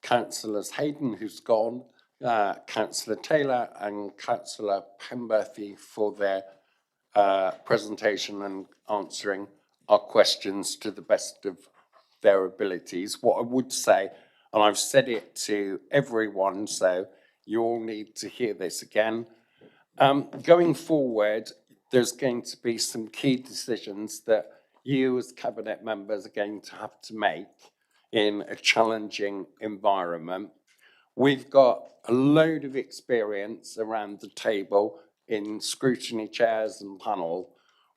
Councillors Hayden, who's gone, Councillor Taylor and Councillor Penberthy for their presentation and answering our questions to the best of their abilities. What I would say, and I've said it to everyone, so you all need to hear this again, going forward, there's going to be some key decisions that you as Cabinet members are going to have to make in a challenging environment. We've got a load of experience around the table in scrutiny chairs and panel.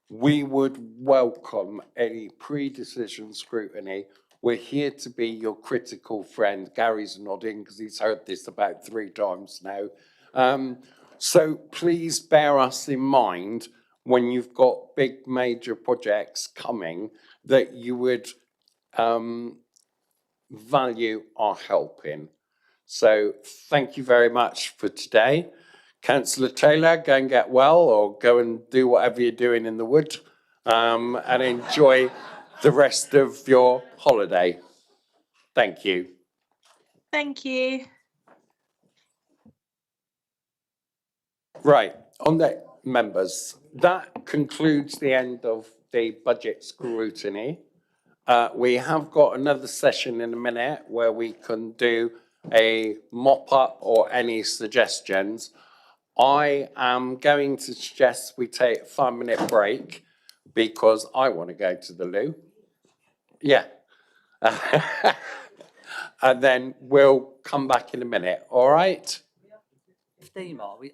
We would welcome any pre-decision scrutiny We're here to be your critical friend. Gary's nodding because he's heard this about 3 times now. So please bear us in mind when you've got big major projects coming that you would value our help in. So thank you very much for today. Councillor Taylor, go and get well, or go and do whatever you're doing in the wood, and enjoy the rest of your holiday. Thank you. Thank you. Right, on the members, that concludes the end of the budget scrutiny. We have got another session in a minute where we can do a mop up or any suggestions. I am going to suggest we take a 5-minute break because I want to go to the loo. Yeah. And then we'll come back in a minute, all right? 15, are we?